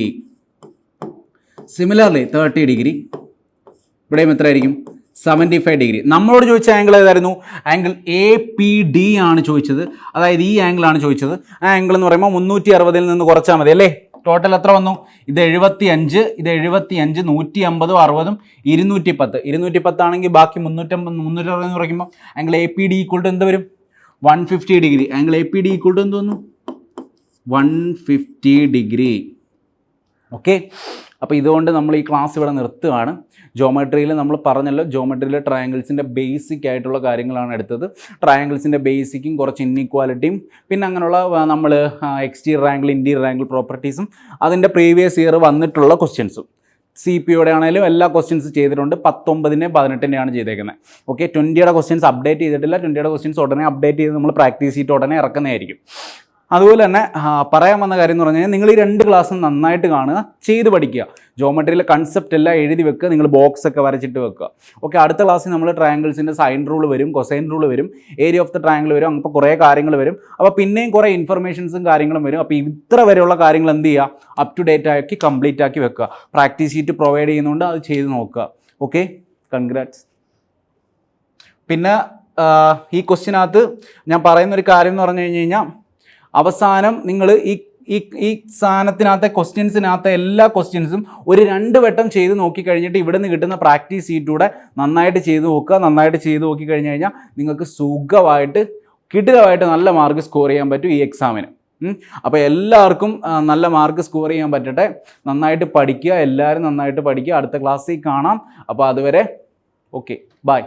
Similarly 30 degree. ഇവിടെയും എത്ര ആയിരിക്കും? 75 ഡിഗ്രി. നമ്മളോട് ചോദിച്ച ആംഗിൾ ഏതായിരുന്നു? ആംഗിൾ APD ആണ് ചോദിച്ചത്. അതായത് ഈ ആംഗിളാണ് ചോദിച്ചത്. ആ ആംഗിൾ എന്ന് പറയുമ്പോൾ 360ൽ നിന്ന് കുറച്ചാൽ മതി അല്ലേ. ടോട്ടൽ എത്ര വന്നു? ഇത് 75, 150, 60, 210. 210 ആണെങ്കിൽ ബാക്കി 360 എന്ന് പറയുമ്പോൾ ആംഗിൾ APD ഈക്വൾ ടു എന്ത് വരും? 150 degree. Angle APD equal to എന്ത് വന്നു? 150 ഡിഗ്രി. ഓക്കെ, അപ്പോൾ ഇതുകൊണ്ട് നമ്മൾ ഈ ക്ലാസ് ഇവിടെ നിർത്തുകയാണ്. ജോമെട്രിയിൽ നമ്മൾ പറഞ്ഞല്ലോ, ജോമെട്രിയിലെ ട്രയാങ്കിൾസിൻ്റെ ബേസിക് ആയിട്ടുള്ള കാര്യങ്ങളാണ് എടുത്തത്. ട്രയാങ്കിൾസിൻ്റെ ബേസിക്കും കുറച്ച് ഇൻഇക്വാലിറ്റിയും പിന്നെ അങ്ങനെയുള്ള നമ്മൾ എക്സ്റ്റീരിയർ ആംഗിൾ ഇൻറ്റീരിയർ ആംഗിൾ പ്രോപ്പർട്ടീസും അതിൻ്റെ പ്രീവിയസ് ഇയർ വന്നിട്ടുള്ള ക്വസ്റ്റ്യൻസും CPയുടെ ആണെങ്കിലും എല്ലാ ക്വസ്റ്റ്യൻസ് ചെയ്തിട്ടുണ്ട്. 19-ന് 18-നെയാണ് ചെയ്തേക്കുന്നത്. ഓക്കെ, 20യുടെ ക്വസ്റ്റ്യൻസ് അപ്ഡേറ്റ് ചെയ്തിട്ടില്ല. 20യുടെ ക്വസ്റ്റ്യൻസ് ഉടനെ അപ്ഡേറ്റ് ചെയ്ത് നമ്മൾ പ്രാക്ടീസ് ചെയ്തിട്ട് ഉടനെ ഇറക്കുന്നതായിരിക്കും. അതുപോലെ തന്നെ പറയാൻ വന്ന കാര്യം എന്ന് പറഞ്ഞു കഴിഞ്ഞാൽ നിങ്ങൾ ഈ 2 ക്ലാസ്സും നന്നായിട്ട് കാണുക, ചെയ്ത് പഠിക്കുക. ജോമെട്രിയിലെ കൺസെപ്റ്റ് എല്ലാം എഴുതി വെക്കുക, നിങ്ങൾ ബോക്സ് ഒക്കെ വരച്ചിട്ട് വെക്കുക. ഓക്കെ, അടുത്ത ക്ലാസ്സിൽ നമ്മൾ ട്രയാങ്കിൾസിൻ്റെ സൈൻ റൂൾ വരും, കൊസൈൻ റൂൾ വരും, ഏരിയ ഓഫ് ദ ട്രയാങ്കിൾ വരും, അപ്പോൾ കുറേ കാര്യങ്ങൾ വരും. അപ്പോൾ പിന്നെയും കുറേ ഇൻഫർമേഷൻസും കാര്യങ്ങളും വരും. അപ്പോൾ ഇത്ര വരെയുള്ള കാര്യങ്ങൾ എന്ത് ചെയ്യുക, അപ് ടു ഡേറ്റ് ആക്കി കംപ്ലീറ്റ് ആക്കി വെക്കുക. പ്രാക്ടീസ് ഷീറ്റ് പ്രൊവൈഡ് ചെയ്യുന്നുണ്ട്, അത് ചെയ്ത് നോക്കുക. Okay, congrats. പിന്നെ ഈ ക്വസ്റ്റിനകത്ത് ഞാൻ പറയുന്നൊരു കാര്യം എന്ന് പറഞ്ഞു കഴിഞ്ഞാൽ അവസാനം നിങ്ങൾ ഈ സാധനത്തിനകത്തെ ക്വസ്റ്റ്യൻസിനകത്തെ എല്ലാ ക്വസ്റ്റ്യൻസും ഒരു 2 വട്ടം ചെയ്ത് നോക്കിക്കഴിഞ്ഞിട്ട് ഇവിടെ നിന്ന് കിട്ടുന്ന പ്രാക്ടീസ് ഷീറ്റൂടെ നന്നായിട്ട് ചെയ്ത് നോക്കുക. നന്നായിട്ട് ചെയ്ത് നോക്കിക്കഴിഞ്ഞ് കഴിഞ്ഞാൽ നിങ്ങൾക്ക് സുഖമായിട്ട് കിടിലമായിട്ട് നല്ല മാർക്ക് സ്കോർ ചെയ്യാൻ പറ്റും ഈ എക്സാമിന്. അപ്പോൾ എല്ലാവർക്കും നല്ല മാർക്ക് സ്കോർ ചെയ്യാൻ പറ്റട്ടെ. നന്നായിട്ട് പഠിക്കുക, എല്ലാവരും നന്നായിട്ട് പഠിക്കുക. അടുത്ത ക്ലാസ്സിൽ കാണാം. അപ്പോൾ അതുവരെ ഓക്കെ, ബൈ.